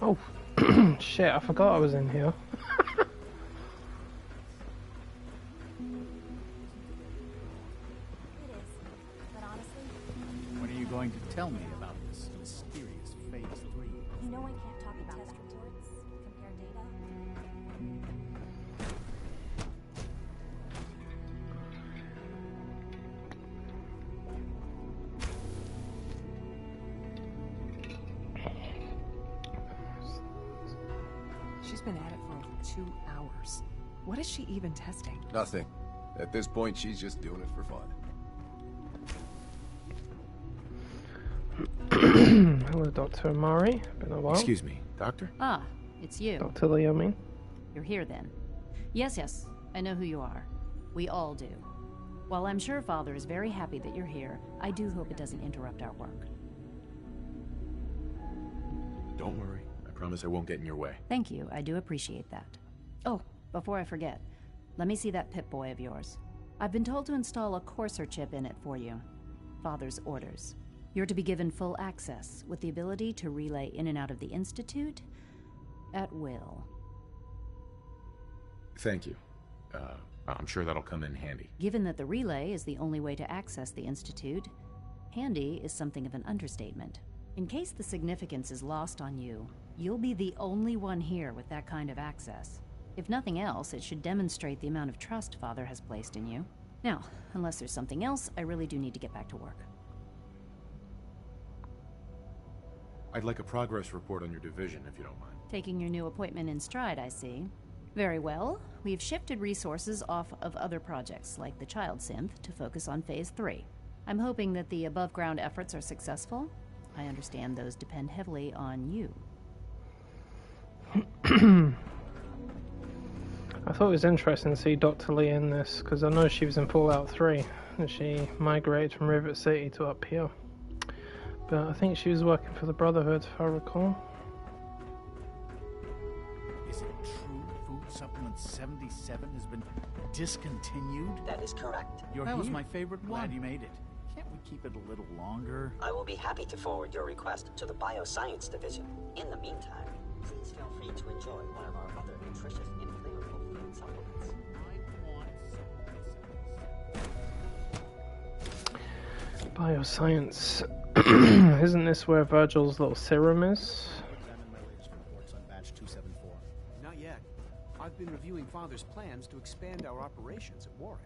Oh, shit, I forgot I was in here. When are you going to tell me about this mysterious Phase 3? You know I can't talk about test reports, compare data. She's been at it for over 2 hours. What is she even testing? Nothing. At this point, she's just doing it for fun. Hello, Dr. Amari. Been a while. Excuse me, Doctor? Ah, it's you. Dr. Lee, I mean. You're here then. Yes, I know who you are. We all do. While I'm sure Father is very happy that you're here, I do hope it doesn't interrupt our work. Don't worry. I promise I won't get in your way. Thank you, I do appreciate that. Oh, before I forget, let me see that Pip-Boy of yours. I've been told to install a Courser chip in it for you. Father's orders. You're to be given full access, with the ability to relay in and out of the Institute at will. Thank you. I'm sure that'll come in handy. Given that the relay is the only way to access the Institute, handy is something of an understatement. In case the significance is lost on you, you'll be the only one here with that kind of access. If nothing else, it should demonstrate the amount of trust Father has placed in you. Now, unless there's something else, I really do need to get back to work. I'd like a progress report on your division, if you don't mind. Taking your new appointment in stride, I see. Very well. We've shifted resources off of other projects, like the Child Synth, to focus on Phase 3. I'm hoping that the above-ground efforts are successful. I understand those depend heavily on you. I thought it was interesting to see Dr. Lee in this, because I know she was in Fallout 3, and she migrated from Rivet City to up here. But I think she was working for the Brotherhood, if I recall. Is it true Food Supplement 77 has been discontinued? That is correct. That was my favorite one. Glad you made it. Can't we keep it a little longer? I will be happy to forward your request to the Bioscience Division. In the meantime, please feel free to enjoy one of our other nutritious and flavorful food supplements. Bioscience. Isn't this where Virgil's little serum is? Examine my latest reports on batch 274. Not yet. I've been reviewing Father's plans to expand our operations at Warwick.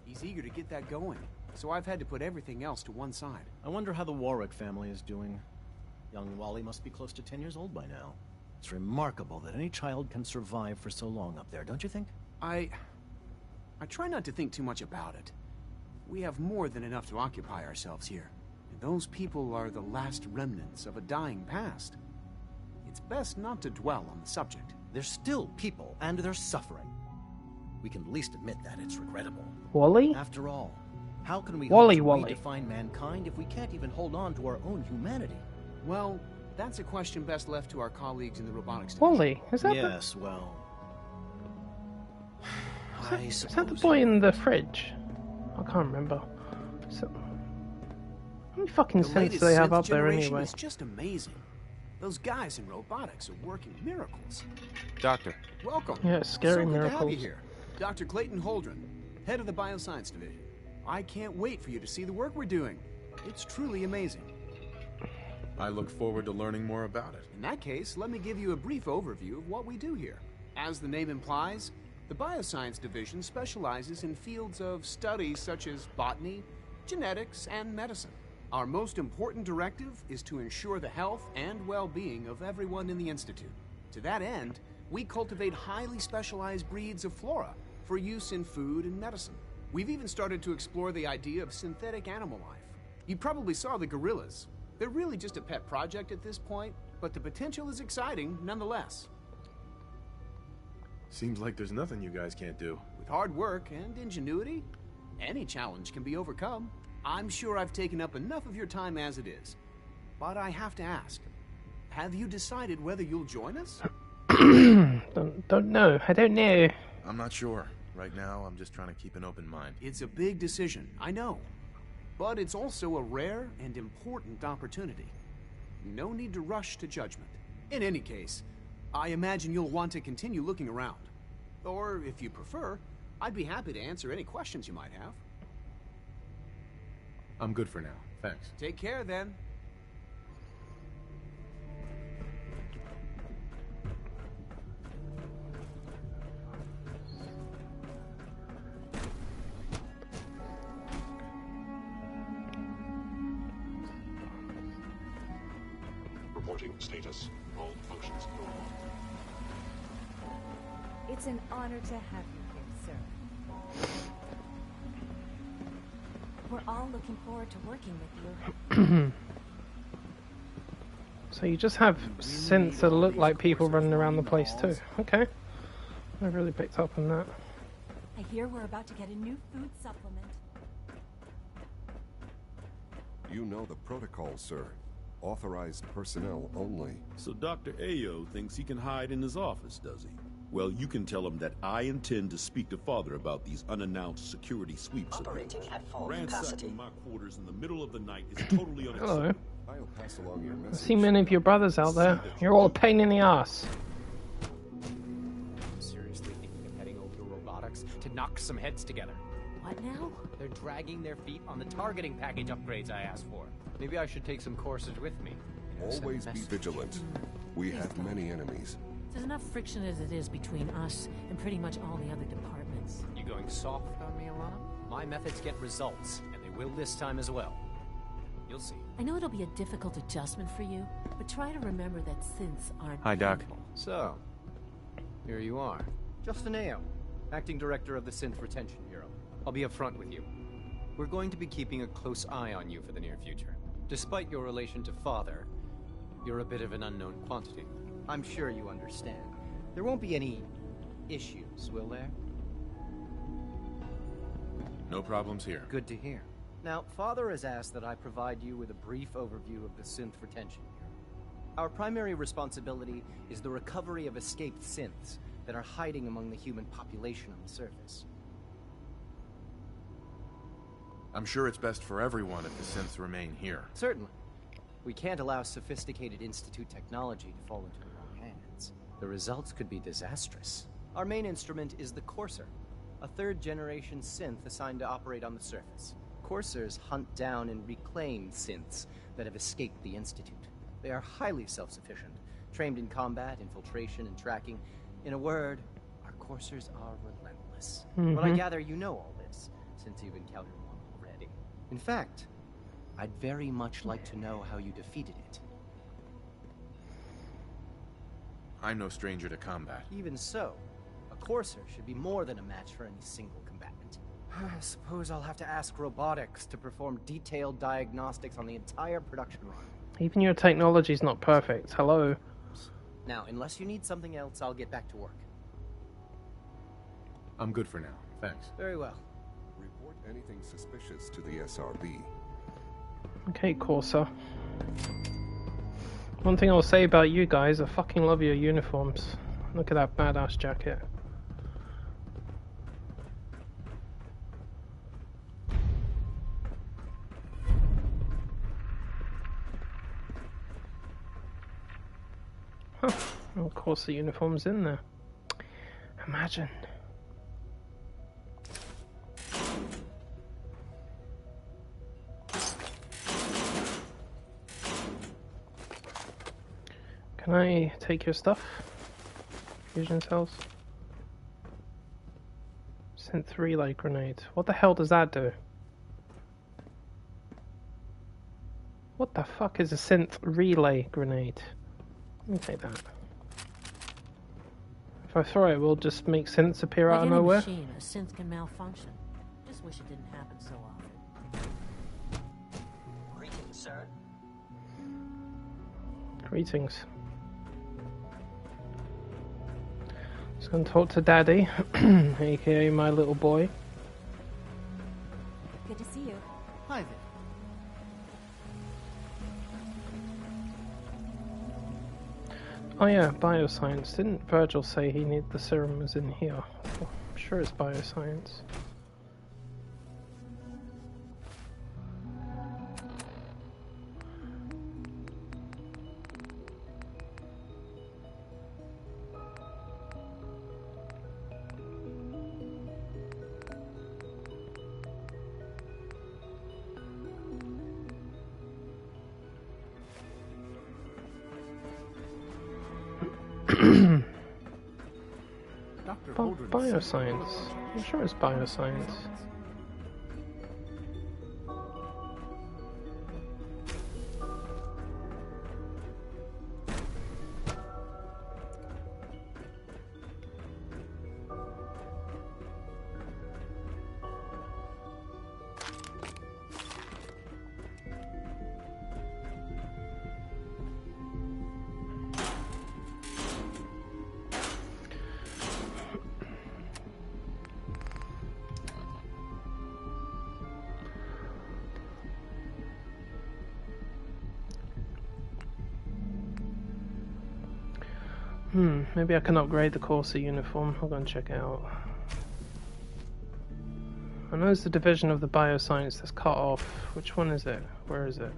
He's eager to get that going, so I've had to put everything else to one side. I wonder how the Warwick family is doing. Young Wally must be close to 10 years old by now. It's remarkable that any child can survive for so long up there, don't you think? I try not to think too much about it. We have more than enough to occupy ourselves here. And those people are the last remnants of a dying past. It's best not to dwell on the subject. They're still people, and they're suffering. We can at least admit that it's regrettable. Wally? After all, how can we Wally, hope to redefine mankind if we can't even hold on to our own humanity? Well, that's a question best left to our colleagues in the robotics division. Wally? Is that yes, well... Is that the boy in the fridge? I can't remember. So, how many fucking sense do they have up there anyway? It's just amazing. Those guys in robotics are working miracles. Doctor. Welcome. Yeah, scary so good to have you miracles. here. Dr. Clayton Holdren, head of the Bioscience Division. I can't wait for you to see the work we're doing. It's truly amazing. I look forward to learning more about it. In that case, let me give you a brief overview of what we do here. As the name implies, the Bioscience Division specializes in fields of study such as botany, genetics, and medicine. Our most important directive is to ensure the health and well-being of everyone in the Institute. To that end, we cultivate highly specialized breeds of flora for use in food and medicine. We've even started to explore the idea of synthetic animal life. You probably saw the gorillas. They're really just a pet project at this point, but the potential is exciting nonetheless. Seems like there's nothing you guys can't do. With hard work and ingenuity, any challenge can be overcome. I'm sure I've taken up enough of your time as it is. But I have to ask, have you decided whether you'll join us? Don't know. I don't know. I'm not sure. Right now, I'm just trying to keep an open mind. It's a big decision, I know. But it's also a rare and important opportunity. No need to rush to judgment. In any case, I imagine you'll want to continue looking around. Or, if you prefer, I'd be happy to answer any questions you might have. I'm good for now. Thanks. Take care, then. Reporting status. All functions normal. It's an honor to have you here, sir. We're all looking forward to working with you. So you just have synths that look like people running around the place too. Okay. I really picked up on that. I hear we're about to get a new food supplement. You know the protocol, sir. Authorized personnel only. So Dr. Ayo thinks he can hide in his office, does he? Well, you can tell him that I intend to speak to Father about these unannounced security sweeps. Operating at full capacity. Ransacking my quarters in the middle of the night is totally unacceptable. Hello. I'll pass along your I message. see many of your brothers out there. You're all a pain in the ass. Seriously thinking of heading over to robotics to knock some heads together. What now? They're dragging their feet on the targeting package upgrades I asked for. Maybe I should take some courses with me. Always be vigilant. We have many enemies. There's enough friction as it is between us and pretty much all the other departments. You going soft on me, Alana? My methods get results, and they will this time as well. You'll see. I know it'll be a difficult adjustment for you, but try to remember that synths aren't Hi, Doc. people. So, here you are. Justin Ayo, Acting Director of the Synth Retention Bureau. I'll be upfront with you. We're going to be keeping a close eye on you for the near future. Despite your relation to Father, you're a bit of an unknown quantity. I'm sure you understand. There won't be any issues, will there? No problems here. Good to hear. Now, Father has asked that I provide you with a brief overview of the Synth Retention Bureau. Our primary responsibility is the recovery of escaped synths that are hiding among the human population on the surface. I'm sure it's best for everyone if the synths remain here. Certainly. We can't allow sophisticated Institute technology to fall into the wrong hands. The results could be disastrous. Our main instrument is the Courser, a third-generation synth assigned to operate on the surface. Coursers hunt down and reclaim synths that have escaped the Institute. They are highly self-sufficient, trained in combat, infiltration, and tracking. In a word, our Coursers are relentless. But I gather you know all this, since you've encountered one already. In fact, I'd very much like to know how you defeated it. I'm no stranger to combat. Even so, a Courser should be more than a match for any single combatant. I suppose I'll have to ask robotics to perform detailed diagnostics on the entire production run. Even your technology's not perfect. Hello. Now, unless you need something else, I'll get back to work. I'm good for now. Thanks. Very well. Report anything suspicious to the SRB. Okay, Corsa. One thing I'll say about you guys, I fucking love your uniforms. Look at that badass jacket. Huh. Of course the uniform's in there. Imagine. Can I take your stuff? Fusion cells? Synth relay grenade. What the hell does that do? What the fuck is a synth relay grenade? Let me take that. If I throw it, will just make synths appear out of nowhere? Like any machine, a synth can malfunction. Just wish it didn't happen so often. Greetings, sir. Greetings. Just gonna talk to Daddy, aka my little boy. Good to see you. Hi there. Oh yeah, bioscience. Didn't Virgil say he needed the serum was in here? I'm sure it's bioscience. Bioscience. I'm sure it's bioscience. Maybe I can upgrade the Corsa uniform. I'll go and check it out. I know it's the division of the bioscience that's cut off. Which one is it? Where is it?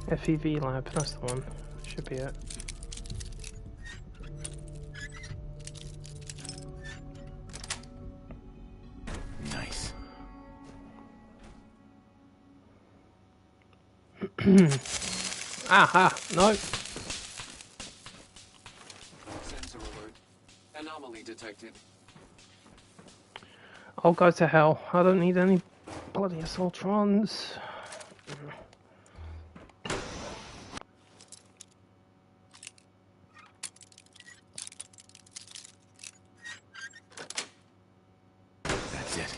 FEV lab, that's the one. Should be it. Aha! No! Sensor alert. Anomaly detected. I'll go to hell. I don't need any bloody assaultrons. That's it.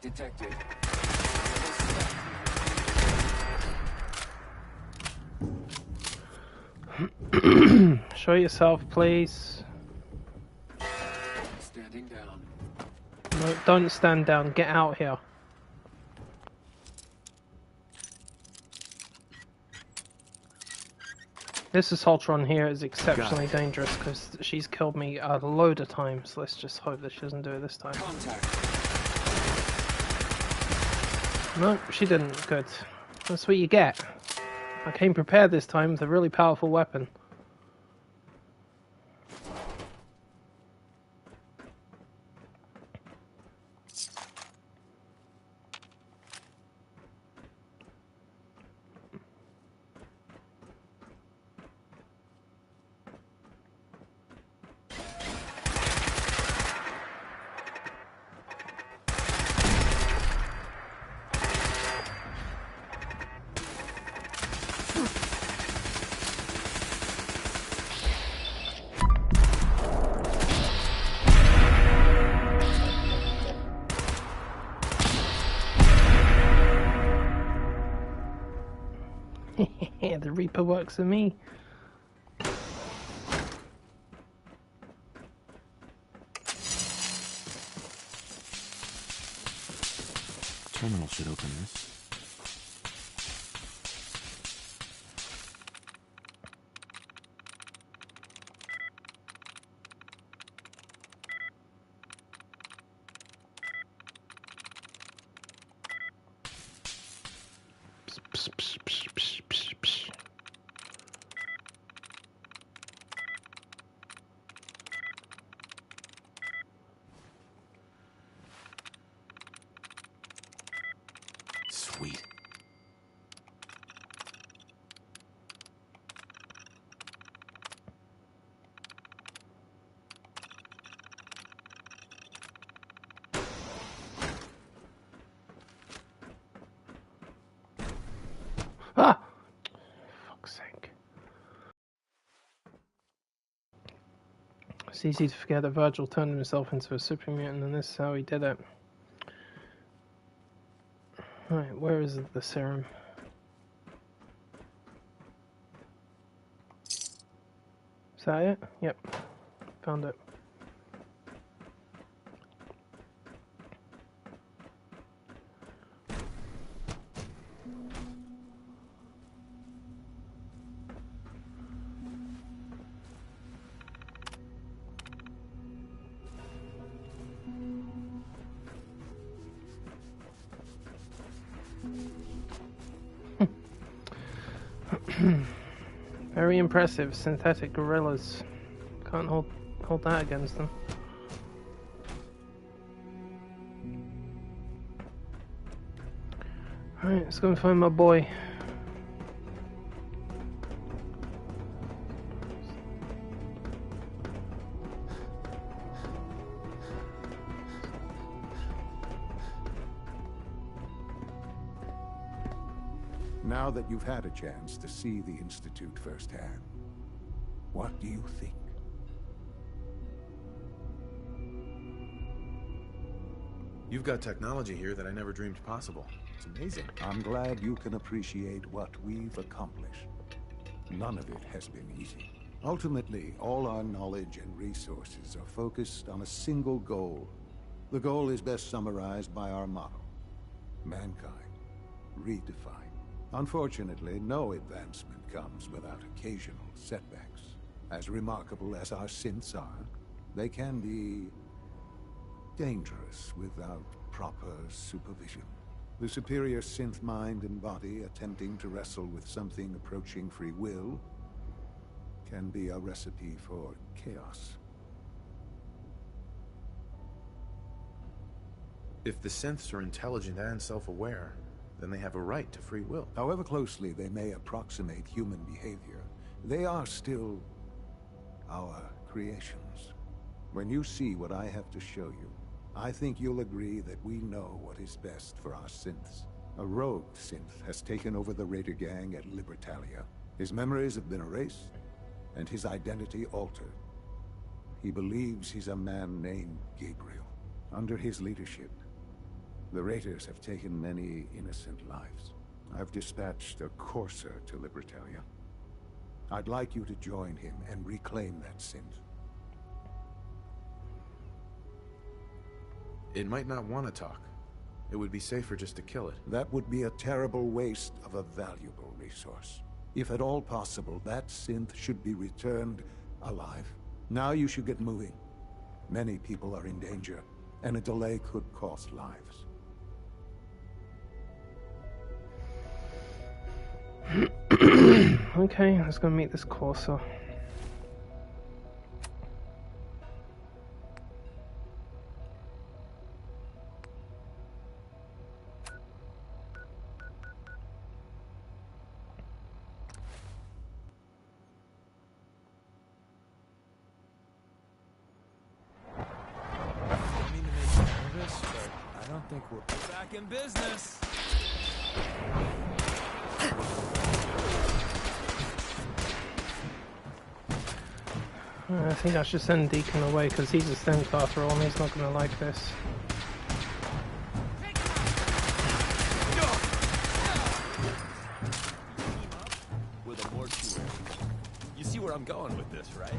Detected. Show yourself, please. Standing down. No, don't stand down. Get out here. This assaultron here is exceptionally dangerous because she's killed me a load of times. Let's just hope that she doesn't do it this time. Contact. No, she didn't. Good. That's what you get. I came prepared this time with a really powerful weapon. The Reaper works for me. Terminal should open this. Sweet. Ah! Fuck's sake. It's easy to forget that Virgil turned himself into a super mutant, and this is how he did it. Right, where is the serum? Is that it? Yep. Found it. Very impressive synthetic gorillas. Can't hold that against them. Alright, let's go and find my boy. Now that you've had a chance to see the Institute firsthand, what do you think? You've got technology here that I never dreamed possible. It's amazing. I'm glad you can appreciate what we've accomplished. None of it has been easy. Ultimately, all our knowledge and resources are focused on a single goal. The goal is best summarized by our motto: mankind, redefined. Unfortunately, no advancement comes without occasional setbacks. As remarkable as our synths are, they can be dangerous without proper supervision. The superior synth mind and body attempting to wrestle with something approaching free will can be a recipe for chaos. If the synths are intelligent and self-aware, then they have a right to free will. However closely they may approximate human behavior, they are still our creations. When you see what I have to show you, I think you'll agree that we know what is best for our synths. A rogue synth has taken over the Raider gang at Libertalia. His memories have been erased, and his identity altered. He believes he's a man named Gabriel. Under his leadership, the Raiders have taken many innocent lives. I've dispatched a courser to Libertalia. I'd like you to join him and reclaim that synth. It might not want to talk. It would be safer just to kill it. That would be a terrible waste of a valuable resource. If at all possible, that synth should be returned alive. Now you should get moving. Many people are in danger, and a delay could cost lives. Okay, let's go meet this courser. I don't think we're back in business. I think I should send Deacon away because he's a synth after all and he's not going to like this. With a mortuary. You see where I'm going with this, right?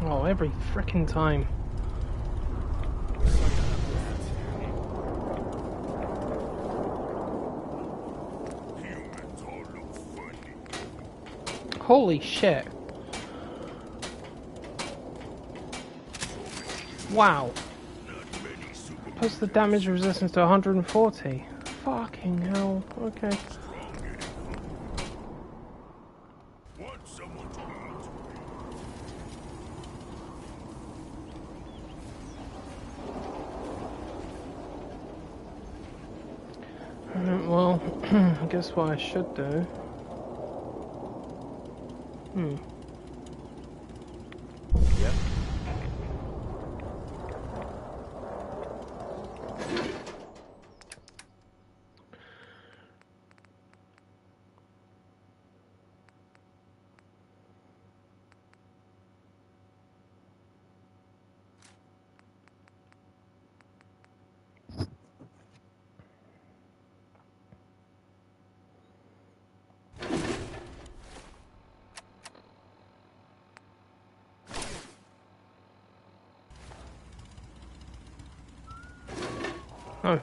Oh, every frickin' time. Holy shit. Wow. Plus the damage resistance to 140. Fucking hell. Okay. Well, I guess what I should do. Yep. Oh.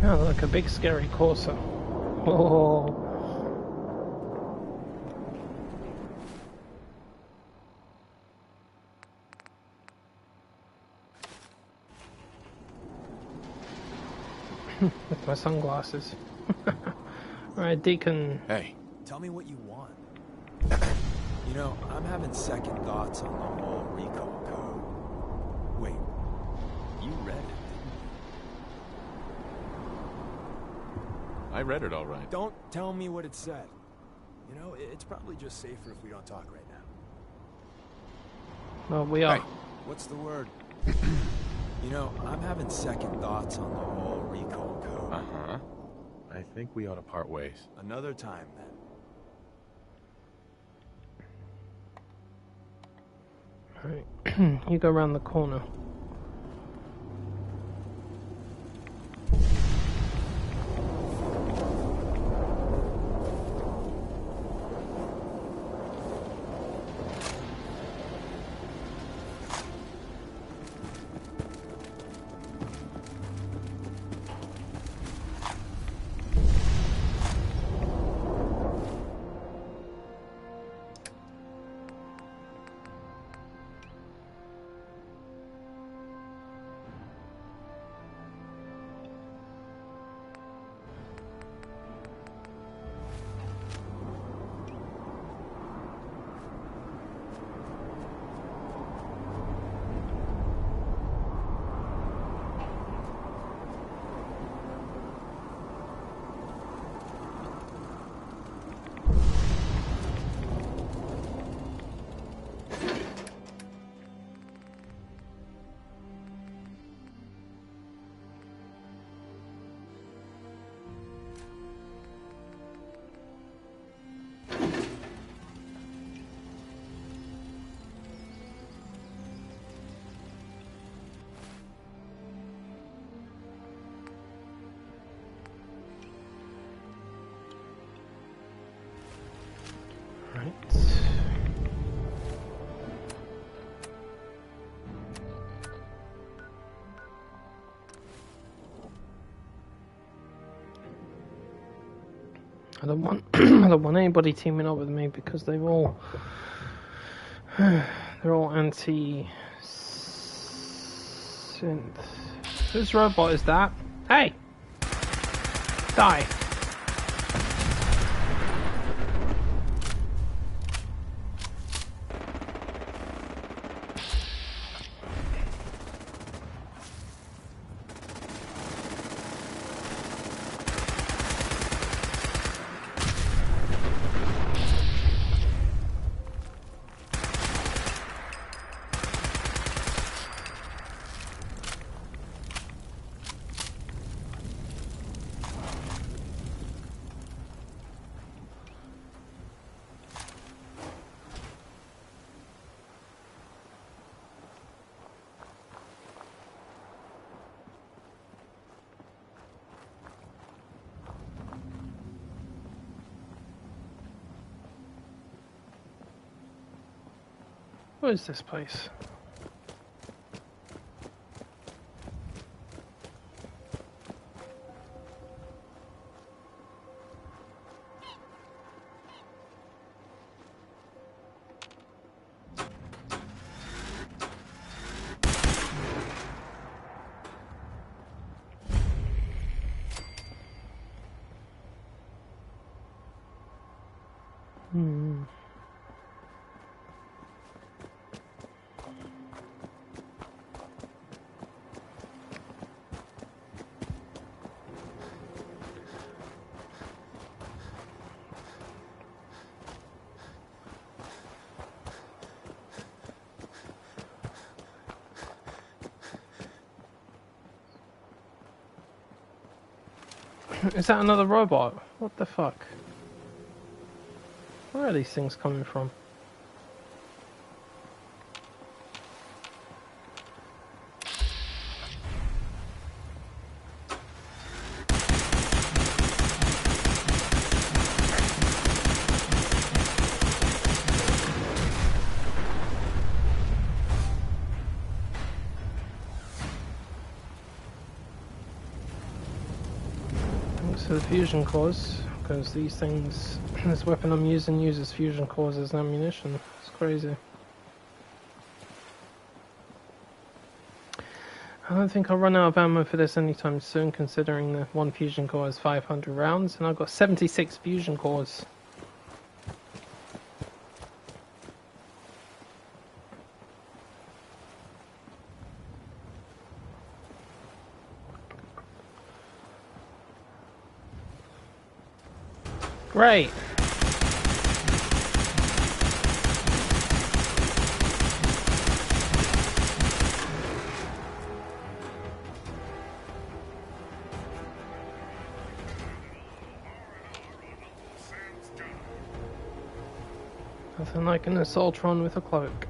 Oh, look, a big scary Corsa. Oh. With my sunglasses. Alright, Deacon. Hey. Tell me what you want. You know, I'm having second thoughts on the whole recall code. Wait, you read it, didn't you? I read it all right. Don't tell me what it said. You know, it's probably just safer if we don't talk right now. Well, we are. Hey, what's the word? You know, I'm having second thoughts on the whole recall code. Uh-huh. I think we ought to part ways. Another time, then. Alright, you go around the corner. I don't want I don't want anybody teaming up with me because they're all anti-synth. Whose robot is that? Hey! Die! What is this place? Is that another robot? What the fuck? Where are these things coming from? To the fusion cores, because these things, this weapon I'm using uses fusion cores as ammunition. It's crazy. I don't think I'll run out of ammo for this anytime soon, considering the one fusion core has 500 rounds, and I've got 76 fusion cores. Great. Nothing like an Assaultron with a cloak.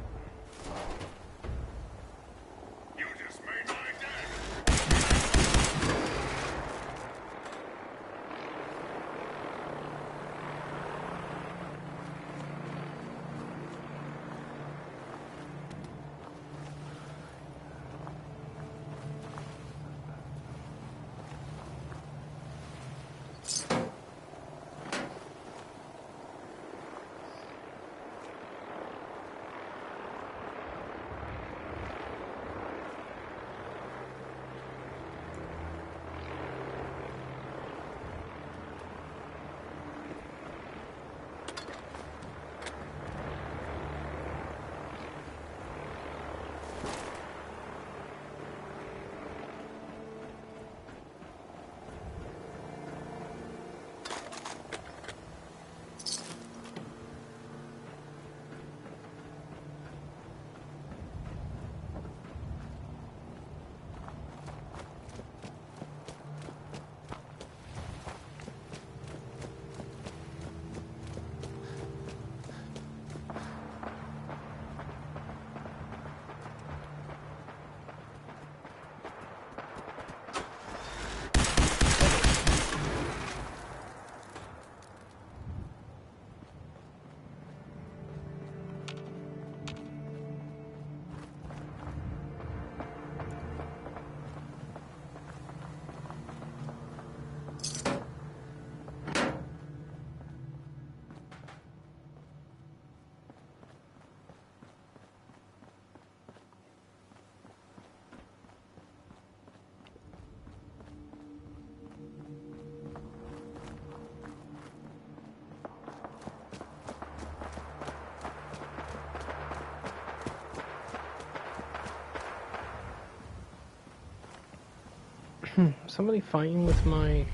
Somebody fighting with my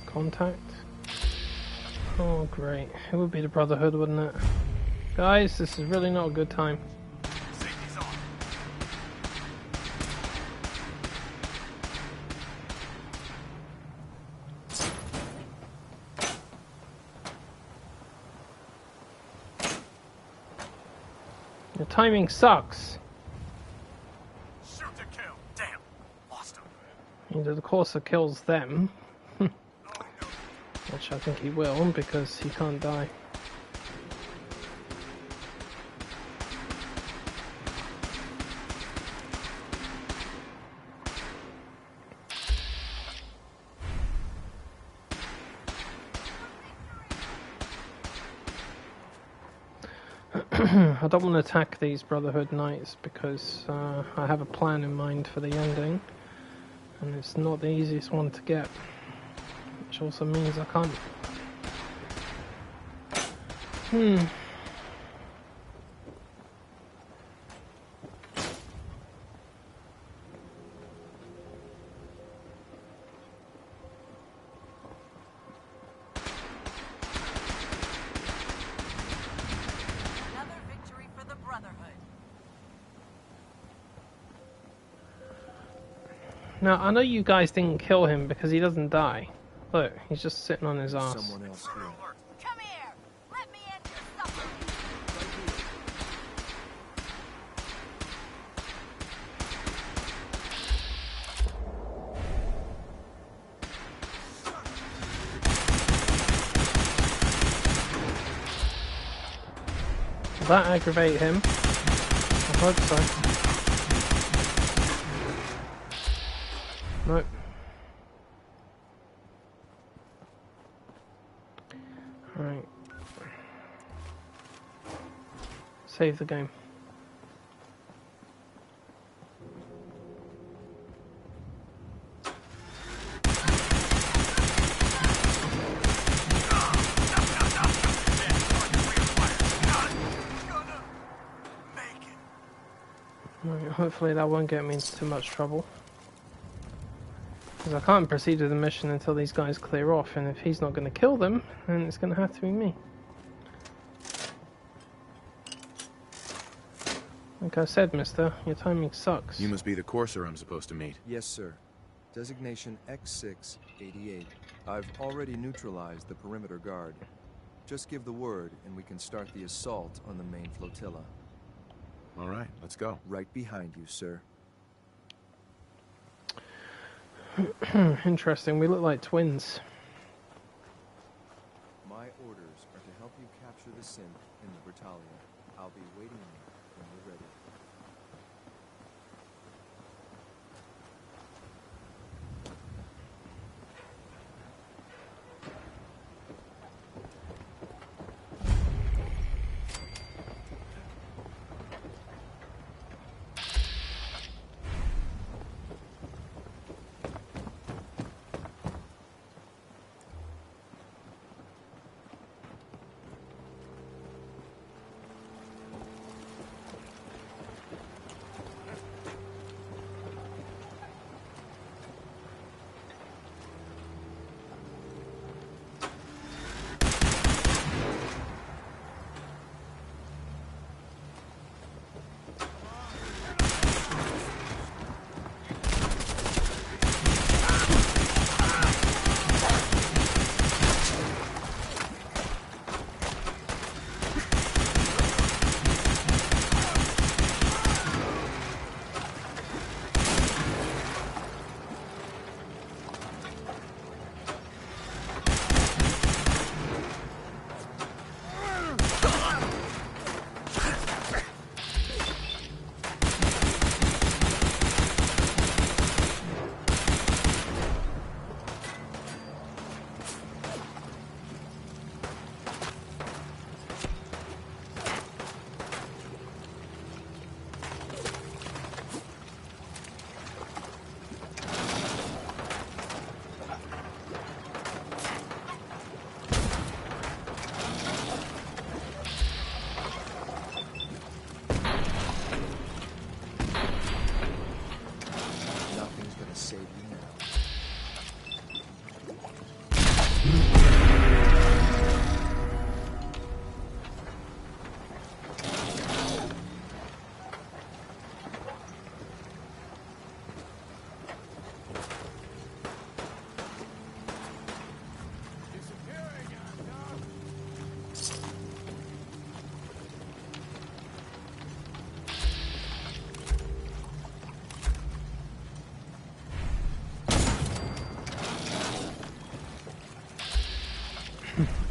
contact? Oh great, it would be the Brotherhood, wouldn't it? Guys, this is really not a good time. Your timing sucks. Shoot to kill. Damn. Lost him. Either the Corsair kills them, which I think he will, because he can't die. I don't want to attack these Brotherhood Knights because I have a plan in mind for the ending, and it's not the easiest one to get, which also means I can't. Now, I know you guys didn't kill him because he doesn't die. Look, he's just sitting on his ass. Someone else here. Come here! Let me end your suffering! Will that aggravate him? I hope so. Nope. Alright. Save the game. Right, hopefully that won't get me into too much trouble. Because I can't proceed with the mission until these guys clear off, and if he's not going to kill them, then it's going to have to be me. Like I said, mister, your timing sucks. You must be the courser I'm supposed to meet. Yes, sir. Designation X688. I've already neutralized the perimeter guard. Just give the word, and we can start the assault on the main flotilla. All right, let's go. Right behind you, sir. Interesting, we look like twins. My orders are to help you capture the synth in the Britalia. I'll be waiting when you're ready.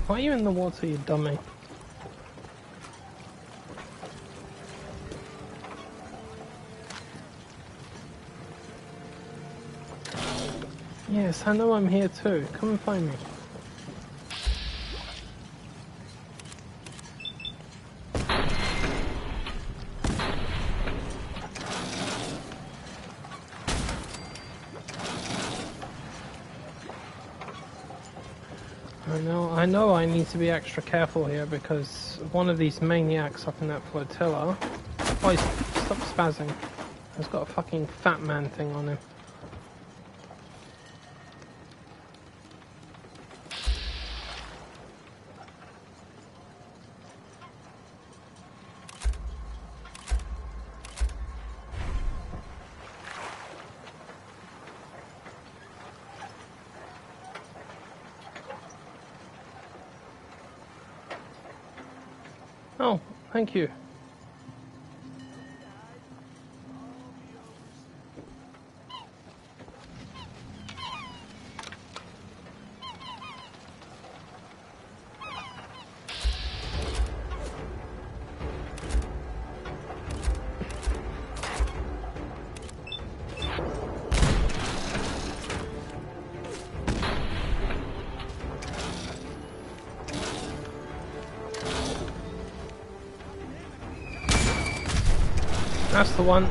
Why are you in the water, you dummy? Yes, I know I'm here too. Come and find me. I know I need to be extra careful here because one of these maniacs up in that flotilla... Oh, he's... Stop spazzing. He's got a fucking fat man thing on him. Oh, thank you. That's the one.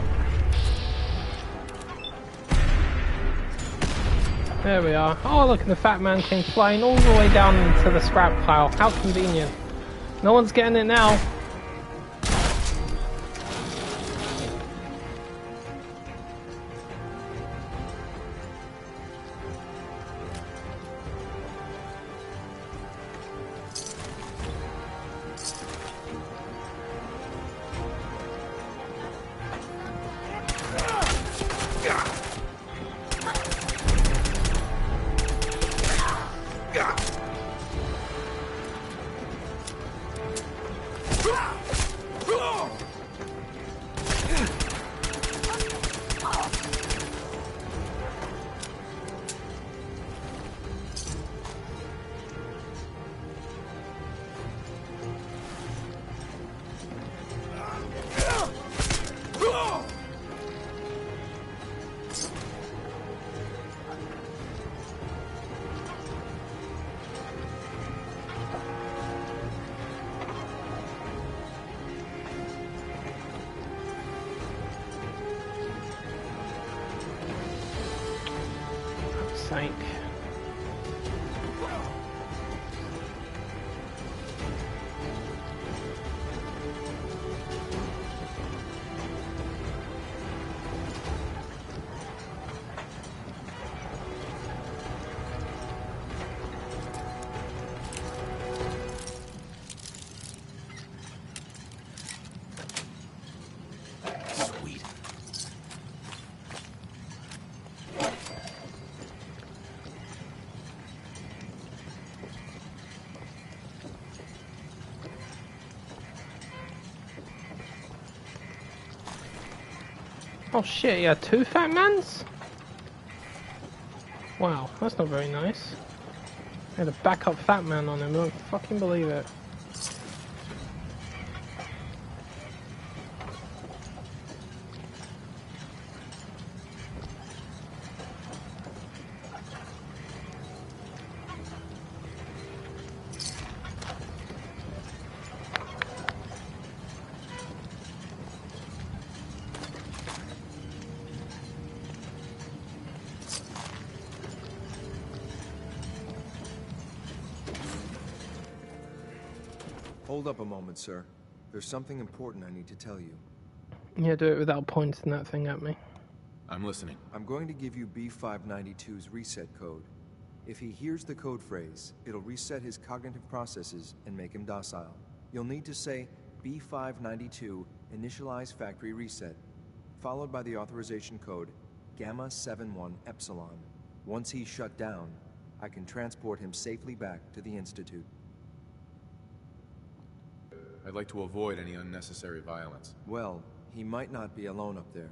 There we are. Oh look, the fat man came flying all the way down into the scrap pile. How convenient. No one's getting it now. Sake. Oh shit, yeah, 2 fat mans? Wow, that's not very nice. He had a backup fat man on him, I don't fucking believe it. Hold up a moment, sir. There's something important I need to tell you. Yeah, do it without pointing that thing at me. I'm listening. I'm going to give you B592's reset code. If he hears the code phrase, it'll reset his cognitive processes and make him docile. You'll need to say B592 initialize factory reset, followed by the authorization code Gamma 71 Epsilon. Once he's shut down, I can transport him safely back to the Institute. I'd like to avoid any unnecessary violence. Well, he might not be alone up there.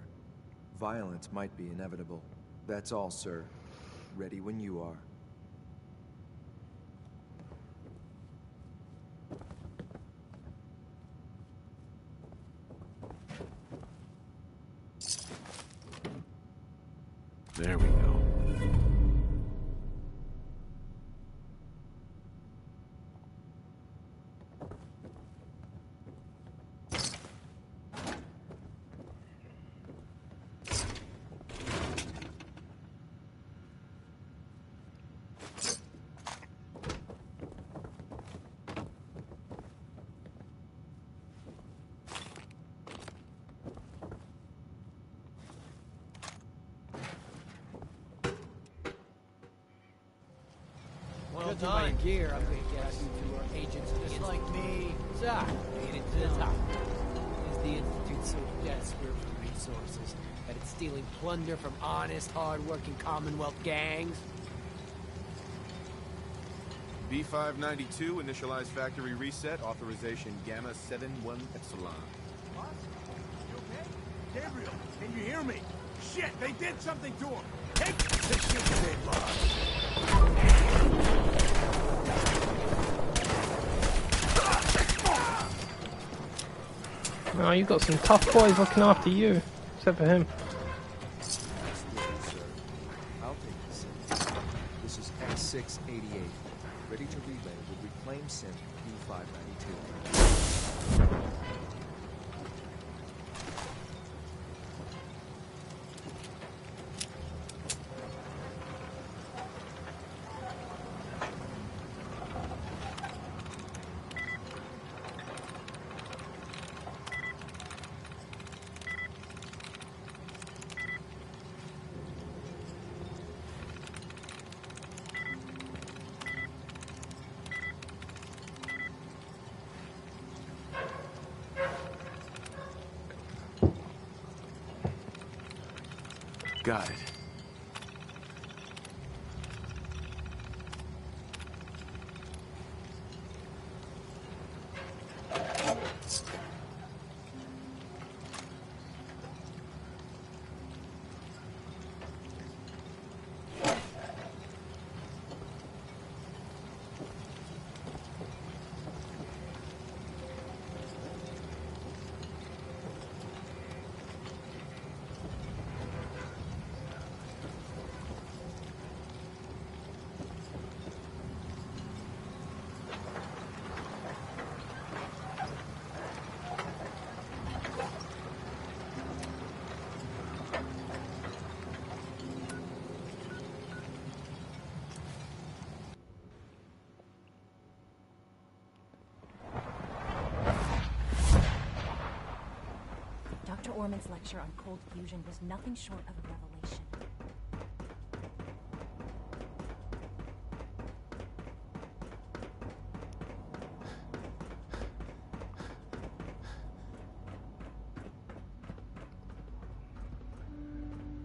Violence might be inevitable. That's all, sir. Ready when you are. There we go. Judging by your gear, I'm gonna guess you two are agents of the Institute. Like me. So, made it to the top. Is the Institute so desperate for resources that it's stealing plunder from honest, hard-working Commonwealth gangs? B592, initialize factory reset, authorization Gamma 71 Epsilon. What? You okay? Gabriel, can you hear me? Shit, they did something to him! Take this shit, big boss! Oh, you got some tough boys looking after you, except for him. I'll take this. This is X688, ready to relay with reclaimed synth B592. Got it. Dr. Orman's lecture on cold fusion was nothing short of a revelation.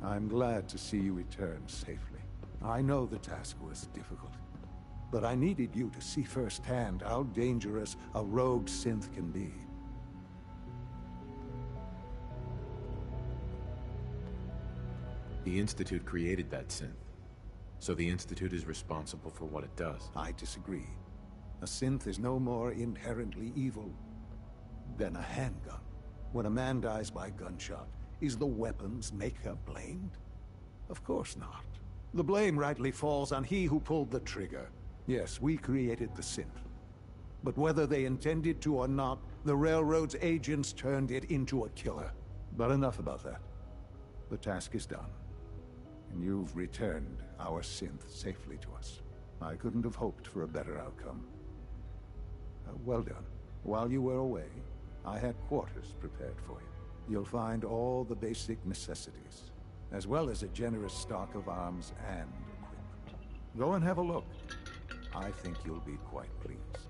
I'm glad to see you return safely. I know the task was difficult, but I needed you to see firsthand how dangerous a rogue synth can be. The Institute created that synth, so the Institute is responsible for what it does. I disagree. A synth is no more inherently evil than a handgun. When a man dies by gunshot, is the weapon's maker blamed? Of course not. The blame rightly falls on he who pulled the trigger. Yes, we created the synth. But whether they intended to or not, the Railroad's agents turned it into a killer. But enough about that. The task is done. And you've returned our synth safely to us. I couldn't have hoped for a better outcome. Well done. While you were away, I had quarters prepared for you. You'll find all the basic necessities, as well as a generous stock of arms and equipment. Go and have a look. I think you'll be quite pleased.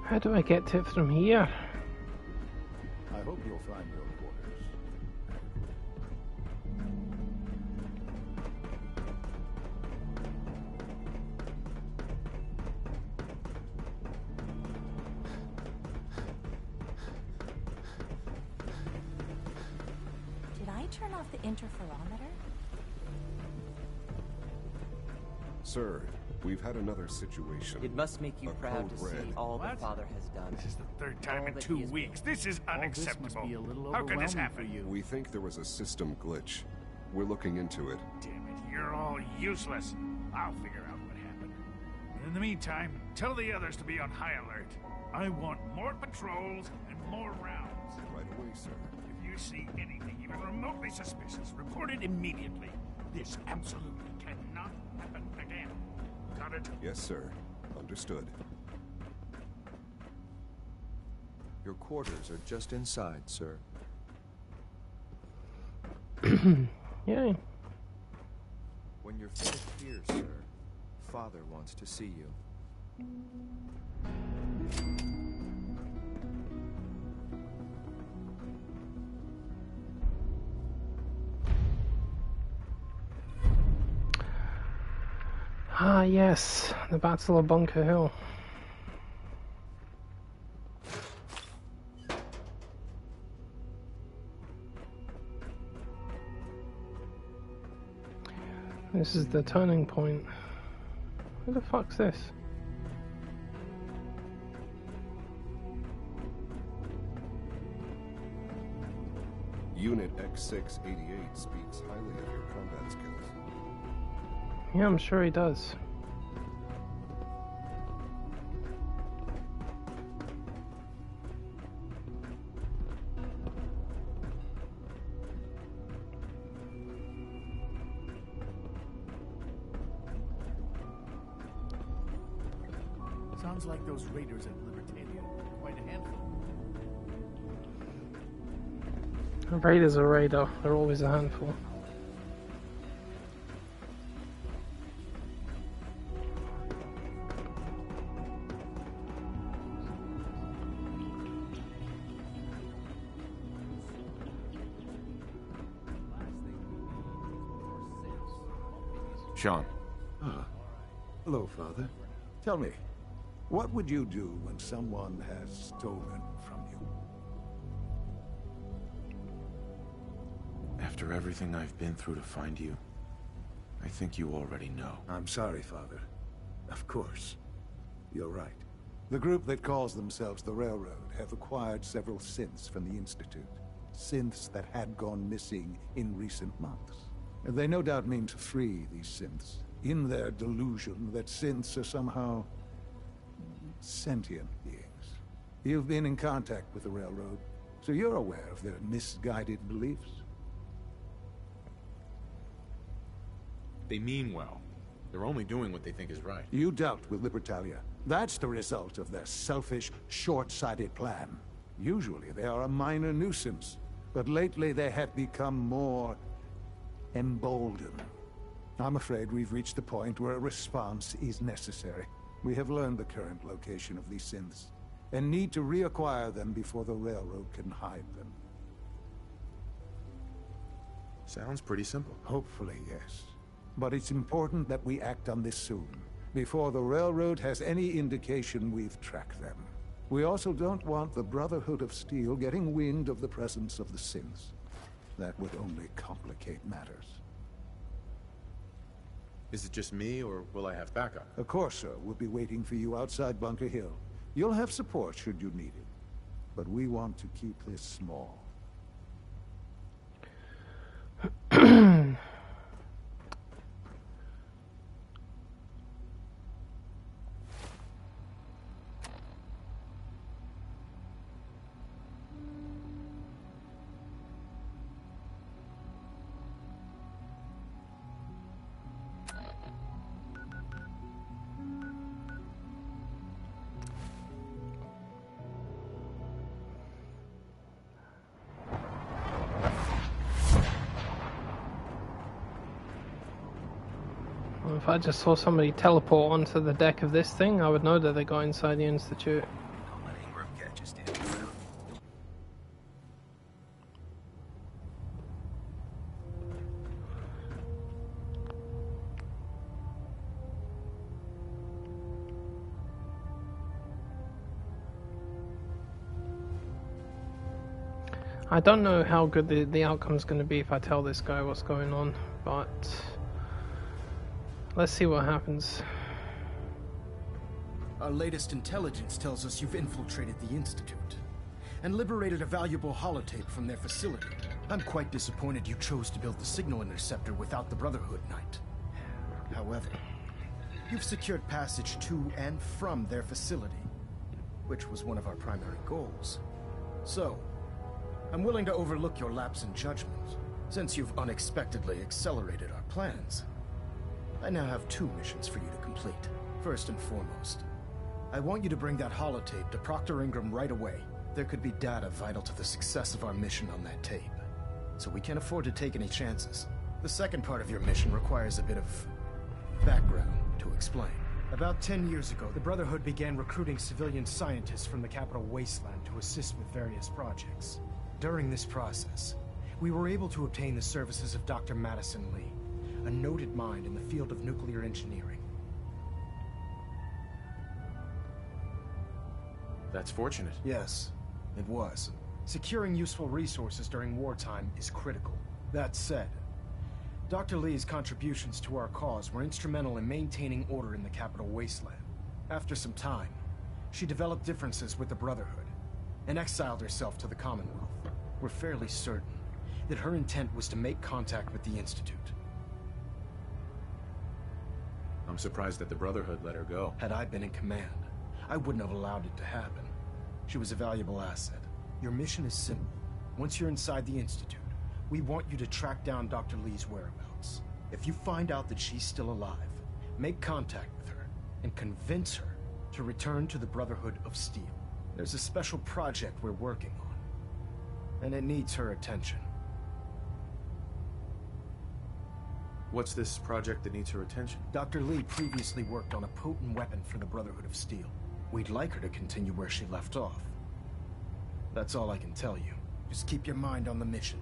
How do I get to it from here? I hope you'll find your quarters. Did I turn off the interferometer? Sir, we've had another situation. It must make you A proud to code red. see all What? the Father has done. This is the third time All in that 2 he has weeks. been. This is unacceptable. This must be a little How could this overwhelming for happen? you. We think there was a system glitch. We're looking into it. Damn it, you're all useless. I'll figure out what happened. In the meantime, tell the others to be on high alert. I want more patrols and more rounds. Right away, sir. If you see anything even remotely suspicious, report it immediately. This absolutely cannot happen again. Got it? Yes, sir. Understood. Your quarters are just inside, sir. Yay. When you're finished here, sir, Father wants to see you. Ah, yes, the Battle of Bunker Hill. This is the turning point. Who the fuck's this? Unit X688 speaks highly of your combat skills. Yeah, I'm sure he does. Sounds like those raiders at Libertalia are quite a handful. A raider's a raider. They're always a handful. Sean. Ah. Hello, Father. Tell me, what would you do when someone has stolen from you? After everything I've been through to find you, I think you already know. I'm sorry, Father. Of course. You're right. The group that calls themselves the Railroad have acquired several synths from the Institute. Synths that had gone missing in recent months. And they no doubt mean to free these synths, in their delusion that synths are somehow sentient beings. You've been in contact with the Railroad, so you're aware of their misguided beliefs. They mean well. They're only doing what they think is right. You dealt with Libertalia. That's the result of their selfish, short-sighted plan. Usually they are a minor nuisance, but lately they have become more emboldened. I'm afraid we've reached the point where a response is necessary. We have learned the current location of these synths, and need to reacquire them before the Railroad can hide them. Sounds pretty simple. Hopefully, yes. But it's important that we act on this soon, before the Railroad has any indication we've tracked them. We also don't want the Brotherhood of Steel getting wind of the presence of the synths. That would only complicate matters. Is it just me, or will I have backup? Of course, sir. We'll be waiting for you outside Bunker Hill. You'll have support should you need it. But we want to keep this small. If I just saw somebody teleport onto the deck of this thing, I would know that they got inside the Institute. Don't let Ingram catch you standing around. I don't know how good the outcome's going to be if I tell this guy what's going on, but let's see what happens. Our latest intelligence tells us you've infiltrated the Institute and liberated a valuable holotape from their facility. I'm quite disappointed you chose to build the signal interceptor without the Brotherhood Knight. However, you've secured passage to and from their facility, which was one of our primary goals. So, I'm willing to overlook your lapse in judgment, since you've unexpectedly accelerated our plans. I now have 2 missions for you to complete. First and foremost, I want you to bring that holotape to Proctor Ingram right away. There could be data vital to the success of our mission on that tape, so we can't afford to take any chances. The second part of your mission requires a bit of background to explain. About 10 years ago, the Brotherhood began recruiting civilian scientists from the capital wasteland to assist with various projects. During this process, we were able to obtain the services of Dr. Madison Lee, a noted mind in the field of nuclear engineering. That's fortunate. Yes, it was. Securing useful resources during wartime is critical. That said, Dr. Lee's contributions to our cause were instrumental in maintaining order in the capital wasteland. After some time, she developed differences with the Brotherhood and exiled herself to the Commonwealth. We're fairly certain that her intent was to make contact with the Institute. I'm surprised that the Brotherhood let her go. Had I been in command, I wouldn't have allowed it to happen. She was a valuable asset. Your mission is simple. Once you're inside the Institute, we want you to track down Dr. Lee's whereabouts. If you find out that she's still alive, make contact with her and convince her to return to the Brotherhood of Steel. There's a special project we're working on, and it needs her attention. What's this project that needs her attention? Dr. Lee previously worked on a potent weapon for the Brotherhood of Steel. We'd like her to continue where she left off. That's all I can tell you. Just keep your mind on the mission.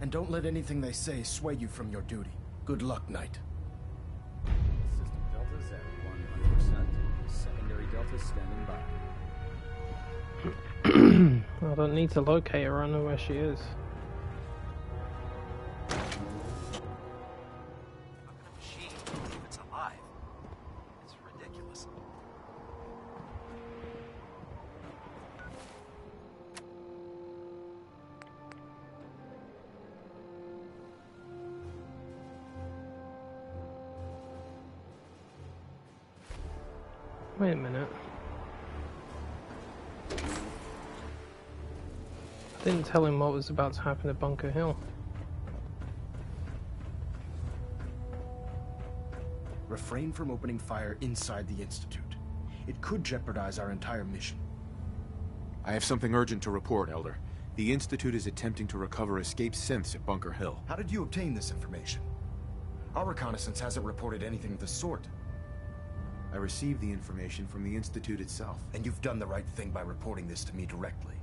And don't let anything they say sway you from your duty. Good luck, Knight. System deltas at 100%. Secondary deltas standing by. I don't need to locate her, I know where she is. Machine, if it's alive. It's ridiculous. Wait a minute. I didn't tell him what was about to happen at Bunker Hill. Refrain from opening fire inside the Institute. It could jeopardize our entire mission. I have something urgent to report, Elder. The Institute is attempting to recover escaped synths at Bunker Hill. How did you obtain this information? Our reconnaissance hasn't reported anything of the sort. I received the information from the Institute itself. And you've done the right thing by reporting this to me directly.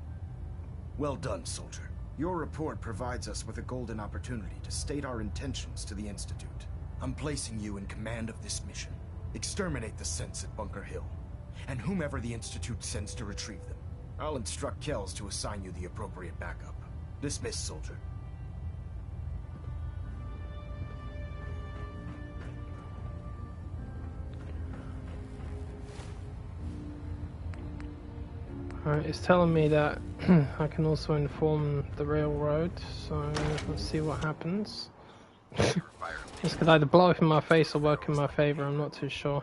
Well done, soldier. Your report provides us with a golden opportunity to state our intentions to the Institute. I'm placing you in command of this mission. Exterminate the synths at Bunker Hill, and whomever the Institute sends to retrieve them. I'll instruct Kells to assign you the appropriate backup. Dismissed, soldier. Alright, it's telling me that I can also inform the railroad, so let's see what happens. This could either blow up in my face or work in my favor, I'm not too sure.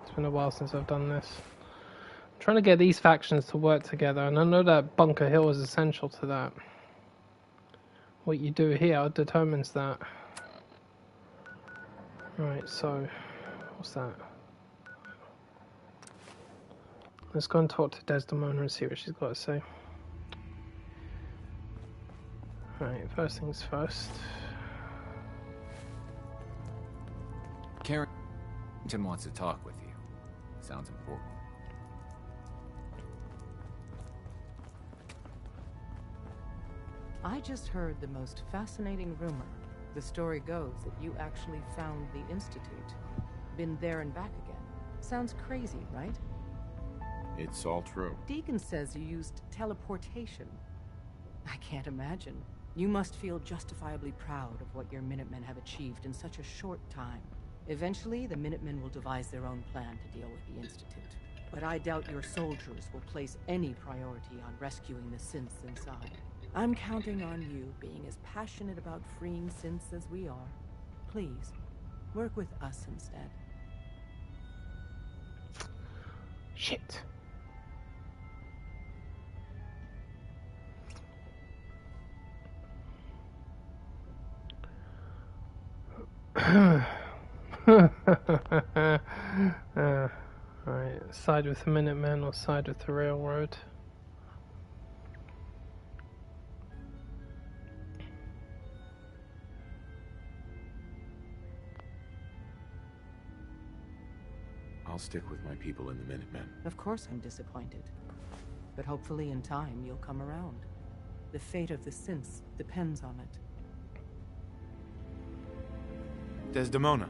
It's been a while since I've done this. I'm trying to get these factions to work together, and I know that Bunker Hill is essential to that. What you do here determines that. Right, so, what's that? Let's go and talk to Desdemona and see what she's got to say. Right, first things first. Carrington wants to talk with you. Sounds important. I just heard the most fascinating rumor. The story goes that you actually found the Institute. Been there and back again. Sounds crazy, right? It's all true. Deacon says you used teleportation. I can't imagine. You must feel justifiably proud of what your Minutemen have achieved in such a short time. Eventually, the Minutemen will devise their own plan to deal with the Institute. But I doubt your soldiers will place any priority on rescuing the synths inside. I'm counting on you being as passionate about freeing synths as we are. Please, work with us instead. Shit. Right, side with the Minutemen or side with the railroad? I'll stick with my people in the Minutemen. Of course I'm disappointed. But hopefully in time you'll come around. The fate of the synths depends on it. Desdemona.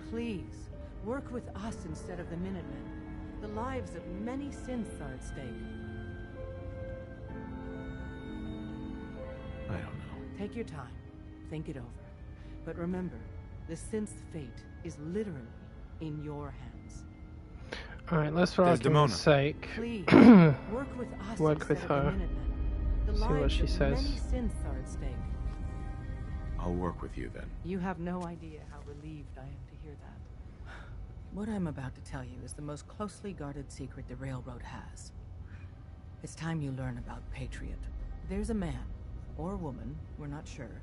Please, work with us instead of the Minutemen. The lives of many synths are at stake. I don't know. Take your time. Think it over. But remember, the synth's fate is literally in your hands. Alright, let's for argument's sake Please, work with us work with instead of the her. Minutemen. The See what lives she of says. many synths are at stake. I'll work with you then. You have no idea how relieved I am to hear that. What I'm about to tell you is the most closely guarded secret the Railroad has. It's time you learn about Patriot. There's a man, or woman, we're not sure,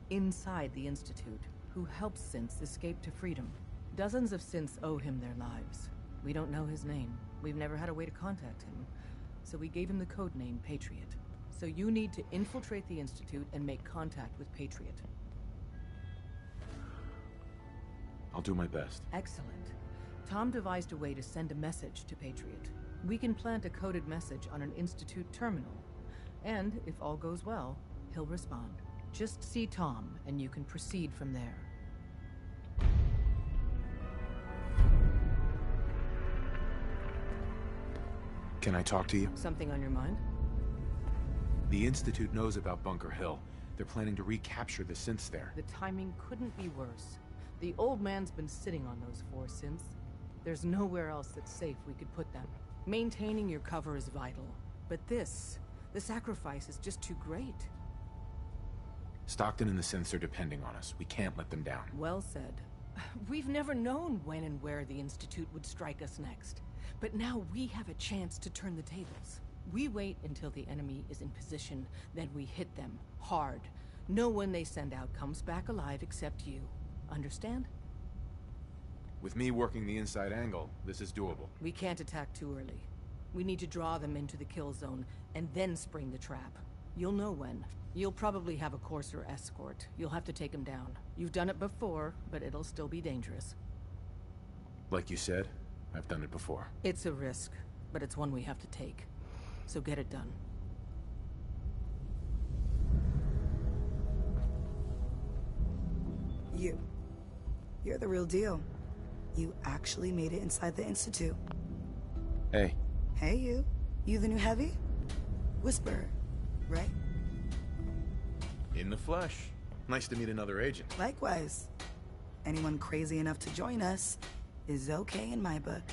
inside the Institute who helps synths escape to freedom. Dozens of synths owe him their lives. We don't know his name. We've never had a way to contact him. So we gave him the code name Patriot. So you need to infiltrate the Institute and make contact with Patriot. I'll do my best. Excellent. Tom devised a way to send a message to Patriot. We can plant a coded message on an Institute terminal. And, if all goes well, he'll respond. Just see Tom, and you can proceed from there. Can I talk to you? Something on your mind? The Institute knows about Bunker Hill. They're planning to recapture the synths there. The timing couldn't be worse. The old man's been sitting on those 4 synths. There's nowhere else that's safe we could put them. Maintaining your cover is vital. But the sacrifice is just too great. Stockton and the synths are depending on us. We can't let them down. Well said. We've never known when and where the Institute would strike us next. But now we have a chance to turn the tables. We wait until the enemy is in position, then we hit them hard. No one they send out comes back alive except you. Understand? With me working the inside angle, this is doable. We can't attack too early. We need to draw them into the kill zone, and then spring the trap. You'll know when. You'll probably have a Courser escort. You'll have to take him down. You've done it before, but it'll still be dangerous. Like you said, I've done it before. It's a risk, but it's one we have to take. So get it done. You're the real deal. You actually made it inside the Institute. Hey. Hey, you. You the new heavy? Whisper, right? In the flesh. Nice to meet another agent. Likewise. Anyone crazy enough to join us is okay in my book.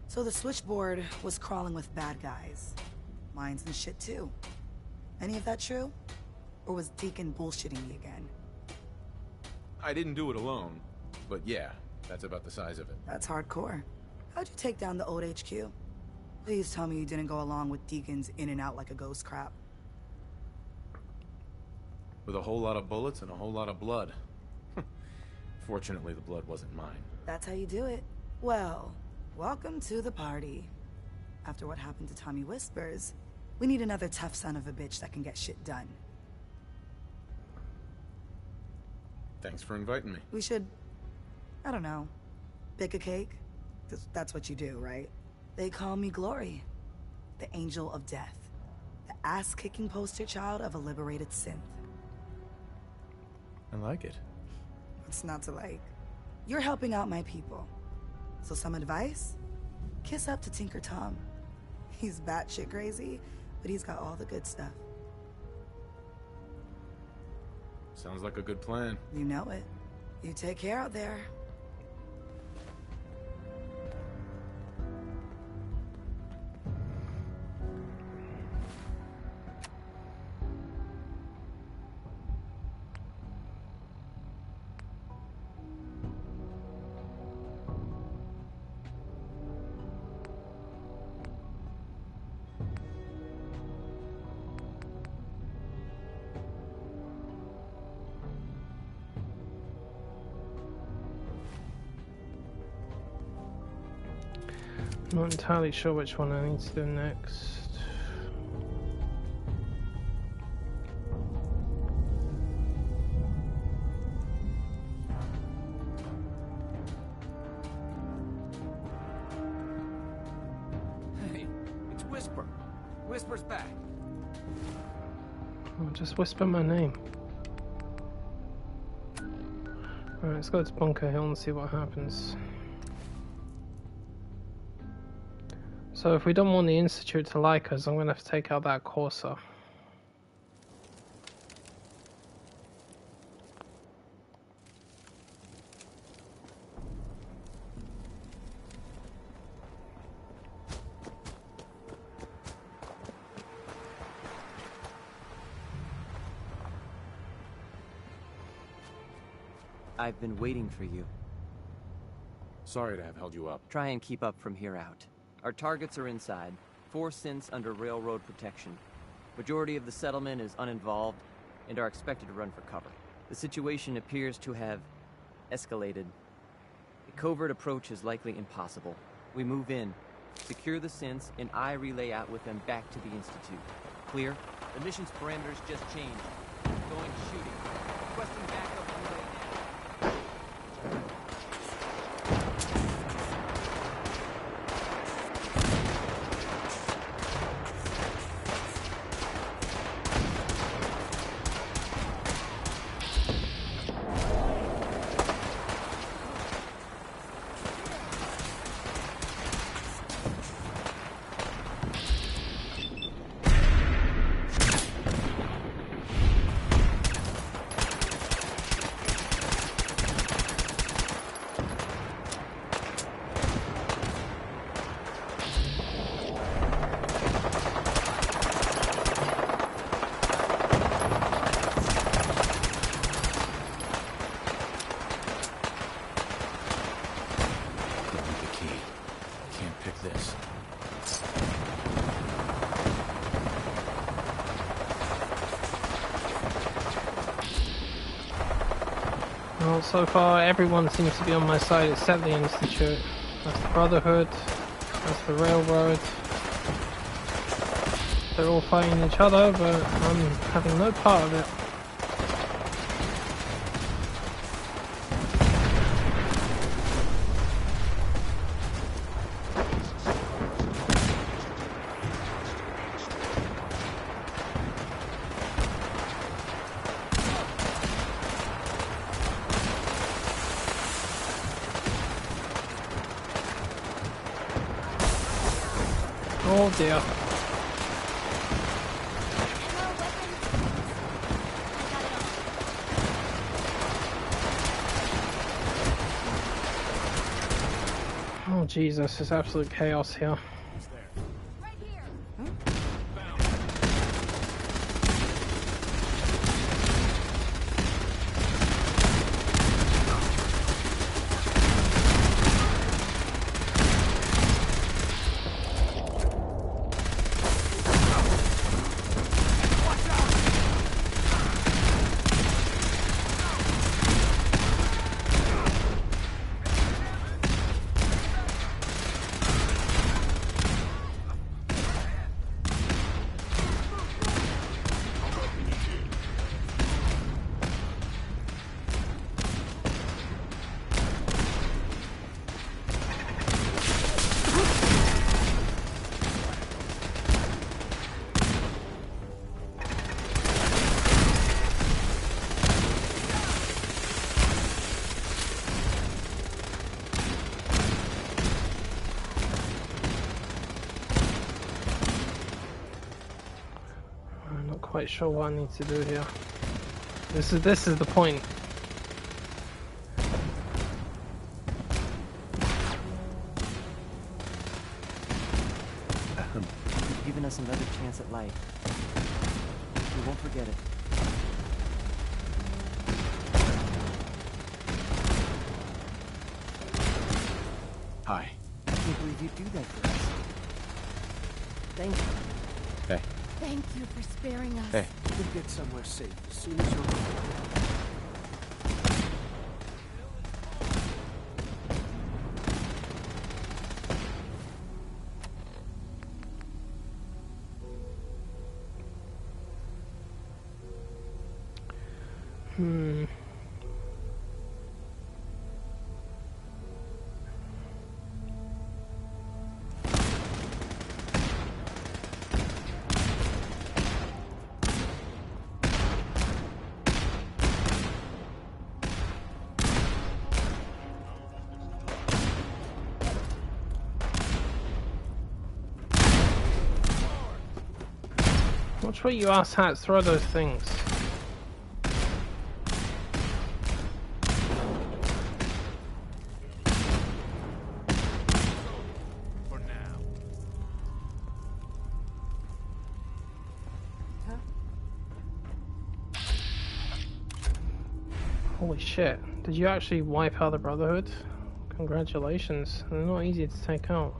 So the switchboard was crawling with bad guys. Mines and shit too. Any of that true? Or was Deacon bullshitting me again? I didn't do it alone, but yeah, that's about the size of it. That's hardcore. How'd you take down the old HQ? Please tell me you didn't go along with Deacon's in and out like a ghost crap. With a whole lot of bullets and a whole lot of blood. Fortunately, the blood wasn't mine. That's how you do it. Well, welcome to the party. After what happened to Tommy Whispers, we need another tough son of a bitch that can get shit done. Thanks for inviting me. We should, I don't know, bake a cake? 'Cause that's what you do, right? They call me Glory, the Angel of Death, the ass-kicking poster child of a liberated synth. I like it. What's not to like? You're helping out my people. So some advice? Kiss up to Tinker Tom. He's batshit crazy, but he's got all the good stuff. Sounds like a good plan. You know it. You take care out there. I'm not entirely sure which one I need to do next. Hey, it's Whisper. Whisper's back. Oh, just whisper my name. Alright, let's go to Bunker Hill and see what happens. So if we don't want the Institute to like us, I'm going to have to take out that Corsair. I've been waiting for you. Sorry to have held you up. Try and keep up from here out. Our targets are inside. 4 synths under railroad protection. Majority of the settlement is uninvolved and are expected to run for cover. The situation appears to have escalated. A covert approach is likely impossible. We move in, secure the synths, and I relay out with them back to the Institute. Clear? The mission's parameters just changed. Going shooting. Requesting backup relay now. Well, so far everyone seems to be on my side except the Institute. That's the Brotherhood, that's the Railroad. They're all fighting each other, but I'm having no part of it. Oh dear. Oh Jesus, it's absolute chaos here. Quite sure what I need to do here. This is the point. You've given us another chance at life. We won't forget it. Hi. I can't believe you'd do that for us. Thank you. Hey. Thank you for sparing us. Hey. We'll get somewhere safe as soon as you're ready. Hmm. Watch where you ass hats throw those things. For now. Holy shit. Did you actually wipe out the Brotherhood? Congratulations. They're not easy to take out.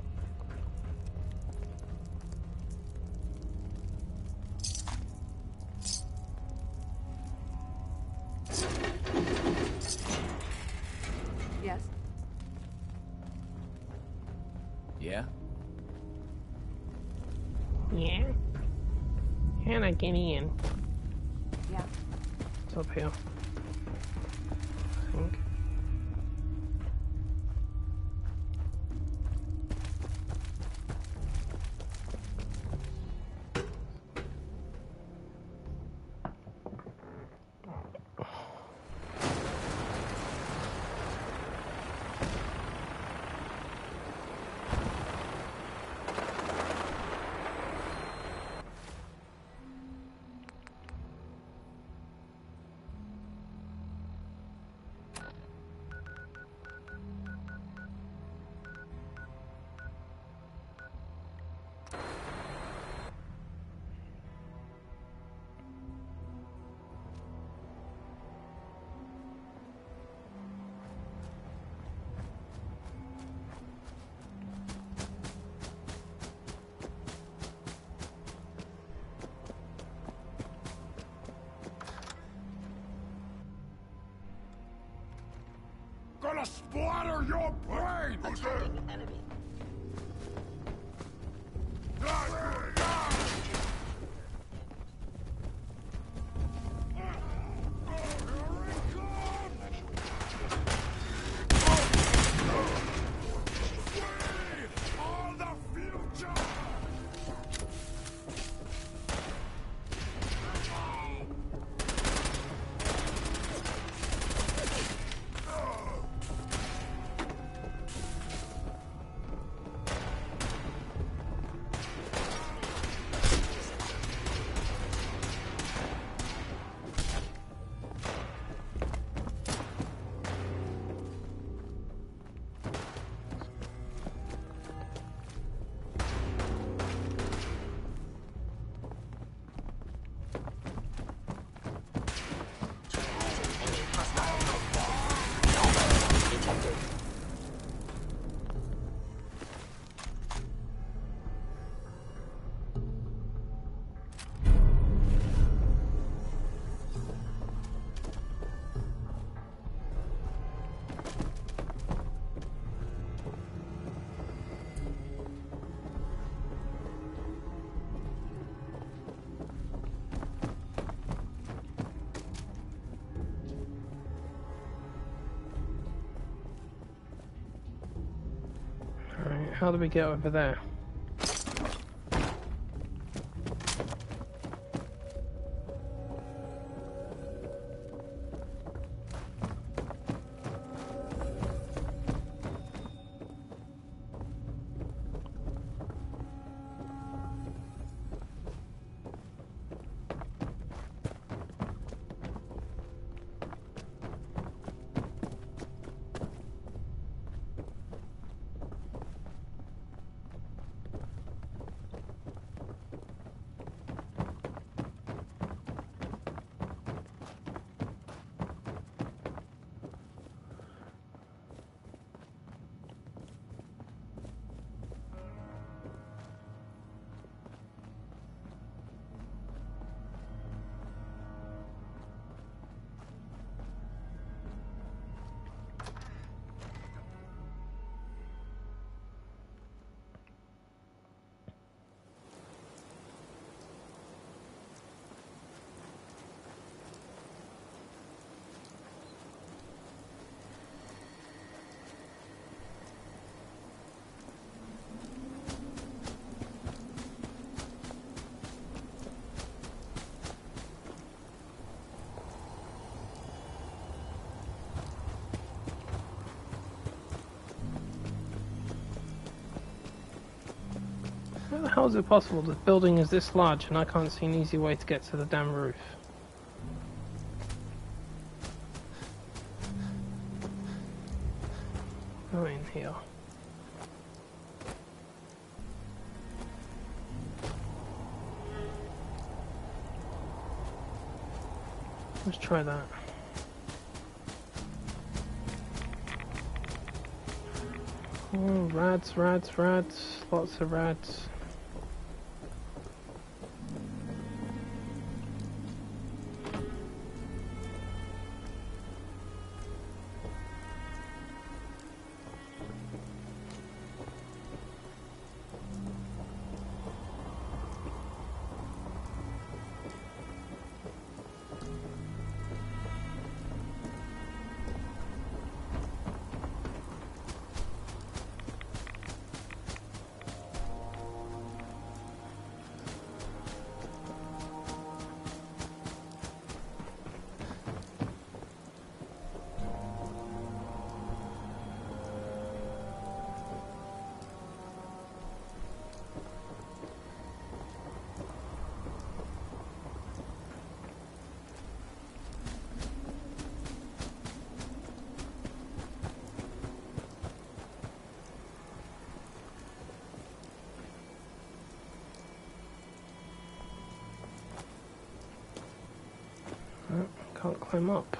Yes? Yeah? Yeah? Hannah, get in. Yeah. It's up here. I think. Gonna splatter your brain! Attacking enemy. All the future! Alright, how do we get over there? How the hell is it possible this building is this large and I can't see an easy way to get to the damn roof? Go in here. Let's try that. Oh, rats, rats, rats. Lots of rats. Can't climb up.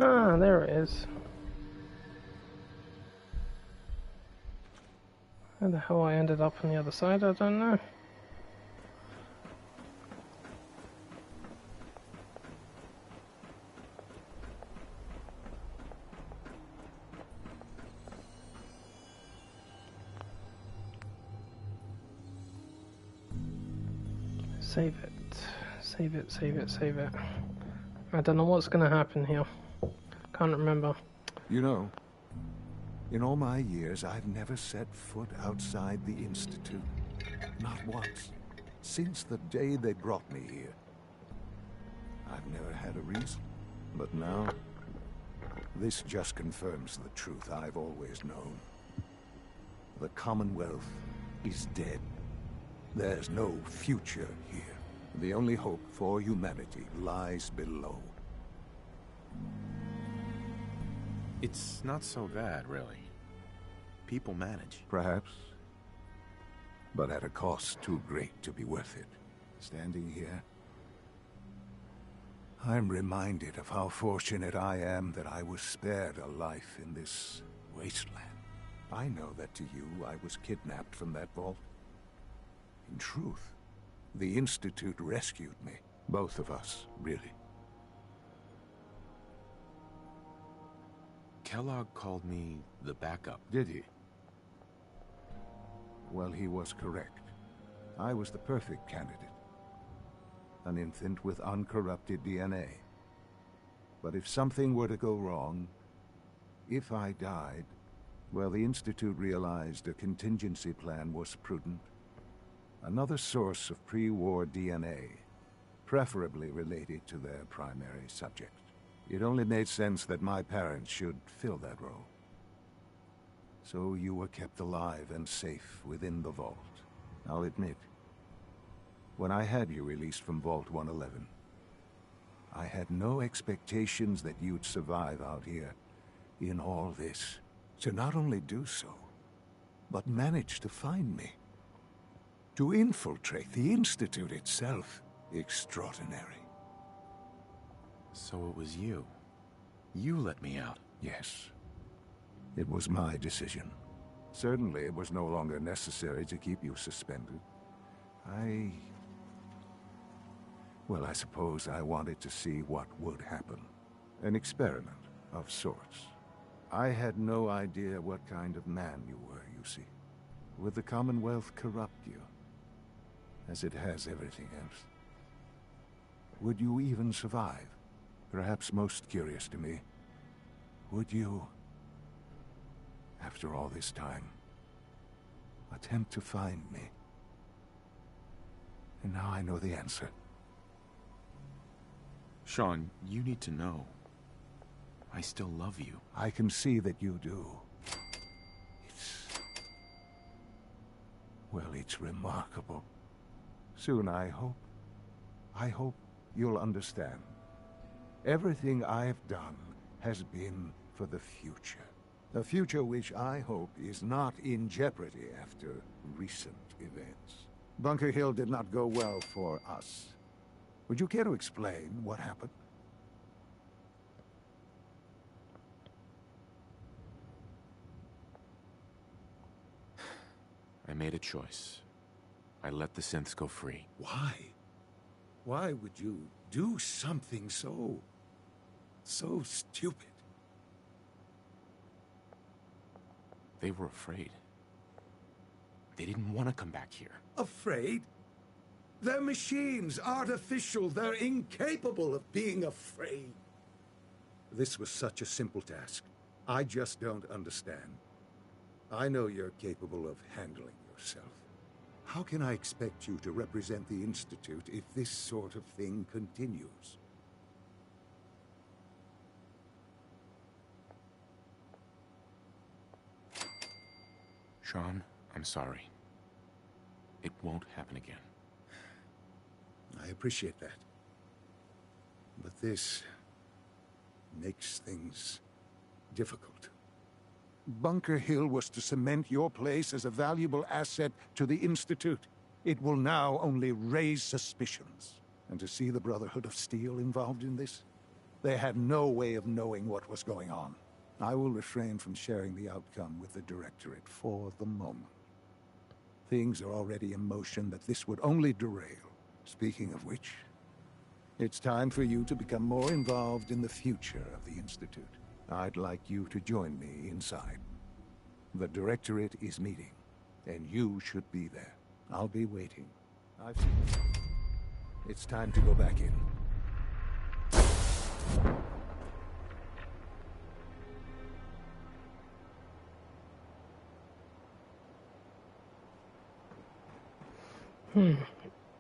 Ah, there it is. How the hell I ended up on the other side, I don't know. Save it. Save it, save it, save it. I don't know what's gonna happen here. Can't remember. You know, in all my years, I've never set foot outside the Institute. Not once. Since the day they brought me here. I've never had a reason. But now, this just confirms the truth I've always known. The Commonwealth is dead. There's no future here. The only hope for humanity lies below. It's not so bad, really. People manage. Perhaps. But at a cost too great to be worth it. Standing here, I'm reminded of how fortunate I am that I was spared a life in this wasteland. I know that to you, I was kidnapped from that vault. In truth, the Institute rescued me. Both of us, really. Kellogg called me the backup. Did he? Well, he was correct. I was the perfect candidate. An infant with uncorrupted DNA. But if something were to go wrong, if I died, well, the Institute realized a contingency plan was prudent. Another source of pre-war DNA, preferably related to their primary subject. It only made sense that my parents should fill that role. So you were kept alive and safe within the vault. I'll admit, when I had you released from Vault 111, I had no expectations that you'd survive out here in all this. To not only do so, but manage to find me. To infiltrate the Institute itself. Extraordinary. So it was you. You let me out. Yes. It was my decision. Certainly it was no longer necessary to keep you suspended. Well, I suppose I wanted to see what would happen. An experiment of sorts. I had no idea what kind of man you were, you see. Would the Commonwealth corrupt you, as it has everything else? Would you even survive? Perhaps most curious to me, would you, after all this time, attempt to find me? And now I know the answer. Sean, you need to know. I still love you. I can see that you do. It's remarkable. Soon, I hope you'll understand. Everything I've done has been for the future. A future which I hope is not in jeopardy after recent events. Bunker Hill did not go well for us. Would you care to explain what happened? I made a choice. I let the synths go free. Why? Why would you do something so stupid? They were afraid. They didn't want to come back here. Afraid? They're machines, artificial. They're incapable of being afraid. This was such a simple task. I just don't understand. I know you're capable of handling yourself. How can I expect you to represent the Institute if this sort of thing continues? Sean, I'm sorry. It won't happen again. I appreciate that. But this makes things difficult. Bunker Hill was to cement your place as a valuable asset to the Institute. It will now only raise suspicions. And to see the Brotherhood of Steel involved in this? They had no way of knowing what was going on. I will refrain from sharing the outcome with the Directorate for the moment. Things are already in motion that this would only derail. Speaking of which, it's time for you to become more involved in the future of the Institute. I'd like you to join me inside. The Directorate is meeting, and you should be there. I'll be waiting. I've seen it. It's time to go back in.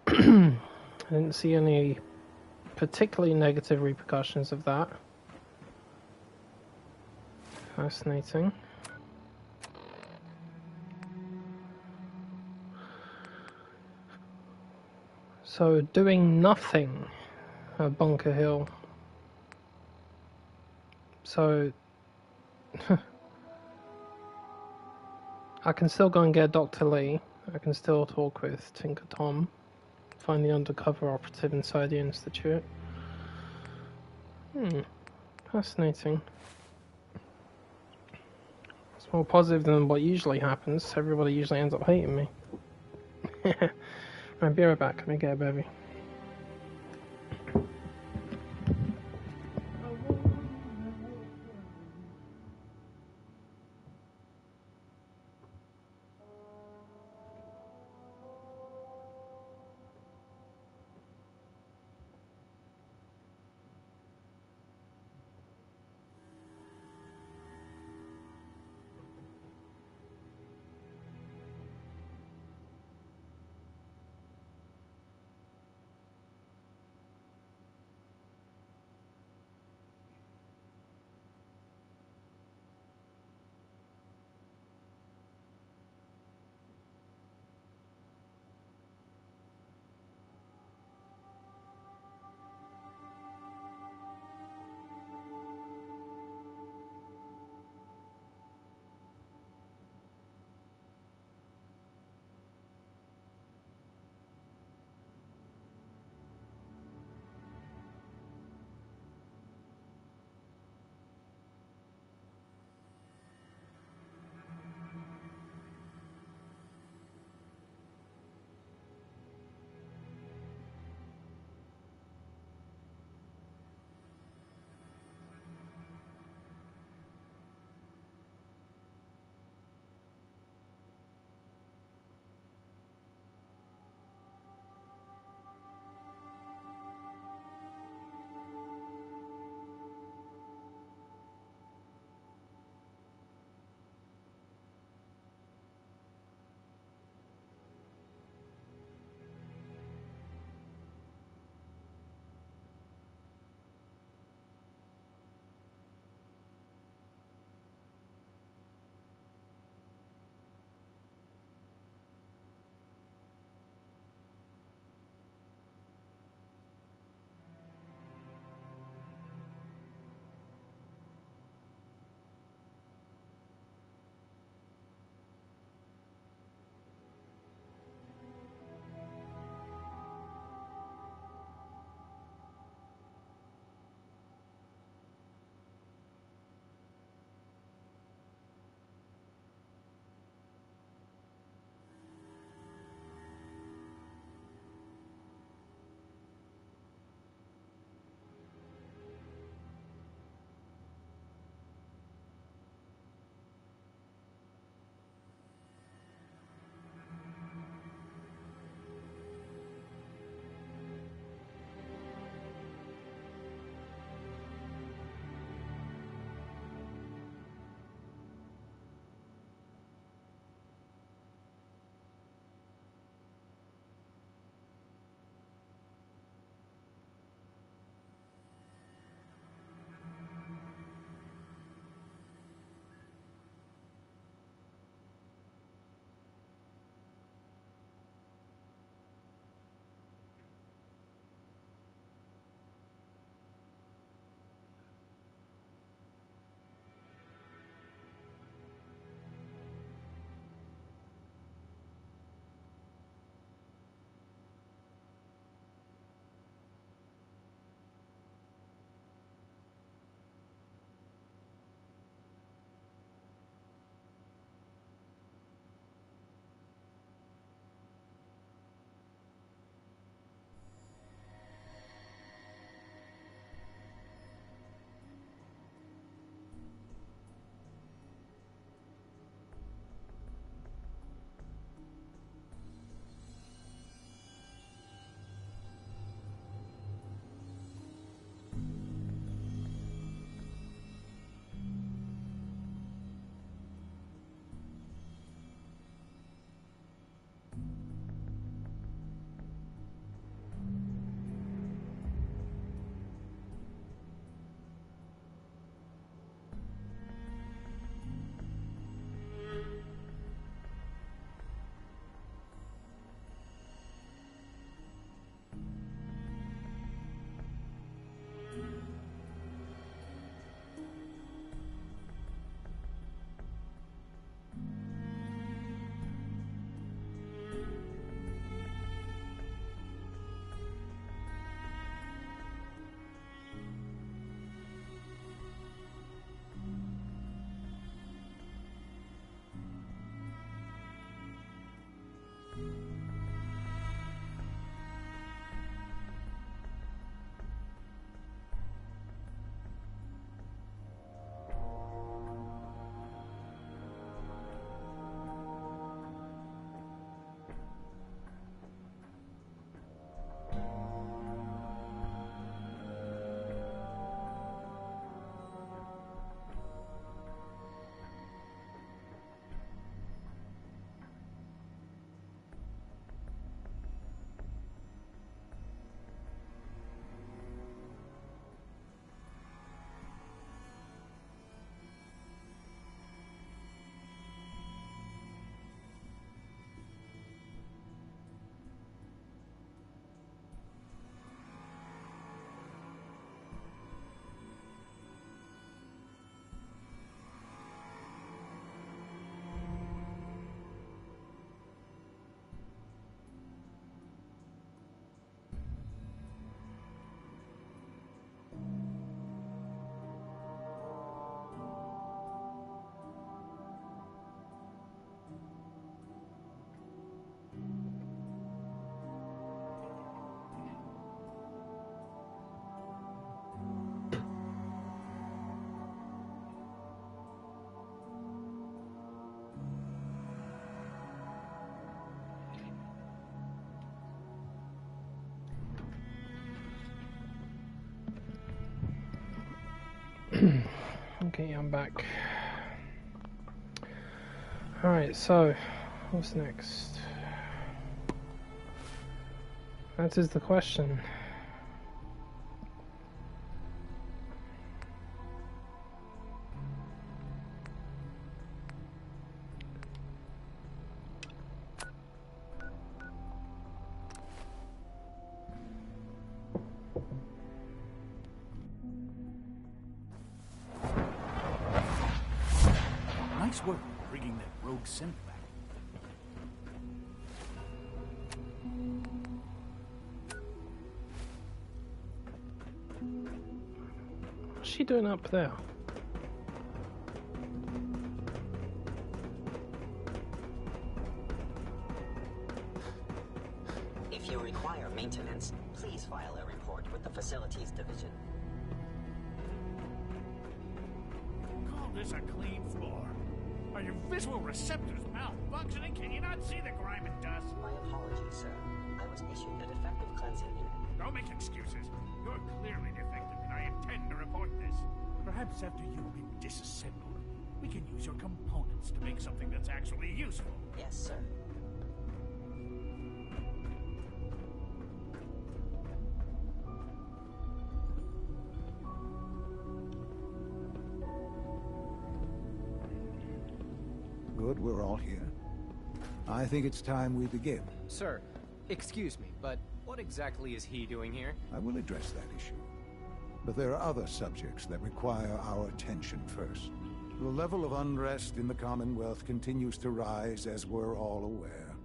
I didn't see any particularly negative repercussions of that. Fascinating. So, doing nothing at Bunker Hill. So, I can still go and get Dr. Lee. I can still talk with Tinker Tom. Find the undercover operative inside the Institute. Fascinating. It's more positive than what usually happens. Everybody usually ends up hating me. I'll be right back. Let me get a bevy. Okay, I'm back. Alright, so what's next? That is the question. Nice work bringing that rogue synth back. What's she doing up there? If you require maintenance, please file a report with the Facilities Division. Call this a clean floor. Are your visual receptors malfunctioning? Can you not see the grime and dust? My apologies, sir. I was issued a defective cleansing unit. Don't make excuses. You're clearly defective, and I intend to report this. Perhaps after you've been disassembled, we can use your components to make something that's actually useful. Yes, sir. Good, we're all here. I think it's time we begin. Sir, excuse me, but what exactly is he doing here? I will address that issue. But there are other subjects that require our attention first. The level of unrest in the Commonwealth continues to rise, as we're all aware.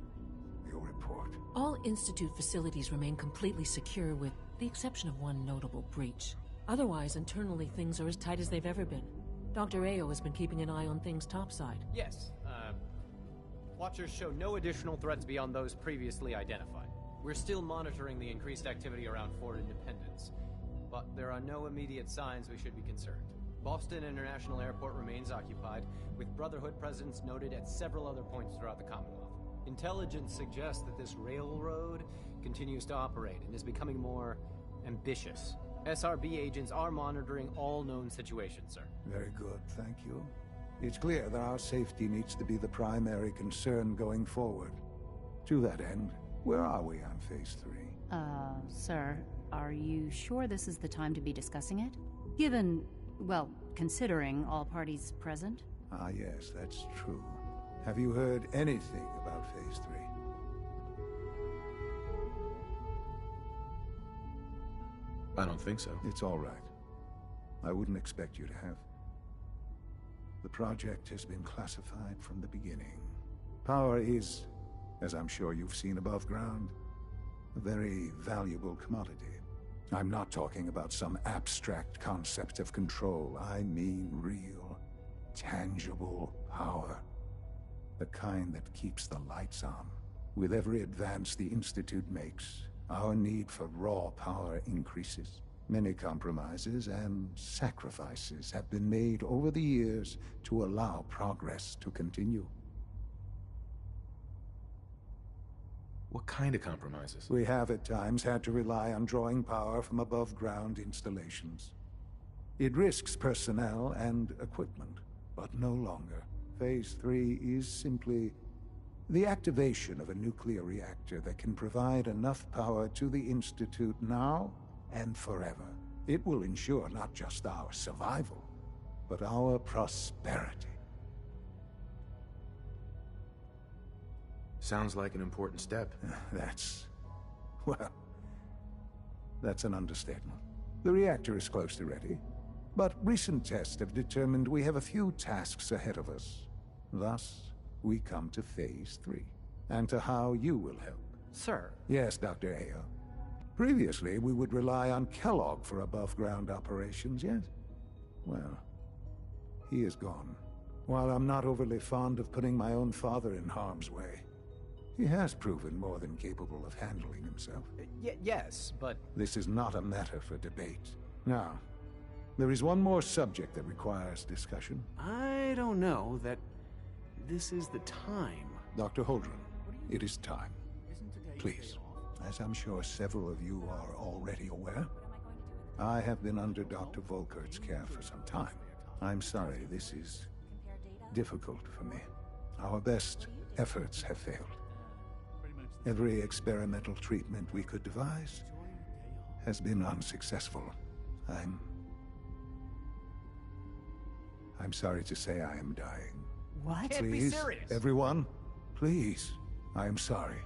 Your report. All Institute facilities remain completely secure with the exception of one notable breach. Otherwise, internally, things are as tight as they've ever been. Dr. Ao has been keeping an eye on things topside. Yes, Watchers show no additional threats beyond those previously identified. We're still monitoring the increased activity around Fort Independence, but there are no immediate signs we should be concerned. Boston International Airport remains occupied, with Brotherhood presence noted at several other points throughout the Commonwealth. Intelligence suggests that this railroad continues to operate and is becoming more ambitious. SRB agents are monitoring all known situations, sir. Very good, thank you. It's clear that our safety needs to be the primary concern going forward. To that end, where are we on Phase 3? Sir, are you sure this is the time to be discussing it? Given, well, considering all parties present? Ah, yes, that's true. Have you heard anything about Phase 3? I don't think so. It's all right. I wouldn't expect you to have. The project has been classified from the beginning. Power is, as I'm sure you've seen above ground, a very valuable commodity. I'm not talking about some abstract concept of control. I mean real, tangible power. The kind that keeps the lights on. With every advance the Institute makes, our need for raw power increases. Many compromises and sacrifices have been made over the years to allow progress to continue. What kind of compromises? We have at times had to rely on drawing power from above-ground installations. It risks personnel and equipment, but no longer. Phase 3 is simply the activation of a nuclear reactor that can provide enough power to the Institute now and forever. It will ensure not just our survival, but our prosperity. Sounds like an important step. That's an understatement. The reactor is close to ready, but recent tests have determined we have a few tasks ahead of us. Thus, we come to Phase 3, and to how you will help. Sir? Yes, Dr. Ao. Previously, we would rely on Kellogg for above-ground operations, yes? Well, he is gone. While I'm not overly fond of putting my own father in harm's way, he has proven more than capable of handling himself. Yes, but... This is not a matter for debate. Now, there is one more subject that requires discussion. I don't know that this is the time. Dr. Holdren, it is time. Please. As I'm sure several of you are already aware, I have been under Dr. Volkert's care for some time. I'm sorry, this is difficult for me. Our best efforts have failed. Every experimental treatment we could devise has been unsuccessful. I'm sorry to say I am dying. What? Please, Can't be serious. everyone, please. I am sorry.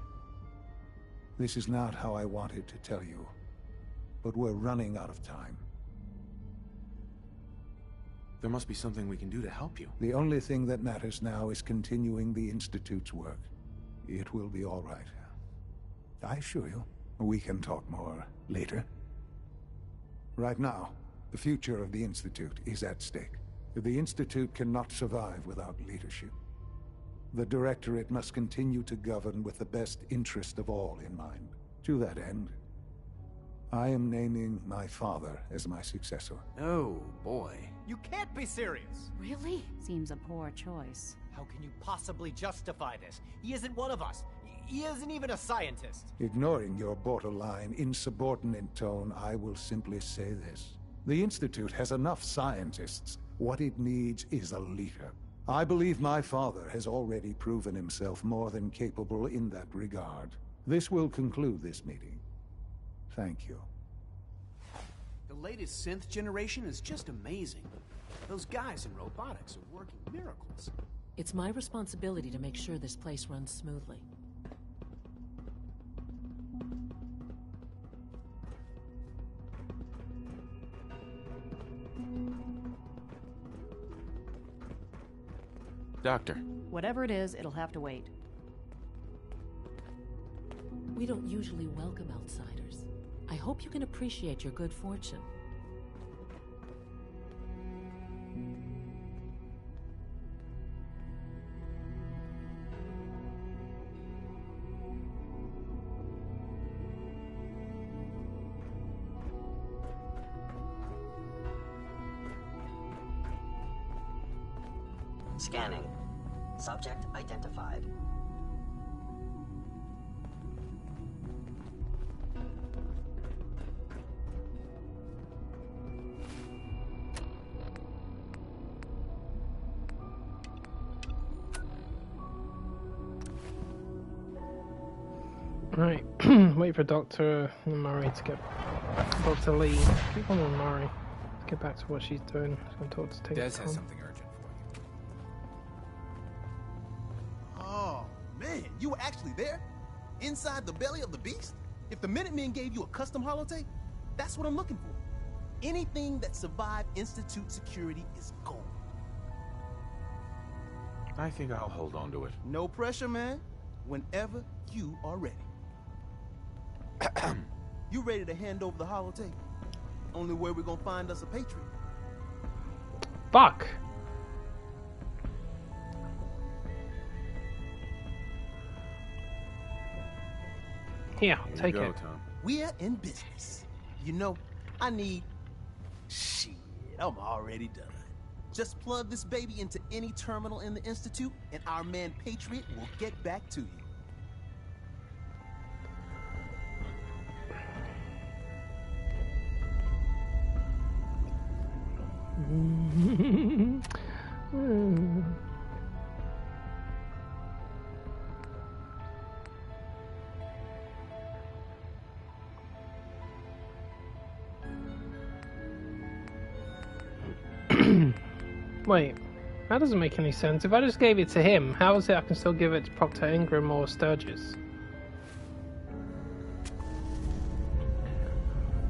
This is not how I wanted to tell you, but we're running out of time. There must be something we can do to help you. The only thing that matters now is continuing the Institute's work. It will be all right. I assure you, we can talk more later. Right now, the future of the Institute is at stake. The Institute cannot survive without leadership. The Directorate must continue to govern with the best interest of all in mind. To that end, I am naming my father as my successor. Oh, boy. You can't be serious! Really? Seems a poor choice. How can you possibly justify this? He isn't one of us. He isn't even a scientist. Ignoring your borderline, insubordinate tone, I will simply say this. The Institute has enough scientists. What it needs is a leader. I believe my father has already proven himself more than capable in that regard. This will conclude this meeting. Thank you. The latest synth generation is just amazing. Those guys in robotics are working miracles. It's my responsibility to make sure this place runs smoothly. Doctor. Whatever it is, it'll have to wait. We don't usually welcome outsiders. I hope you can appreciate your good fortune. Scanning. Subject identified. Right, wait for Dr. Murray to get... Dr. Lee, keep on with Murray. Let's get back to what she's doing. She's going to talk to Des has something urgent for you. Oh, man, you were actually there? Inside the belly of the beast? If the Minutemen gave you a custom holotape, that's what I'm looking for. Anything that survived Institute security is gold. I think I'll hold on to it. No pressure, man. Whenever you are ready. You ready to hand over the holotape? Only way we're gonna find us a patriot. Fuck! Here, take it. Tom. We're in business. You know, I need... Shit, I'm already done. Just plug this baby into any terminal in the Institute, and our man Patriot will get back to you. Wait, that doesn't make any sense. If I just gave it to him, how is it I can still give it to Proctor Ingram or Sturgis?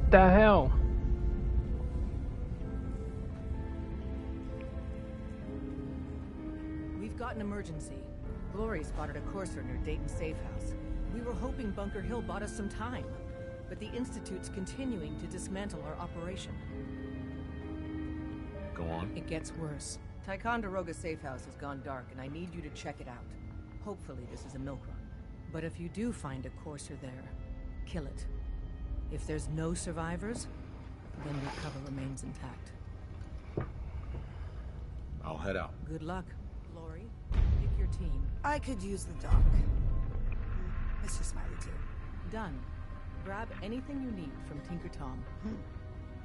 The hell? We've got an emergency. Glory spotted a courser near Dayton Safe House. We were hoping Bunker Hill bought us some time, but the Institute's continuing to dismantle our operation. Go on. It gets worse. Ticonderoga Safe House has gone dark, and I need you to check it out. Hopefully this is a milk run. But if you do find a courser there, kill it. If there's no survivors, then your cover remains intact. I'll head out. Good luck. Glory, pick your team. I could use the dock. Mr. Smiley too. Done. Grab anything you need from Tinker Tom.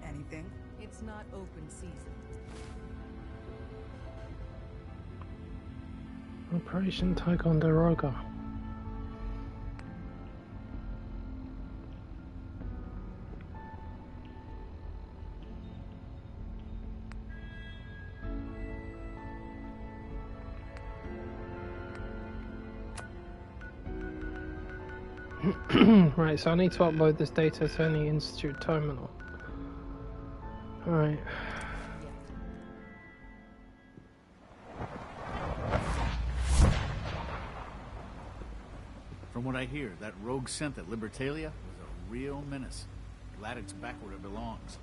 Anything? It's not open season. Operation Ticonderoga. Right, so I need to upload this data to any Institute terminal. Alright. From what I hear, that rogue synth at Libertalia was a real menace. Glad it's back where it belongs.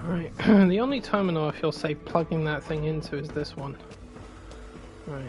Alright, the only terminal I feel safe plugging that thing into is this one. Right.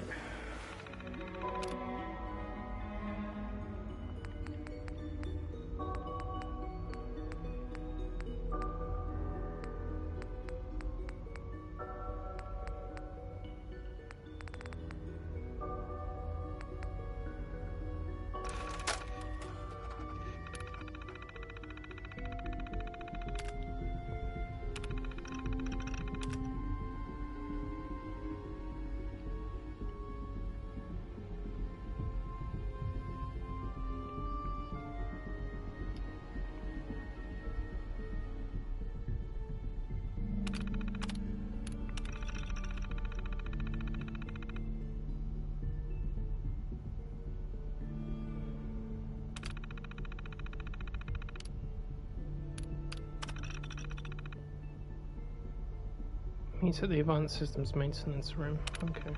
He's at the Advanced Systems Maintenance Room. Okay.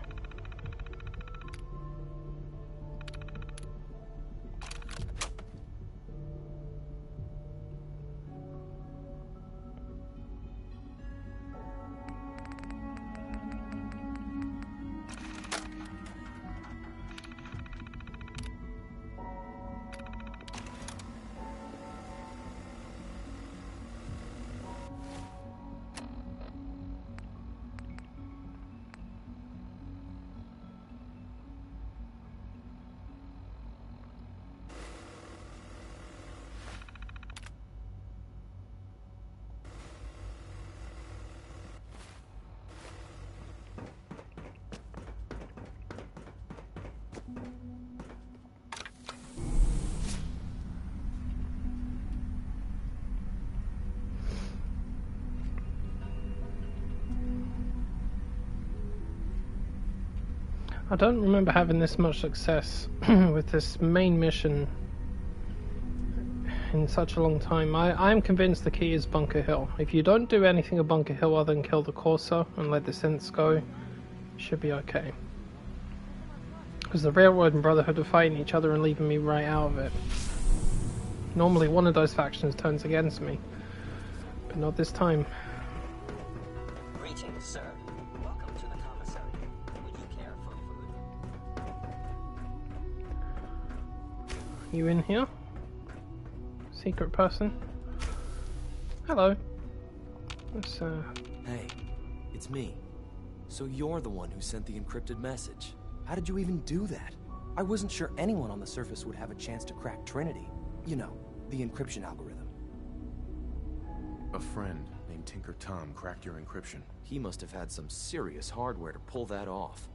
I don't remember having this much success with this main mission in such a long time. I'm convinced the key is Bunker Hill. If you don't do anything at Bunker Hill other than kill the Corsair and let the synths go, you should be okay. Because the Railroad and Brotherhood are fighting each other and leaving me right out of it. Normally one of those factions turns against me, but not this time. Greetings, sir. Welcome to the commissary. Would you care for food? You in here? Secret person? Hello. Let's, Hey, it's me. So you're the one who sent the encrypted message. How did you even do that? I wasn't sure anyone on the surface would have a chance to crack Trinity. You know, the encryption algorithm. A friend named Tinker Tom cracked your encryption. He must have had some serious hardware to pull that off.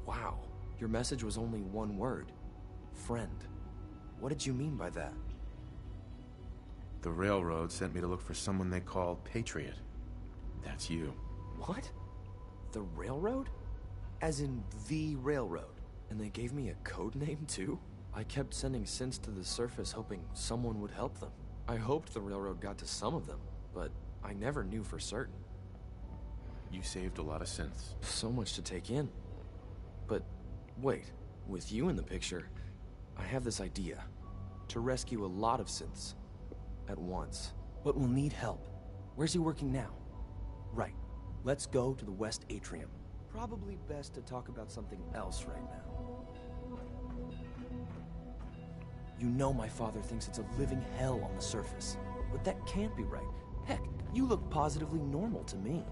Wow, your message was only one word. Friend. What did you mean by that? The Railroad sent me to look for someone they call Patriot. That's you. What? The Railroad? As in the Railroad? And they gave me a code name, too? I kept sending synths to the surface hoping someone would help them. I hoped the railroad got to some of them, but I never knew for certain. You saved a lot of synths. So much to take in. But wait, with you in the picture, I have this idea. To rescue a lot of synths at once. But we'll need help. Where's he working now? Right. Let's go to the West Atrium. Probably best to talk about something else right now. You know my father thinks it's a living hell on the surface. But that can't be right. Heck, you look positively normal to me.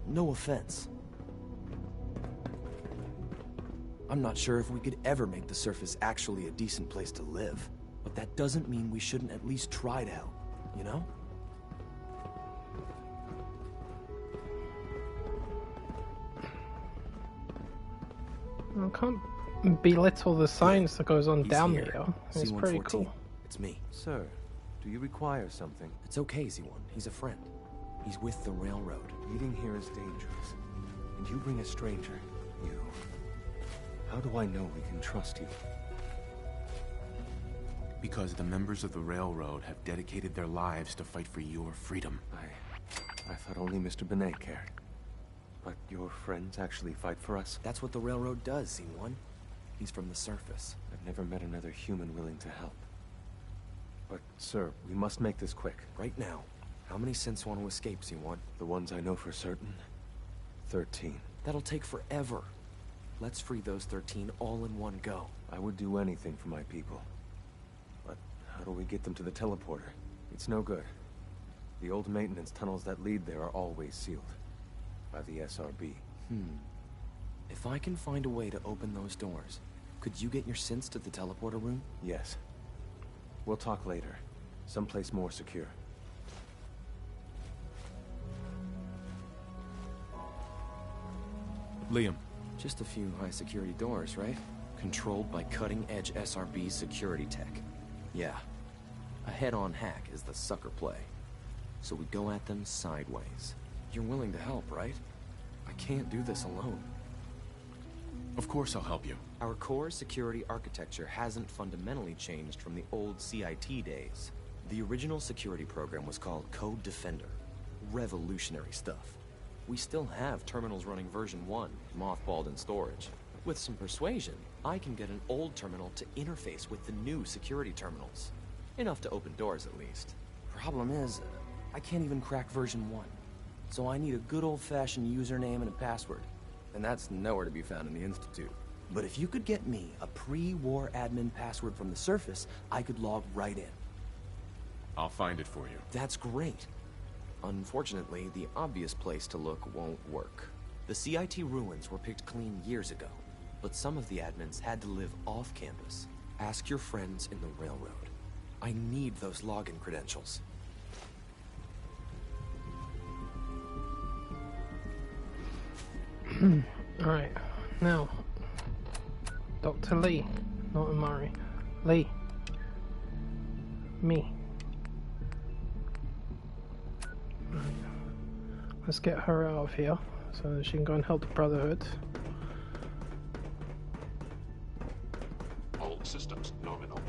No offense. I'm not sure if we could ever make the surface actually a decent place to live. But that doesn't mean we shouldn't at least try to help, you know? I can't belittle the science that goes on down here. there. It's pretty cool. It's me. Sir, do you require something? It's okay, Z1. He's a friend. He's with the railroad. Eating here is dangerous. And you bring a stranger. You. How do I know we can trust you? Because the members of the railroad have dedicated their lives to fight for your freedom. I thought only Mr. Benet cared. But your friends actually fight for us? That's what the railroad does, Z1. He's from the surface. I've never met another human willing to help. But, sir, we must make this quick. Right now. How many synths want to escape, Z1? The ones I know for certain. 13. That'll take forever. Let's free those 13 all in one go. I would do anything for my people. But how do we get them to the teleporter? It's no good. The old maintenance tunnels that lead there are always sealed. By the SRB. If I can find a way to open those doors, could you get your synths to the teleporter room? Yes. We'll talk later. Someplace more secure. Liam. Just a few high-security doors, right? Controlled by cutting-edge SRB security tech. Yeah. A head-on hack is the sucker play. So we go at them sideways. You're willing to help, right? I can't do this alone. Of course I'll help you. Our core security architecture hasn't fundamentally changed from the old CIT days. The original security program was called Code Defender. Revolutionary stuff. We still have terminals running version 1, mothballed in storage. With some persuasion, I can get an old terminal to interface with the new security terminals. Enough to open doors, at least. Problem is, I can't even crack version 1. So I need a good old-fashioned username and a password. And that's nowhere to be found in the Institute. But if you could get me a pre-war admin password from the surface, I could log right in. I'll find it for you. That's great. Unfortunately, the obvious place to look won't work. The CIT ruins were picked clean years ago, but some of the admins had to live off campus. Ask your friends in the railroad. I need those login credentials. Alright, now, Dr. Lee, not Amari. Lee. Me. Right. Let's get her out of here so that she can go and help the Brotherhood. All systems nominal.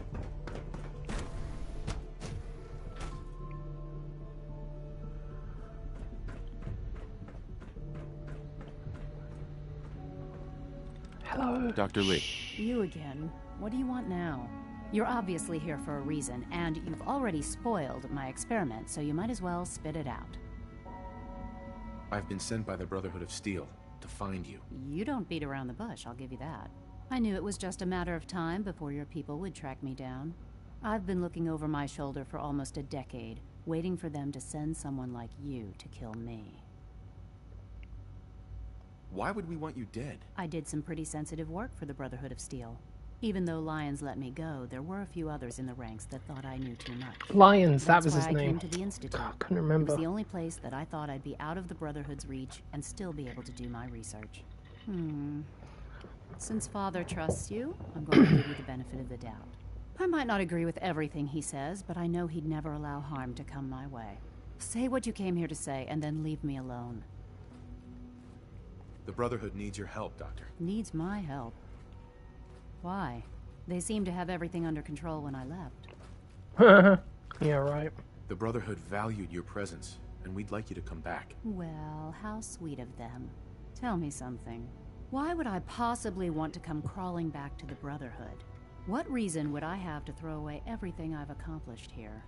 Hello. Dr. Lee. You again. What do you want now? You're obviously here for a reason, and you've already spoiled my experiment, so you might as well spit it out. I've been sent by the Brotherhood of Steel to find you. You don't beat around the bush, I'll give you that. I knew it was just a matter of time before your people would track me down. I've been looking over my shoulder for almost a decade, waiting for them to send someone like you to kill me. Why would we want you dead? I did some pretty sensitive work for the Brotherhood of Steel. Even though Lyons let me go, there were a few others in the ranks that thought I knew too much. Lyons, that was That's his why I name. came to the Institute. I couldn't remember. It was the only place that I thought I'd be out of the Brotherhood's reach and still be able to do my research. Since Father trusts you, I'm going to give you the benefit of the doubt. I might not agree with everything he says, but I know he'd never allow harm to come my way. Say what you came here to say, and then leave me alone. The Brotherhood needs your help, Doctor. Needs my help. Why? They seemed to have everything under control when I left. Yeah, right. The Brotherhood valued your presence, and we'd like you to come back. Well, how sweet of them. Tell me something. Why would I possibly want to come crawling back to the Brotherhood? What reason would I have to throw away everything I've accomplished here?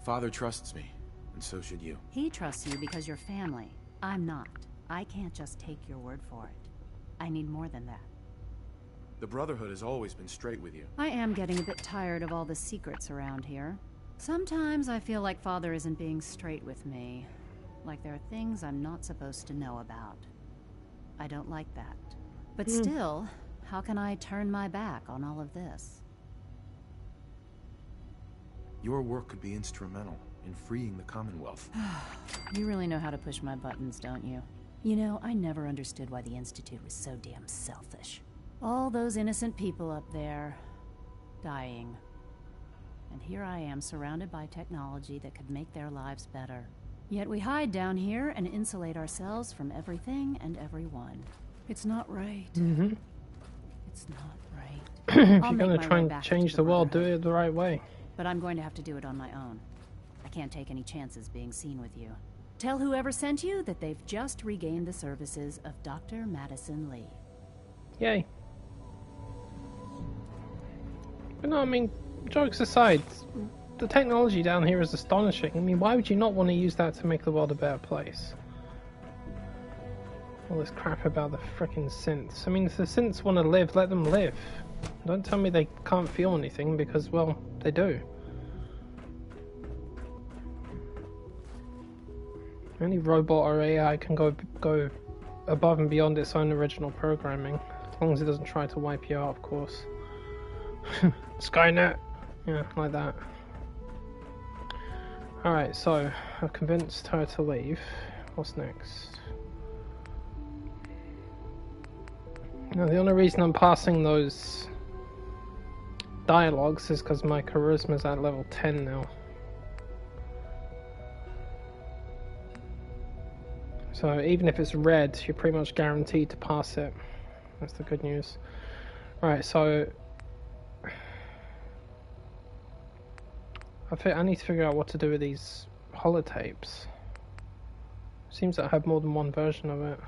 Father trusts me, and so should you. He trusts you because you're family. I'm not. I can't just take your word for it. I need more than that. The Brotherhood has always been straight with you. I am getting a bit tired of all the secrets around here. Sometimes I feel like Father isn't being straight with me. Like there are things I'm not supposed to know about. I don't like that. But still, how can I turn my back on all of this? Your work could be instrumental in freeing the Commonwealth. You really know how to push my buttons, don't you? You know, I never understood why the Institute was so damn selfish. All those innocent people up there, dying. And here I am, surrounded by technology that could make their lives better. Yet we hide down here and insulate ourselves from everything and everyone. It's not right. It's not right. If you're going to try and change the world, do it the right way. But I'm going to have to do it on my own. I can't take any chances being seen with you. Tell whoever sent you that they've just regained the services of Dr. Madison Lee. Yay. But no, I mean, jokes aside, the technology down here is astonishing. I mean, why would you not want to use that to make the world a better place? All this crap about the frickin' synths. I mean, if the synths want to live, let them live. Don't tell me they can't feel anything, because, well, they do. Any robot or AI can go above and beyond its own original programming, as long as it doesn't try to wipe you out, of course. Skynet! Yeah, like that. Alright, so, I've convinced her to leave. What's next? Now, the only reason I'm passing those dialogues is because my charisma's at level 10 now. So even if it's red, you're pretty much guaranteed to pass it. That's the good news. Alright, so I need to figure out what to do with these holotapes. Seems that I have more than one version of it.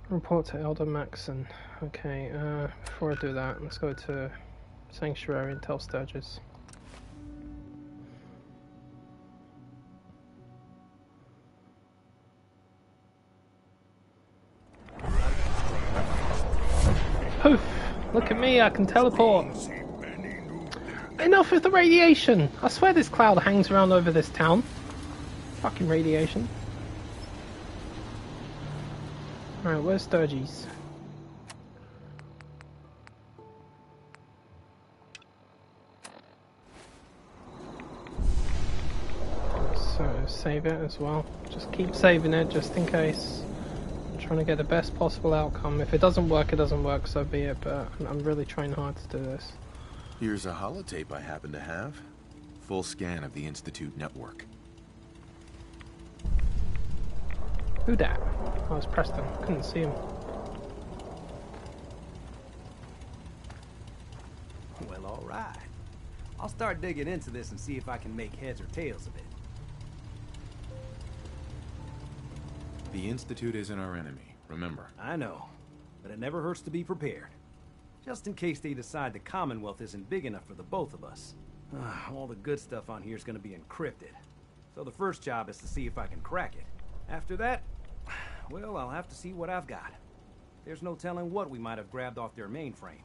Report to Elder Maxon. Okay, before I do that, let's go to Sanctuary and tell Sturgis. Poof! Look at me, I can teleport! Enough with the radiation! I swear this cloud hangs around over this town. Fucking radiation. Alright, where's Sturgis? So, save it as well. Just keep saving it, just in case. I'm trying to get the best possible outcome. If it doesn't work, so be it, but I'm really trying hard to do this. Here's a holotape I happen to have. Full scan of the Institute network. Who dat? Oh, it's Preston. Couldn't see him. Well, alright. I'll start digging into this and see if I can make heads or tails of it. The Institute isn't our enemy, remember. I know, but it never hurts to be prepared. Just in case they decide the Commonwealth isn't big enough for the both of us. All the good stuff on here is going to be encrypted. So the first job is to see if I can crack it. After that, well, I'll have to see what I've got. There's no telling what we might have grabbed off their mainframe.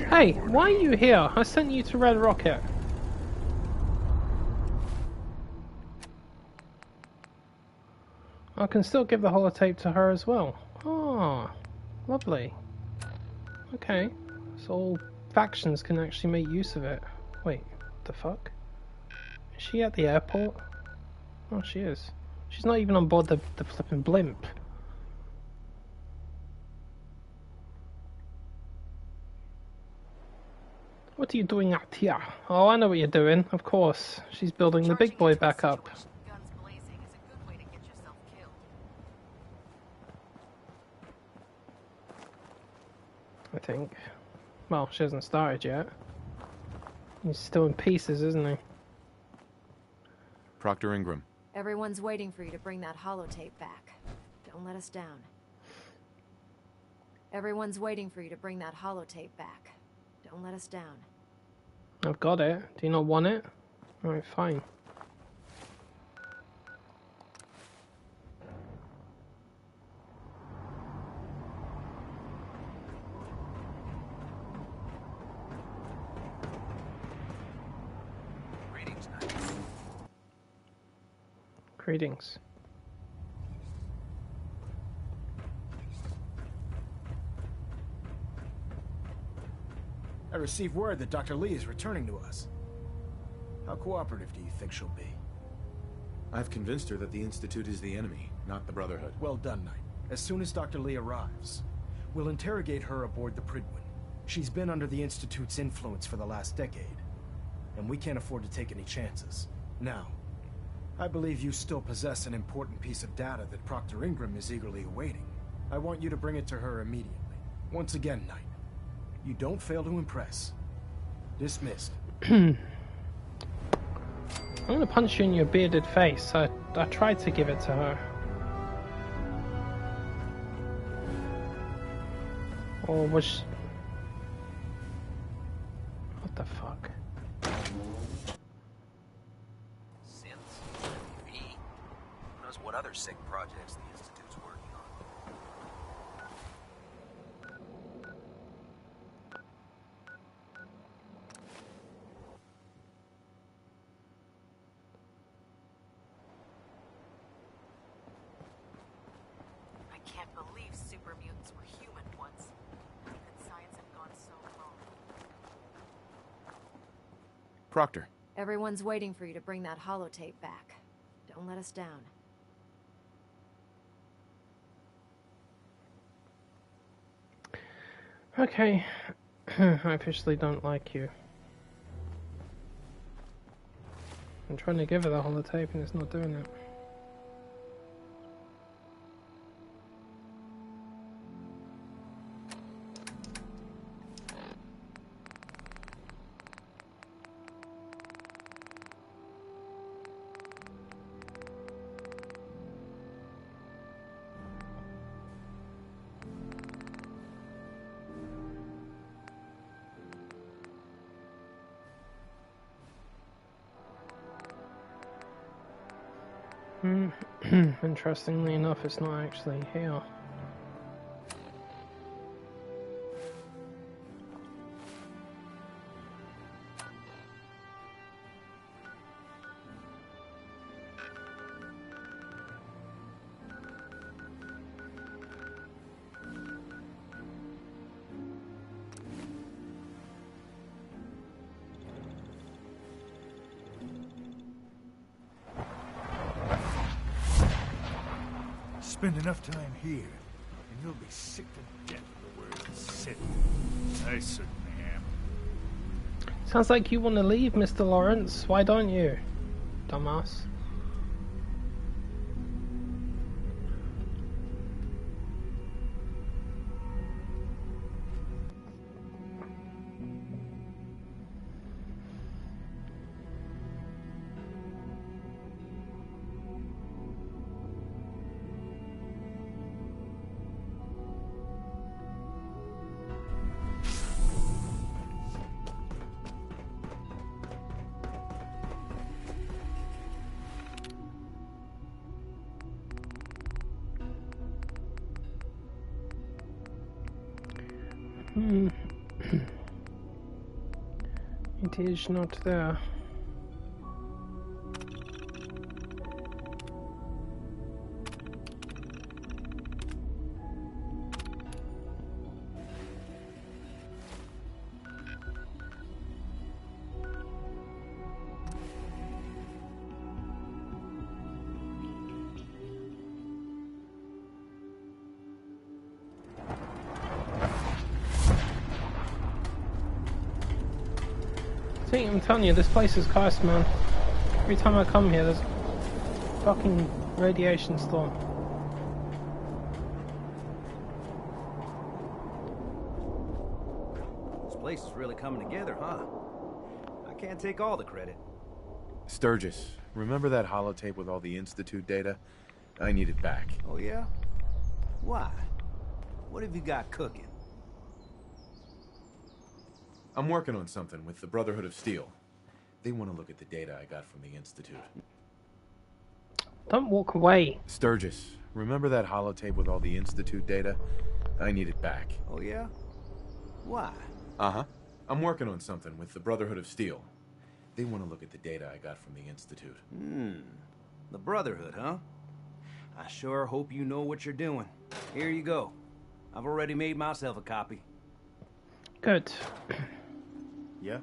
Hey, why are you here? I sent you to Red Rocket. I can still give the holotape to her as well. Ah, lovely. Okay, so all factions can actually make use of it. Wait, the fuck? Is she at the airport? Oh, she is. She's not even on board the flipping blimp. What are you doing out here? Oh, I know what you're doing. Of course. She's building the big boy back up. Guns blazing is a good way to get yourself killed. I think. Well, she hasn't started yet. He's still in pieces, isn't he? Proctor Ingram. Everyone's waiting for you to bring that holotape back. Don't let us down. Everyone's waiting for you to bring that holotape back. Don't let us down. I've got it. Do you not want it? Alright, fine. Greetings, Knight. Greetings. I received word that Dr. Lee is returning to us. How cooperative do you think she'll be? I've convinced her that the Institute is the enemy, not the Brotherhood. Well done, Knight. As soon as Dr. Lee arrives, we'll interrogate her aboard the Pridwin. She's been under the Institute's influence for the last decade, and we can't afford to take any chances. Now, I believe you still possess an important piece of data that Proctor Ingram is eagerly awaiting. I want you to bring it to her immediately. Once again, Knight, you don't fail to impress. Dismissed. I'm gonna punch you in your bearded face. I tried to give it to her. Or was she... What the fuck? Synths? Me? Who knows what other sick projects the Institute's working on? I can't believe super mutants were human once. That science had gone so wrong. Proctor. Everyone's waiting for you to bring that holotape back. Don't let us down. Okay. I officially don't like you. I'm trying to give her the holotape and it's not doing it. Interestingly enough, it's not actually here. Spend enough time here, and you'll be sick to death of the word Sith. I certainly am. Sounds like you want to leave, Mr. Lawrence. Why don't you, dumbass? It is not there. See, I'm telling you, this place is cursed, man. Every time I come here, there's fucking radiation storm. This place is really coming together, huh? I can't take all the credit. Sturgis, remember that holotape with all the Institute data? I need it back. Oh, yeah? Why? What have you got cooking? I'm working on something with the Brotherhood of Steel. They want to look at the data I got from the Institute. Don't walk away. Sturgis, remember that holotape with all the Institute data? I need it back. Oh, yeah? Why? Uh-huh. I'm working on something with the Brotherhood of Steel. They want to look at the data I got from the Institute. The Brotherhood, huh? I sure hope you know what you're doing. Here you go. I've already made myself a copy. Good. Yeah?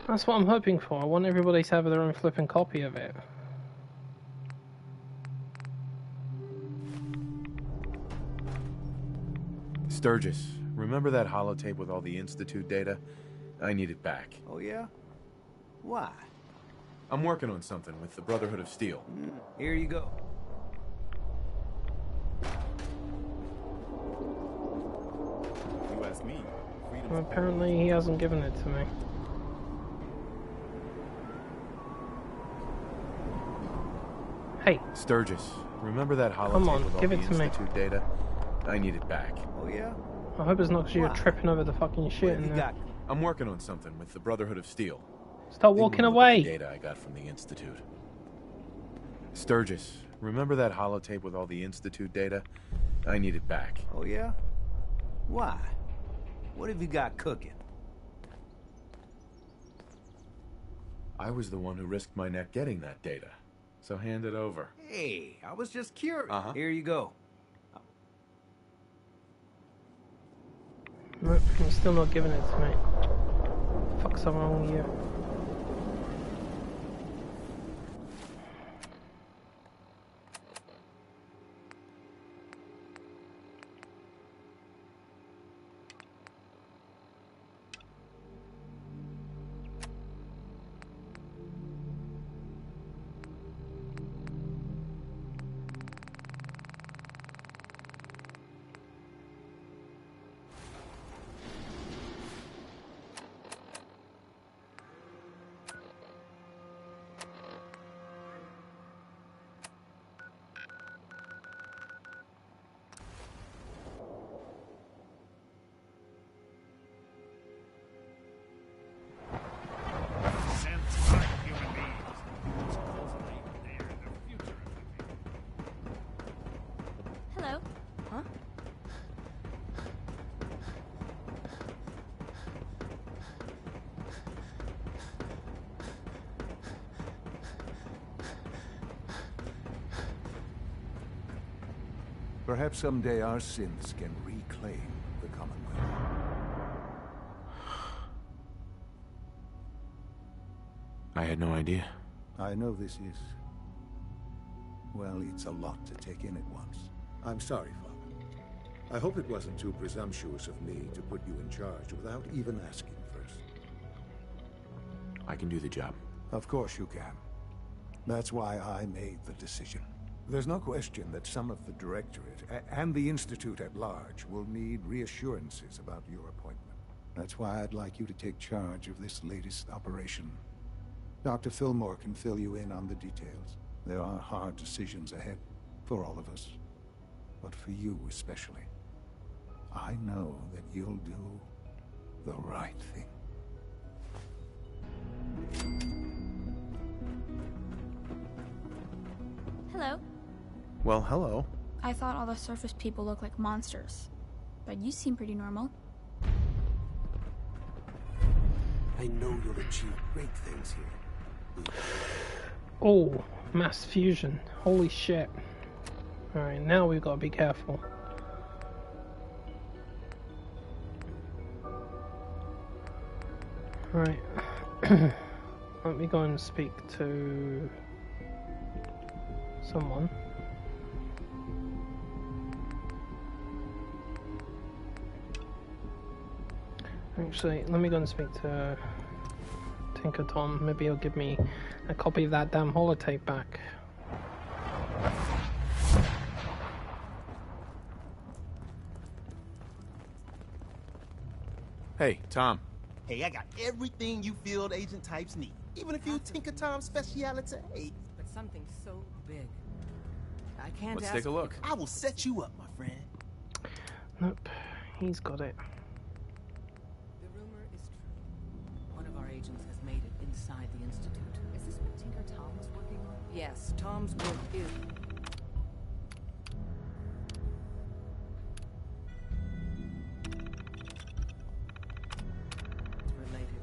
That's what I'm hoping for. I want everybody to have their own flipping copy of it. Sturgis, remember that holotape with all the Institute data? I need it back. Oh, yeah? Why? I'm working on something with the Brotherhood of Steel. Here you go. You ask me. Well, apparently he hasn't given it to me. Hey. Sturgis, remember that holotape Come on, with all give the it to me. Institute data? I need it back. Oh, yeah? I hope it's not because you're tripping over the fucking shit in there. I'm working on something with the Brotherhood of Steel. Stop They walking wanna look at away. the data I got from the Institute. Sturgis, remember that holotape with all the Institute data? I need it back. Oh, yeah? Why? What have you got cooking? I was the one who risked my neck getting that data. So hand it over. Hey, I was just curious. Uh-huh. Here you go. Nope, I'm still not giving it to me. Fuck's wrong with you? Synths aren't human beings. Supposedly, they are the future of the Hello. Huh? Perhaps someday our synths can reclaim the Commonwealth. I had no idea. I know this is... well, it's a lot to take in at once. I'm sorry, Father. I hope it wasn't too presumptuous of me to put you in charge without even asking first. I can do the job. Of course you can. That's why I made the decision. There's no question that some of the Directorate and the Institute at large will need reassurances about your appointment. That's why I'd like you to take charge of this latest operation. Dr. Fillmore can fill you in on the details. There are hard decisions ahead for all of us, but for you especially. I know that you'll do the right thing. Hello. Well, hello. I thought all the surface people looked like monsters, but you seem pretty normal. I know you'll achieve great things here. Oh, mass fusion. Holy shit. Alright, now we've got to be careful. Right. Let me go and speak to someone. Actually, let me go and speak to Tinker Tom. Maybe he'll give me a copy of that damn holotape back. Hey, Tom. Hey, I got everything you field agent types need. Even a few Tinker Tom specialities. But something so big. I can't Let's ask take a look. I will set you up, my friend. Nope, he's got it. The rumor is true. One of our agents has made it inside the Institute. Is this what Tinker Tom was working on? Yes, Tom's work is... related.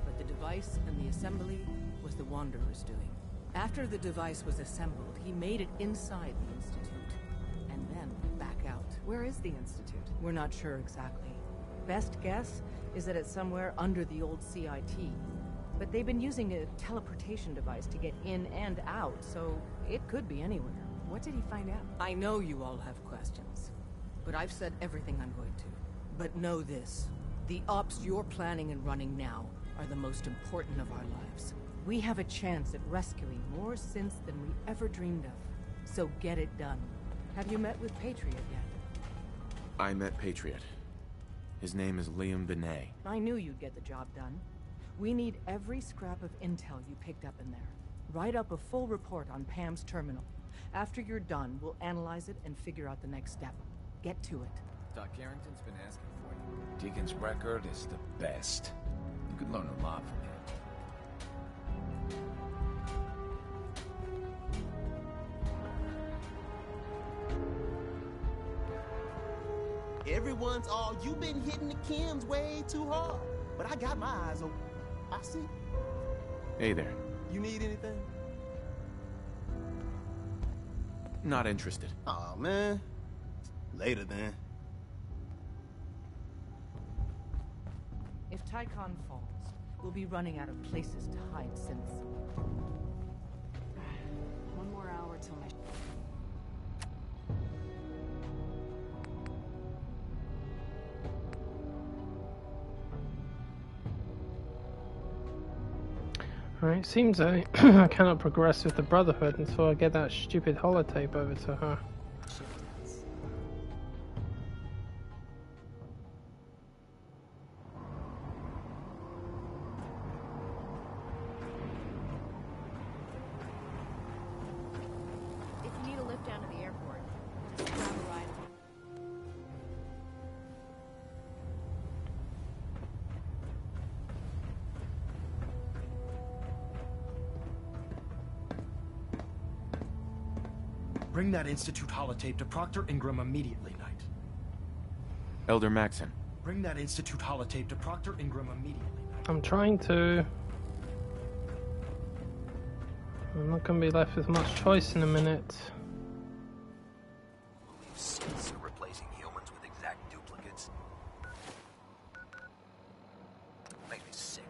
But the device and the assembly was the Wanderer's doing. After the device was assembled, he made it inside the Institute. And then back out. Where is the Institute? We're not sure exactly. Best guess is that it's somewhere under the old CIT. But they've been using a teleportation device to get in and out, so it could be anywhere. What did he find out? I know you all have questions, but I've said everything I'm going to. But know this, the ops you're planning and running now are the most important of our lives. We have a chance at rescuing more synths than we ever dreamed of. So get it done. Have you met with Patriot yet? I met Patriot. His name is Liam Benet. I knew you'd get the job done. We need every scrap of intel you picked up in there. Write up a full report on Pam's terminal. After you're done, we'll analyze it and figure out the next step. Get to it. Doc Carrington's been asking for you. Deacon's record is the best. You could learn a lot from him. Everyone's all, you've been hitting the chems way too hard. But I got my eyes open. I see. Hey there. You need anything? Not interested. Aw, man. Later, then. If Tycon falls, we'll be running out of places to hide synths. One more hour till my... Alright, seems I cannot progress with the Brotherhood until I get that stupid holotape over to her. If you need a lift down to the airport, just grab a ride. Bring that Institute holotape to Proctor Ingram immediately, Knight. Elder Maxon. Bring that Institute holotape to Proctor Ingram immediately, Knight. I'm trying to. I'm not going to be left with much choice in a minute. Believe synths are replacing humans with exact duplicates. Makes me sick.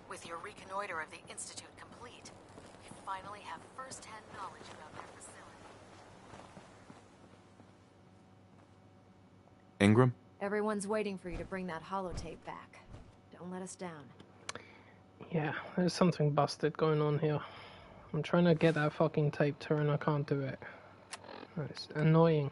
With your reconnoiter of the Institute complete, you finally have first-hand knowledge about their facility. Ingram? Everyone's waiting for you to bring that holotape back. Don't let us down. Yeah, there's something busted going on here. I'm trying to get that fucking tape to her and I can't do it. It's annoying.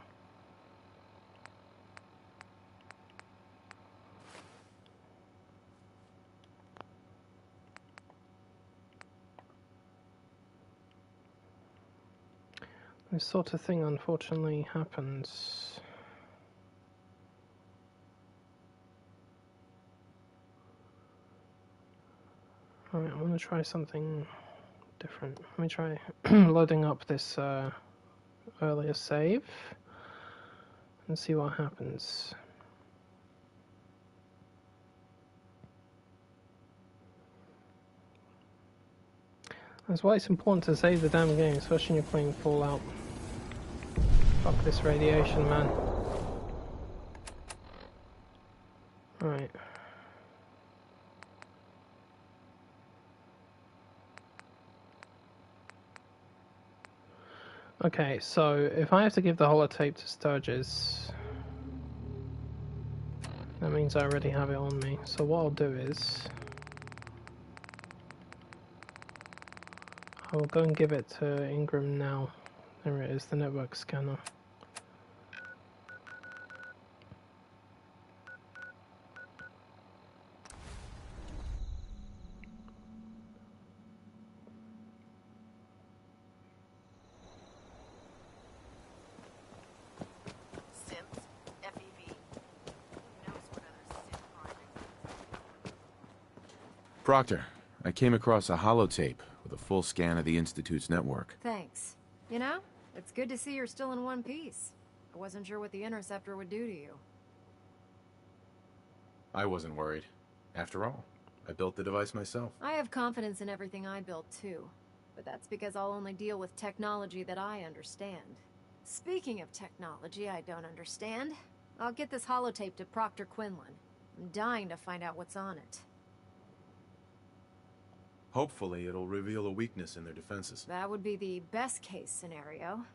This sort of thing unfortunately happens. Alright, I'm gonna try something different. Let me try loading up this earlier save and see what happens. That's why it's important to save the damn game, especially when you're playing Fallout. Fuck this radiation, man. Right. Okay, so if I have to give the holotape to Sturgis, that means I already have it on me. So what I'll do is I will go and give it to Ingram now. There it is, the network scanner. Proctor, I came across a holotape with a full scan of the Institute's network. Thanks. You know, it's good to see you're still in one piece. I wasn't sure what the Interceptor would do to you. I wasn't worried. After all, I built the device myself. I have confidence in everything I built too, but that's because I'll only deal with technology that I understand. Speaking of technology I don't understand, I'll get this holotape to Proctor Quinlan. I'm dying to find out what's on it. Hopefully, it'll reveal a weakness in their defenses. That would be the best case scenario.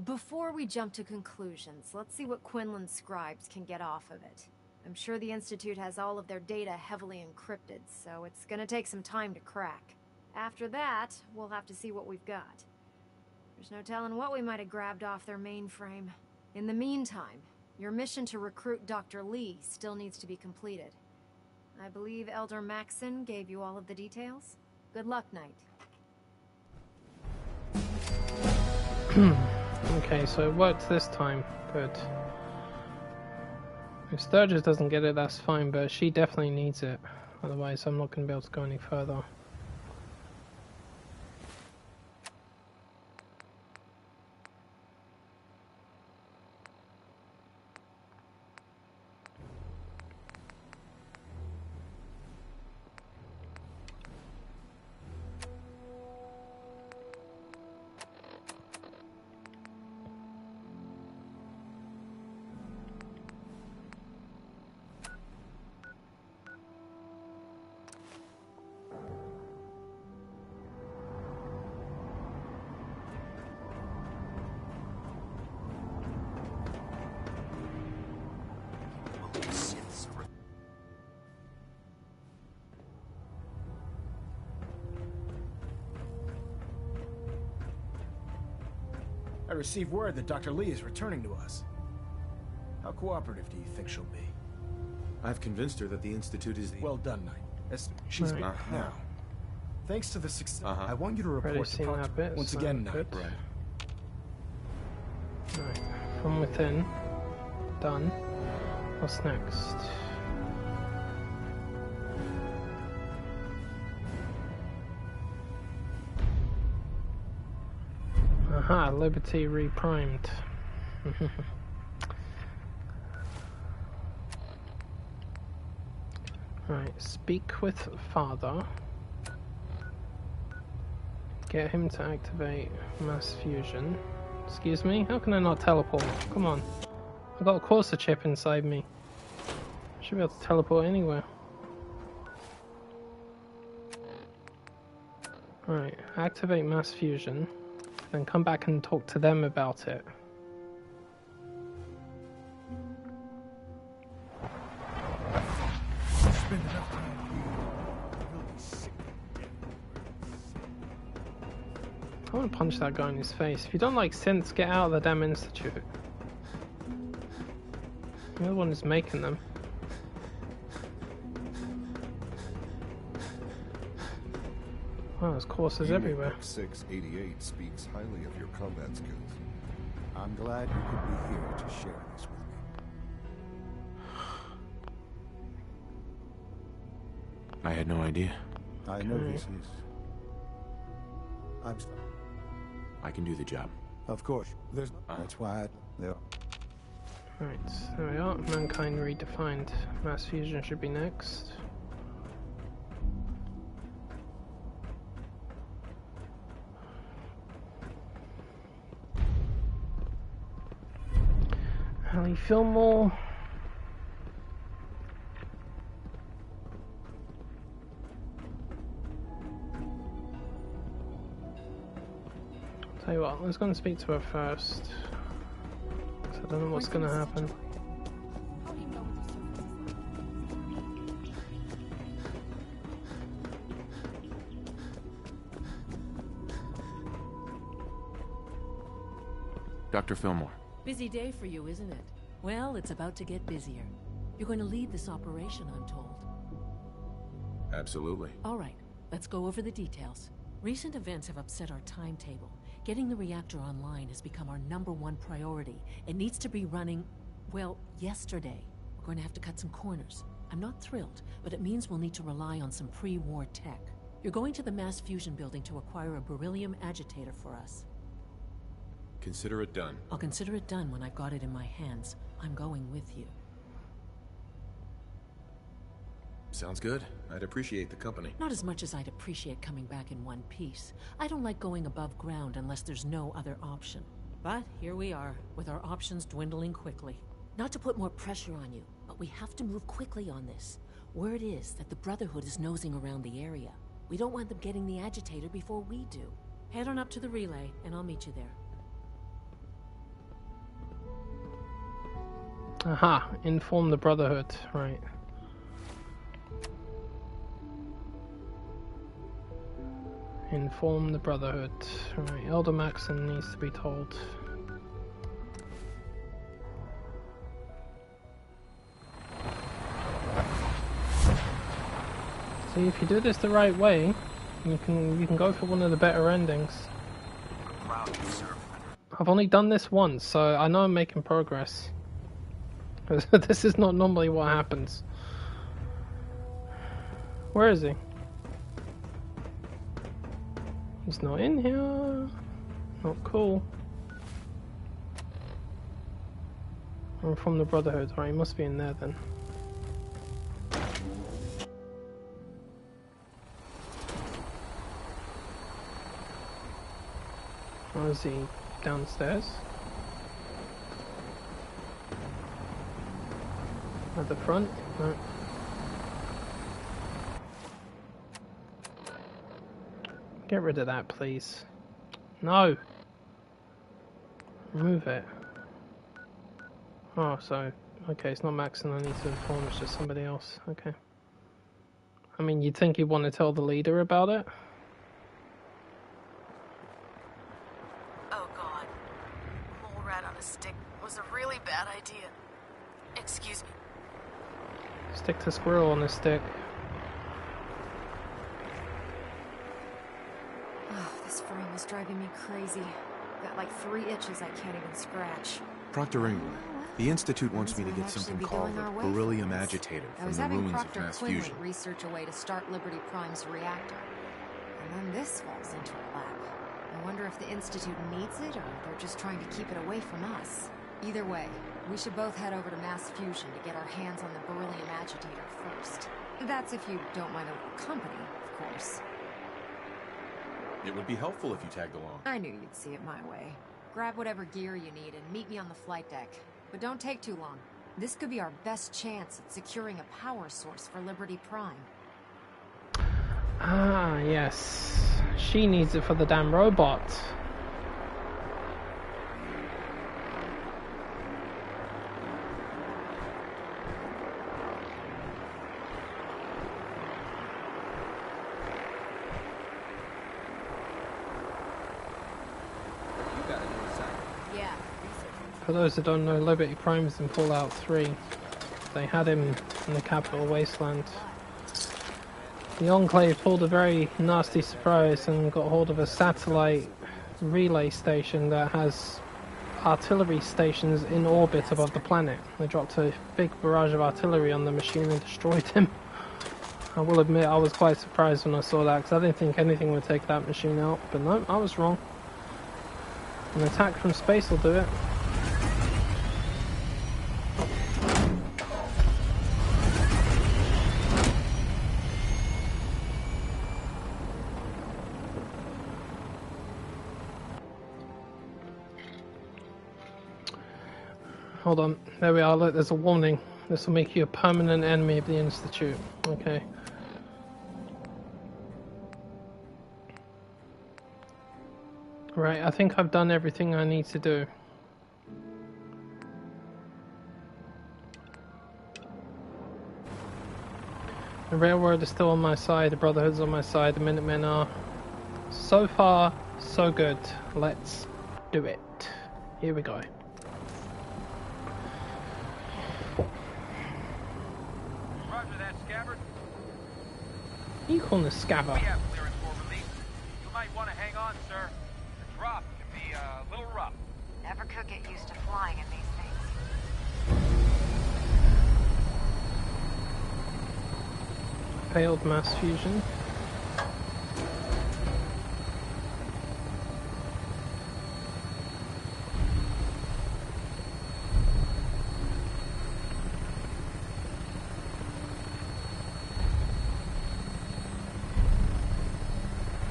Before we jump to conclusions, let's see what Quinlan's scribes can get off of it. I'm sure the Institute has all of their data heavily encrypted, so it's gonna take some time to crack. After that, we'll have to see what we've got. There's no telling what we might have grabbed off their mainframe. In the meantime, your mission to recruit Dr. Lee still needs to be completed. I believe Elder Maxson gave you all of the details? Good luck, Knight. Okay, so it worked this time. Good. If Sturgis doesn't get it, that's fine, but she definitely needs it. Otherwise, I'm not going to be able to go any further. I received word that Dr. Lee is returning to us. How cooperative do you think she'll be? I've convinced her that the Institute is the... Well done, Knight. She's Right. now. Thanks to the success, I want you to Already report to seen that Proctor bit, once so again, good. Knight. Right. From within. Done. What's next? Aha, Liberty reprimed. Right, speak with father. Get him to activate mass fusion. Excuse me? How can I not teleport? Come on. I've got a Corsa chip inside me. Should be able to teleport anywhere. Right, activate mass fusion. Then come back and talk to them about it. Spend enough time here. You'll be sick to death. I want to punch that guy in his face. If you don't like synths, get out of the damn institute. You're the one who's making them. Wow, there's courses everywhere. 688 speaks highly of your combat skills. I'm glad you could be here to share this with me. I had no idea. I know this is... I'm sorry. I can do the job. Of course. There's... That's why there... Right, there we are. Mankind redefined. Mass fusion should be next. Ali Fillmore. Tell you what, let's go and speak to her first. 'Cause I don't know what's gonna happen. Dr. Fillmore. Busy day for you, isn't it? Well, it's about to get busier. You're going to lead this operation, I'm told. Absolutely. All right, let's go over the details. Recent events have upset our timetable. Getting the reactor online has become our #1 priority. It needs to be running, well, yesterday. We're going to have to cut some corners. I'm not thrilled, but it means we'll need to rely on some pre-war tech. You're going to the mass fusion building to acquire a beryllium agitator for us. Consider it done. I'll consider it done when I've got it in my hands. I'm going with you. Sounds good. I'd appreciate the company. Not as much as I'd appreciate coming back in one piece. I don't like going above ground unless there's no other option. But here we are, with our options dwindling quickly. Not to put more pressure on you, but we have to move quickly on this. Word is that the Brotherhood is nosing around the area. We don't want them getting the agitator before we do. Head on up to the relay, and I'll meet you there. Aha, inform the Brotherhood, right. Inform the Brotherhood. Right, Elder Maxon needs to be told. See, if you do this the right way, you can go for one of the better endings. I've only done this once, so I know I'm making progress. This is not normally what happens. Where is he? He's not in here. Not cool. I'm from the Brotherhood. Right, he must be in there then. Or is he downstairs? At the front? No. Get rid of that, please. No! Remove it. Oh, so... Okay, it's not Maxon I need to inform, it's just somebody else. Okay. I mean, you'd think you'd want to tell the leader about it? Oh god. Mole rat on a stick was a really bad idea. Excuse me. Stick to squirrel on a stick. Oh, this frame is driving me crazy. Got like 3 itches I can't even scratch. Proctor England. The Institute wants me to get something called the beryllium agitator from the ruins of mass fusion. Research a way to start Liberty Prime's reactor. And then this falls into our lap. I wonder if the Institute needs it, or they're just trying to keep it away from us. Either way, we should both head over to mass fusion to get our hands on the beryllium agitator first. That's if you don't mind a little company, of course. It would be helpful if you tagged along. I knew you'd see it my way. Grab whatever gear you need and meet me on the flight deck. But don't take too long. This could be our best chance at securing a power source for Liberty Prime. Ah, yes. She needs it for the damn robot. For those that don't know, Liberty Prime is in Fallout 3. They had him in the Capital Wasteland. The Enclave pulled a very nasty surprise and got hold of a satellite relay station that has artillery stations in orbit above the planet. They dropped a big barrage of artillery on the machine and destroyed him. I will admit I was quite surprised when I saw that, because I didn't think anything would take that machine out, but no, I was wrong. An attack from space will do it. Hold on, there we are, look, there's a warning. This will make you a permanent enemy of the Institute. Okay. Right, I think I've done everything I need to do. The Railroad is still on my side, the Brotherhood's on my side, the Minutemen are. So far, so good. Let's do it. Here we go. Roger that, Scabbard. What are you calling a Scabbard? We have clearance for release. You might want to hang on, sir. The drop can be a little rough. Never could get used to flying in these things. Failed mass fusion.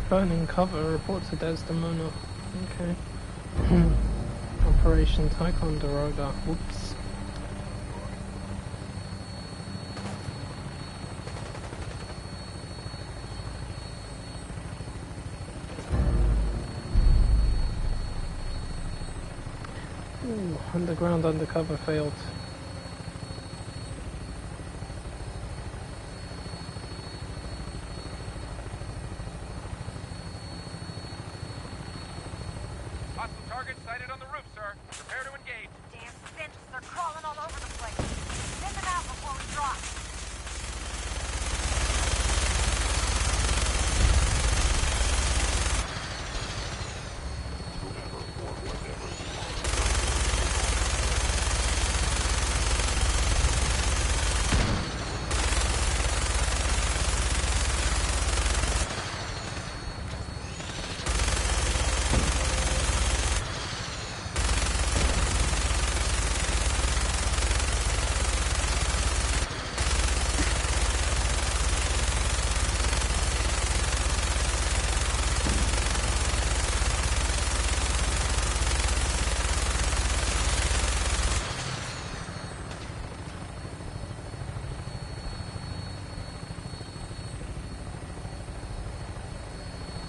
Burning cover, report to Desdemona. Okay. Operation Ticonderoga. Whoops. Ooh, underground undercover failed. Hostile target sighted on the roof, sir. Prepare to engage. Damn synths, they're crawling all over the place. Send them out before we drop.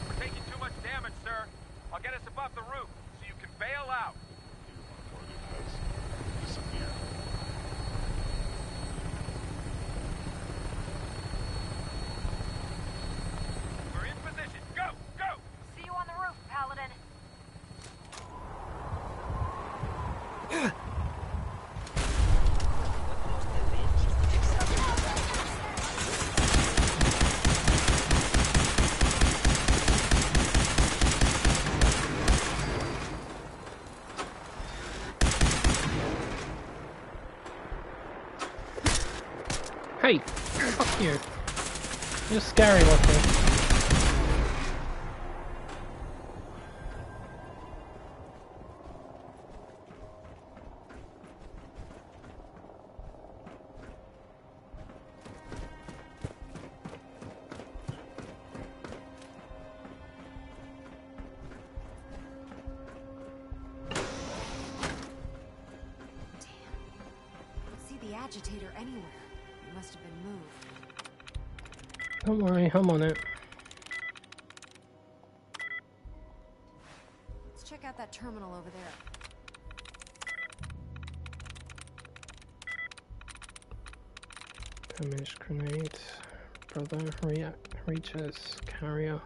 We're taking too much damage, sir. I'll get us above the roof so you can bail out. We're in position. Go! Go! See you on the roof, Paladin. Hey! Fuck you. You're scary looking. Don't see the agitator anywhere. It must have been moved. Don't worry, I'm on it. Let's check out that terminal over there. Damaged grenade. Brother, reaches, carrier.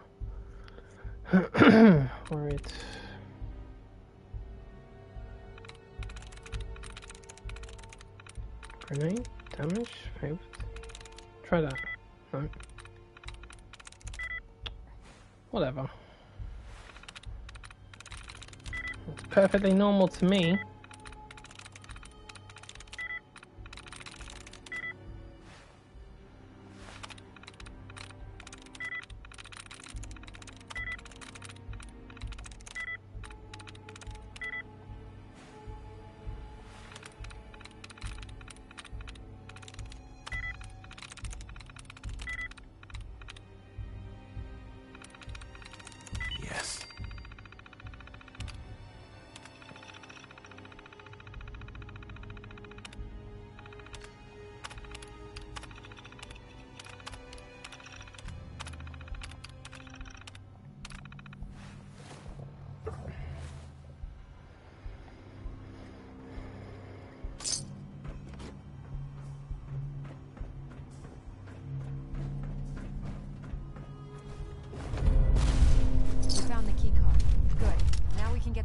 Worried. Grenade? Damage? Failed. Try that. No. Whatever. It's perfectly normal to me.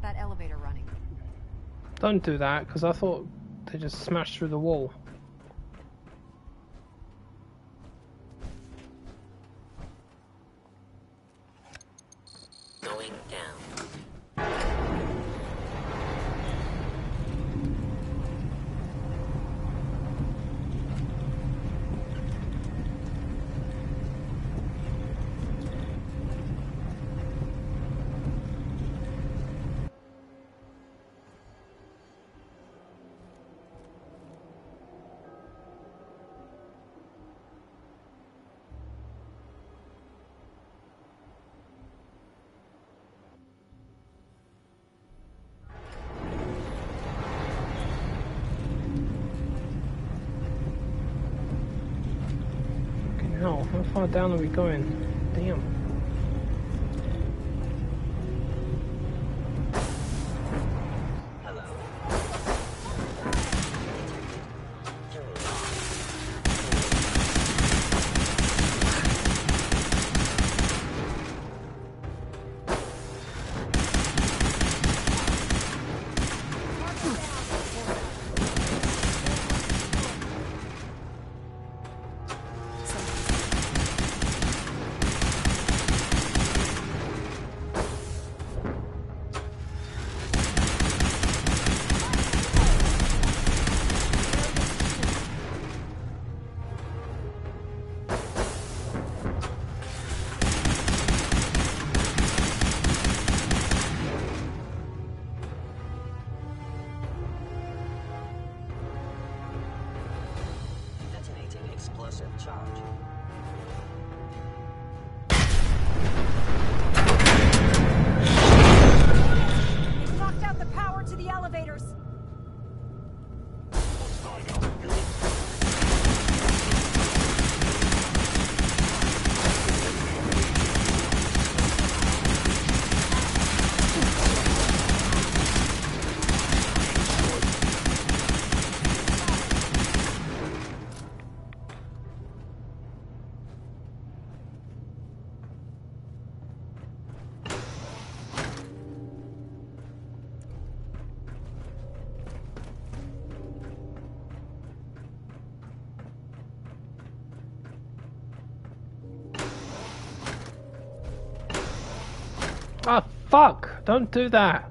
that elevator running. Don't do that, because I thought they just smashed through the wall. Going down. Hell, how far down are we going? Damn. explosive charge. We've knocked out the power to the elevators. Ah, fuck! Don't do that!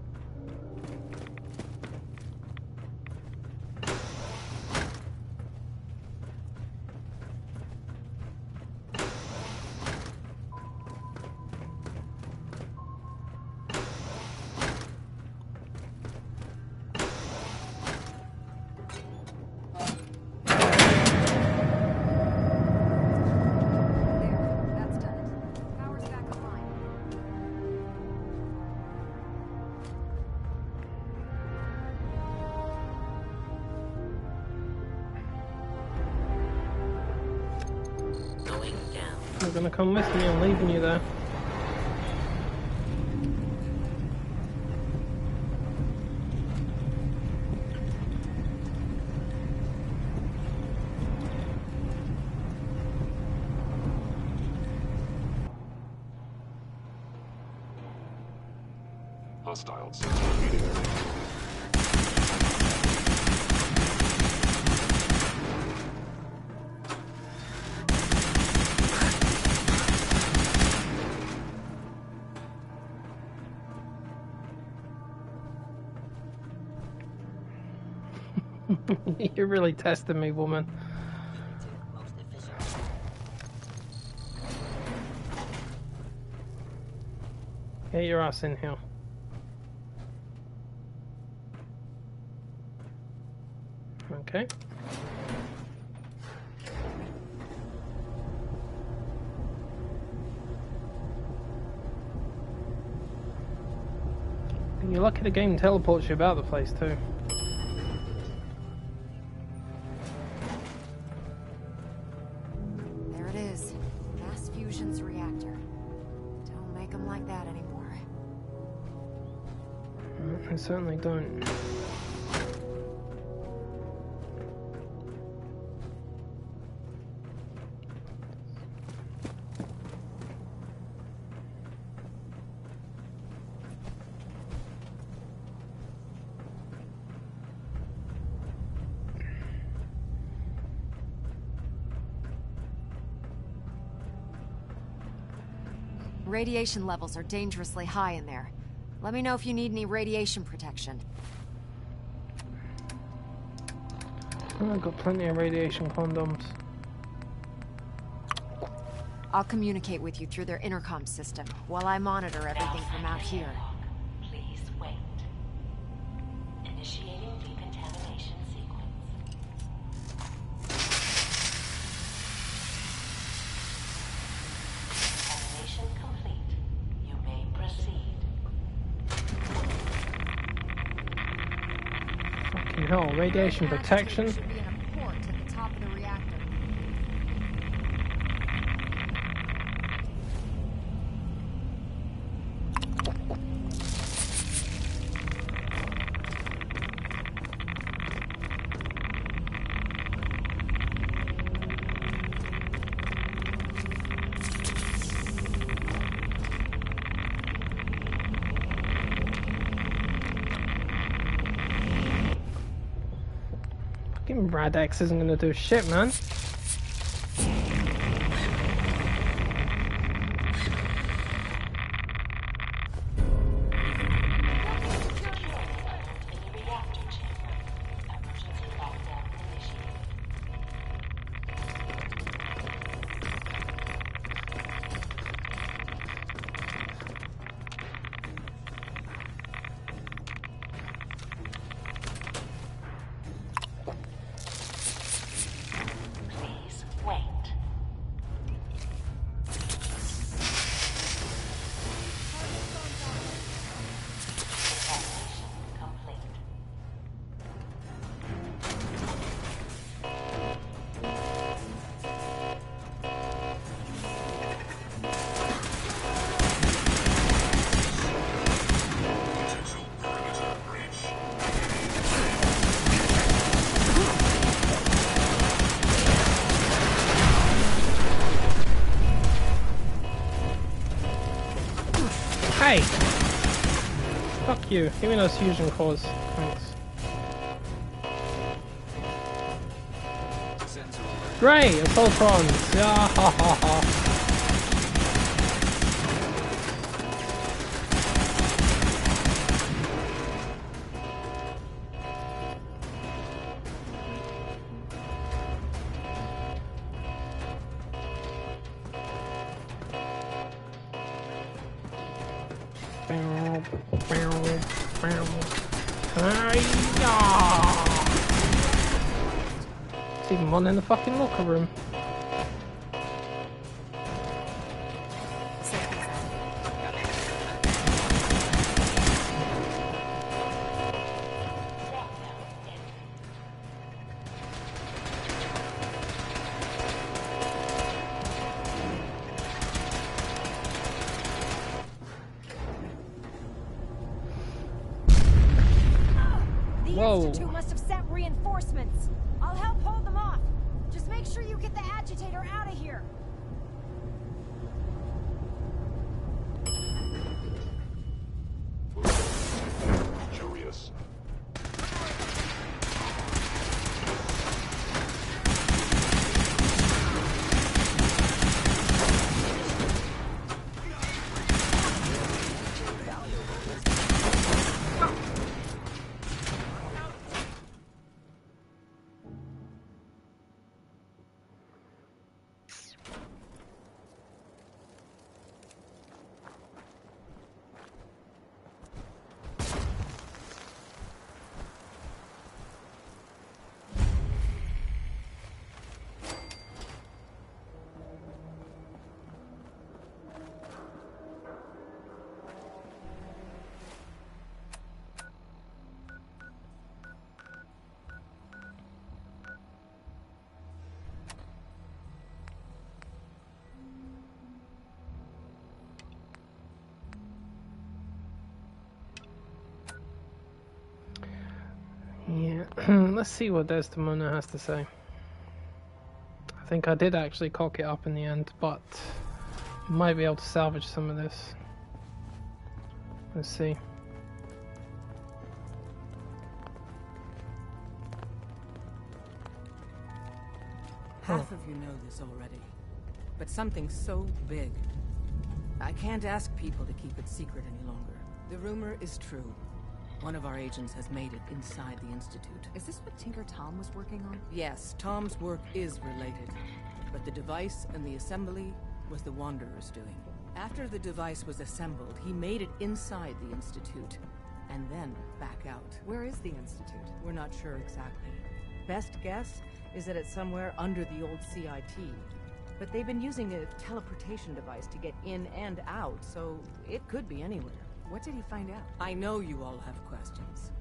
You're gonna come with me, I'm leaving you there. Hostiles. You're really testing me, woman. Get your ass in here. Okay. You're lucky the game teleports you about the place too. There it is. Gas fusion's reactor. Don't make them like that anymore. I certainly don't. Radiation levels are dangerously high in there. Let me know if you need any radiation protection. I've got plenty of radiation condoms. I'll communicate with you through their intercom system while I monitor everything from out here. Please wait. Initiating decontamination sequence. Decontamination complete. You may proceed. Fucking hell, radiation protection? Should be in a port at the top of the reactor. Fucking Rad-X isn't gonna do shit, man. Please wait. Decontamination complete. Hey! Fuck you. Give me those fusion cores. Thanks. Great! Assaultrons! Yeah, ha ha ha. There's even one in the fucking locker room. The Whoa. Institute must have sent reinforcements. I'll help hold them off. Just make sure you get the agitator out of here. Curious. Yeah, let's see what Desdemona has to say. I think I did actually cock it up in the end, but might be able to salvage some of this. Let's see. Half of you know this already, but something so big, I can't ask people to keep it secret any longer. The rumor is true. One of our agents has made it inside the Institute. Is this what Tinker Tom was working on? Yes, Tom's work is related. But the device and the assembly was the Wanderer's doing. After the device was assembled, he made it inside the Institute, and then back out. Where is the Institute? We're not sure exactly. Best guess is that it's somewhere under the old CIT. But they've been using a teleportation device to get in and out, so it could be anywhere. What did he find out? I know you all have questions,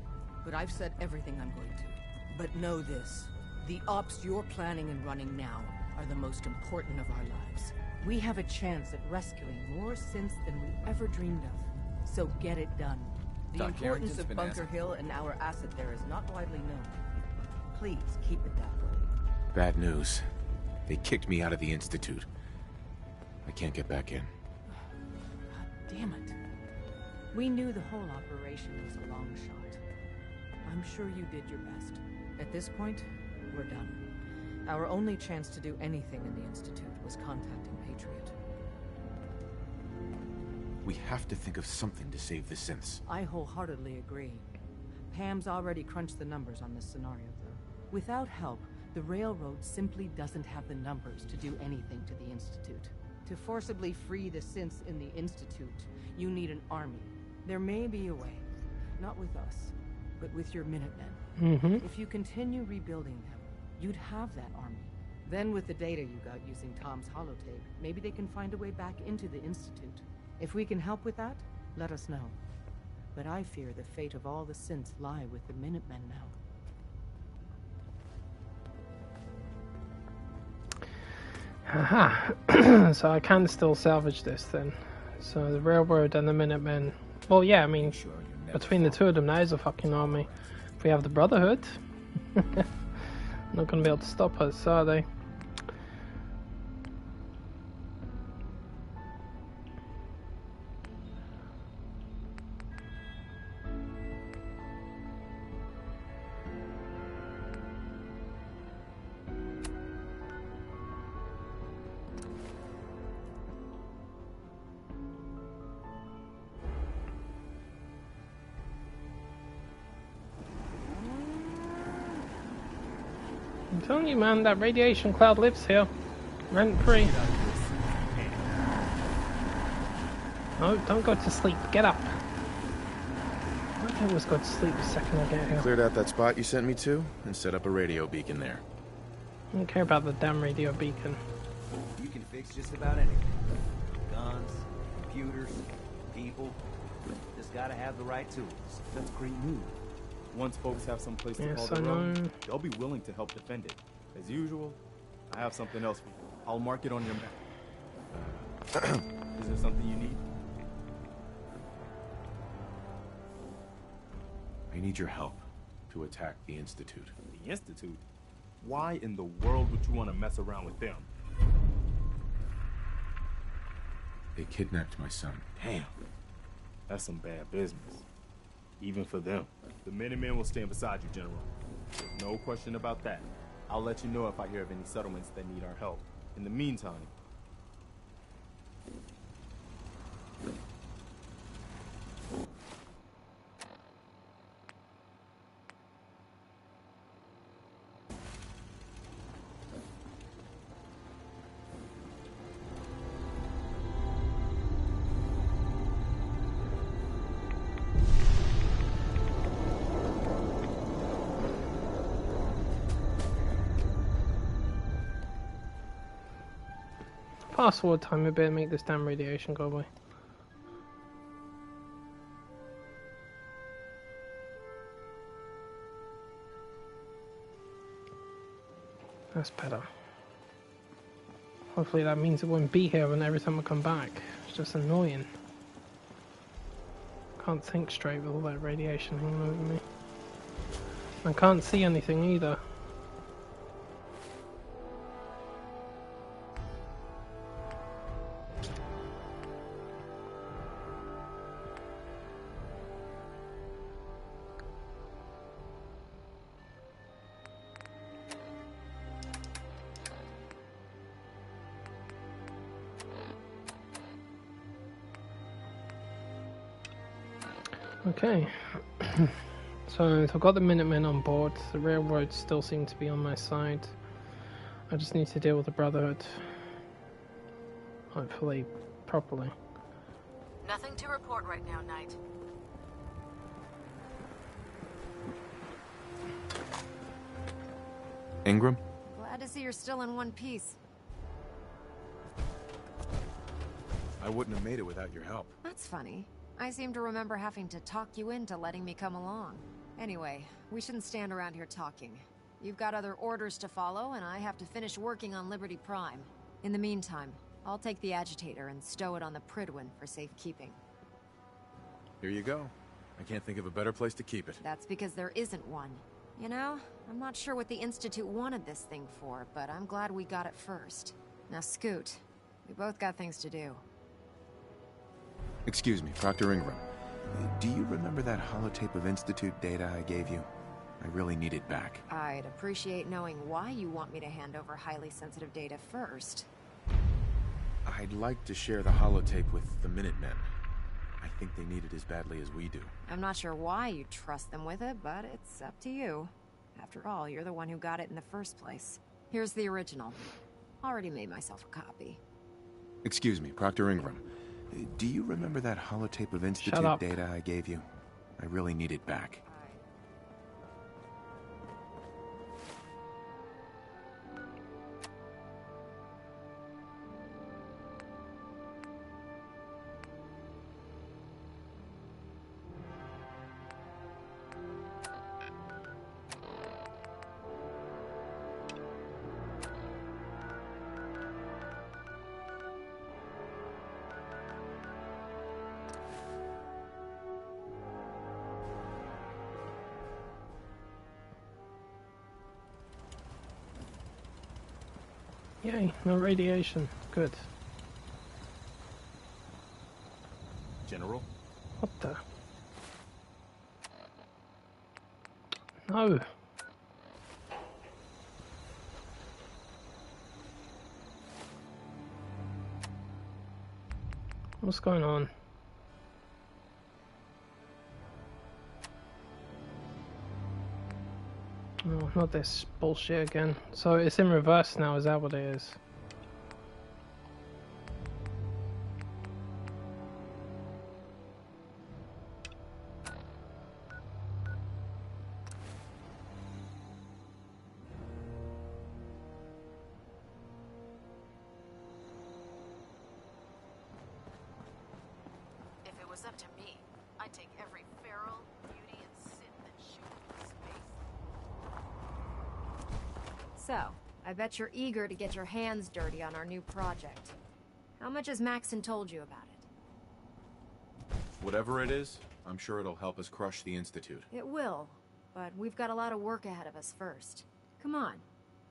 but I've said everything I'm going to. But know this, the ops you're planning and running now are the most important of our lives. We have a chance at rescuing more synths than we ever dreamed of. So get it done. The Doc importance Harrington's of been Bunker asking. Hill and our asset there is not widely known. Please keep it that way. Bad news. They kicked me out of the Institute. I can't get back in. Damn it. We knew the whole operation was a long shot. I'm sure you did your best. At this point, we're done. Our only chance to do anything in the Institute was contacting Patriot. We have to think of something to save the synths. I wholeheartedly agree. Pam's already crunched the numbers on this scenario, though. Without help, the Railroad simply doesn't have the numbers to do anything to the Institute. To forcibly free the synths in the Institute, you need an army. There may be a way. Not with us, but with your Minutemen. If you continue rebuilding them, you'd have that army. Then with the data you got using Tom's holotape, maybe they can find a way back into the Institute. If we can help with that, let us know. But I fear the fate of all the synths lie with the Minutemen now. Haha. So I can still salvage this then. So the Railroad and the Minutemen. Well, yeah, I mean, between the two of them, that is a fucking army. If we have the Brotherhood, not gonna be able to stop us, are they? I'm telling you, man, that radiation cloud lives here. Rent free. No, don't go to sleep. Get up. I always go to sleep the second I get here. Cleared out that spot you sent me to, and set up a radio beacon there. I don't care about the damn radio beacon. You can fix just about anything. Guns, computers, people. Just gotta have the right tools. That's great news. Once folks have some place to Yes, call I their own, know. they'll be willing to help defend it. As usual, I have something else for you. I'll mark it on your map. Is there something you need? I need your help to attack the Institute. The Institute? Why in the world would you want to mess around with them? They kidnapped my son. Damn. That's some bad business. Even for them. The Minutemen will stand beside you, General. There's no question about that. I'll let you know if I hear of any settlements that need our help. In the meantime, Fast forward time a bit and make this damn radiation go away. That's better. Hopefully that means it won't be here when every time I come back. It's just annoying. Can't think straight with all that radiation hanging over me. I can't see anything either. Okay. So I've got the Minutemen on board. The railroads still seem to be on my side. I just need to deal with the Brotherhood. Hopefully, properly. Nothing to report right now, Knight. Ingram? Glad to see you're still in one piece. I wouldn't have made it without your help. That's funny. I seem to remember having to talk you into letting me come along. Anyway, we shouldn't stand around here talking. You've got other orders to follow, and I have to finish working on Liberty Prime. In the meantime, I'll take the agitator and stow it on the Pridwin for safekeeping. Here you go. I can't think of a better place to keep it. That's because there isn't one. You know, I'm not sure what the Institute wanted this thing for, but I'm glad we got it first. Now scoot. We both got things to do. Excuse me, Dr. Ingram. Do you remember that holotape of Institute data I gave you? I really need it back. I'd appreciate knowing why you want me to hand over highly sensitive data first. I'd like to share the holotape with the Minutemen. I think they need it as badly as we do. I'm not sure why you trust them with it, but it's up to you. After all, you're the one who got it in the first place. Here's the original. Already made myself a copy. Excuse me, Proctor Ingram. Do you remember that holotape of Institute data I gave you? I really need it back. Yay, no radiation. Good. General? What the? No. What's going on? Oh, not this bullshit again. So it's in reverse now, is that what it is? If it was up to me, I'd take every feral, beauty, and sin that shoot into space. So, I bet you're eager to get your hands dirty on our new project. How much has Maxon told you about it? Whatever it is, I'm sure it'll help us crush the Institute. It will, but we've got a lot of work ahead of us first. Come on,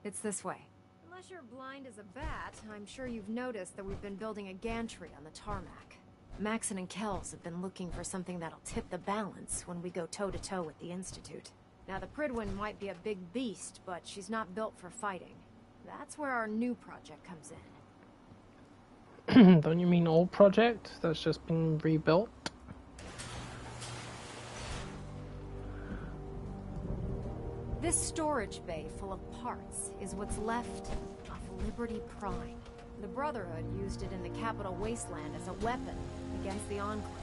it's this way. Unless you're blind as a bat, I'm sure you've noticed that we've been building a gantry on the tarmac. Maxon and Kells have been looking for something that'll tip the balance when we go toe-to-toe with the Institute. Now, the Pridwin might be a big beast, but she's not built for fighting. That's where our new project comes in. Don't you mean old project that's just been rebuilt? This storage bay full of parts is what's left of Liberty Prime. The Brotherhood used it in the Capital Wasteland as a weapon against the Enclave.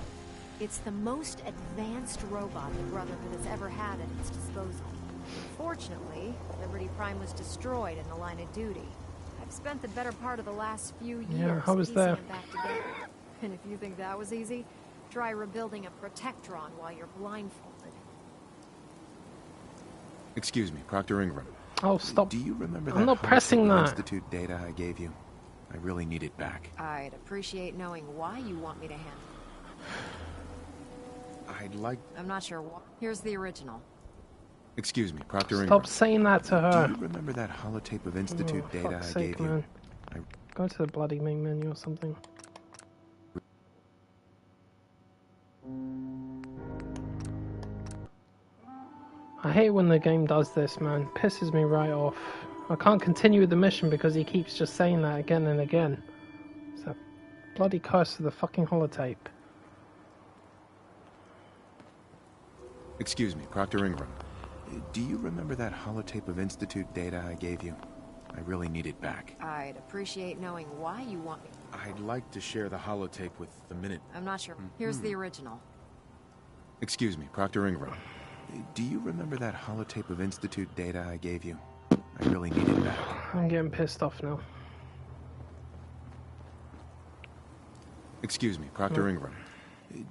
It's the most advanced robot the Brotherhood has ever had at its disposal. Fortunately, Liberty Prime was destroyed in the line of duty. I've spent the better part of the last few years piecing it back together. And if you think that was easy, try rebuilding a Protectron while you're blindfolded. Excuse me, Proctor Ingram. Oh, stop. Do you remember I'm not pressing that. Institute data I gave you? I really need it back. I'd appreciate knowing why you want me to handle it. I'd like... I'm not sure what. Here's the original. Excuse me, Proctor Ingram. Stop saying that to her. Do you remember that holotape of Institute data I gave man. you? Go to the bloody main menu or something. I hate when the game does this, man. Pisses me right off. I can't continue with the mission because he keeps just saying that again and again. It's a bloody curse of the fucking holotape. Excuse me, Proctor Ingram. Do you remember that holotape of Institute data I gave you? I really need it back. I'd appreciate knowing why you want me. I'd like to share the holotape with the Minute. I'm not sure. Here's the original. Excuse me, Proctor Ingram. Do you remember that holotape of Institute data I gave you? I really need it back. I'm getting pissed off now. Excuse me, Proctor Ingram.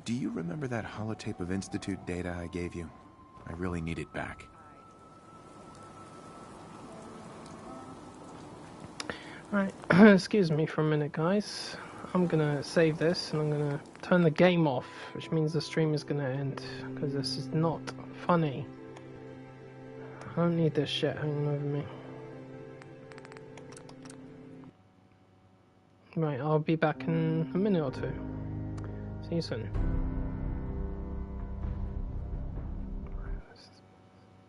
Do you remember that holotape of Institute data I gave you? I really need it back. Right, excuse me for a minute, guys. I'm gonna save this and I'm gonna turn the game off, which means the stream is gonna end, because this is not funny. I don't need this shit hanging over me. Right, I'll be back in a minute or two. See you soon.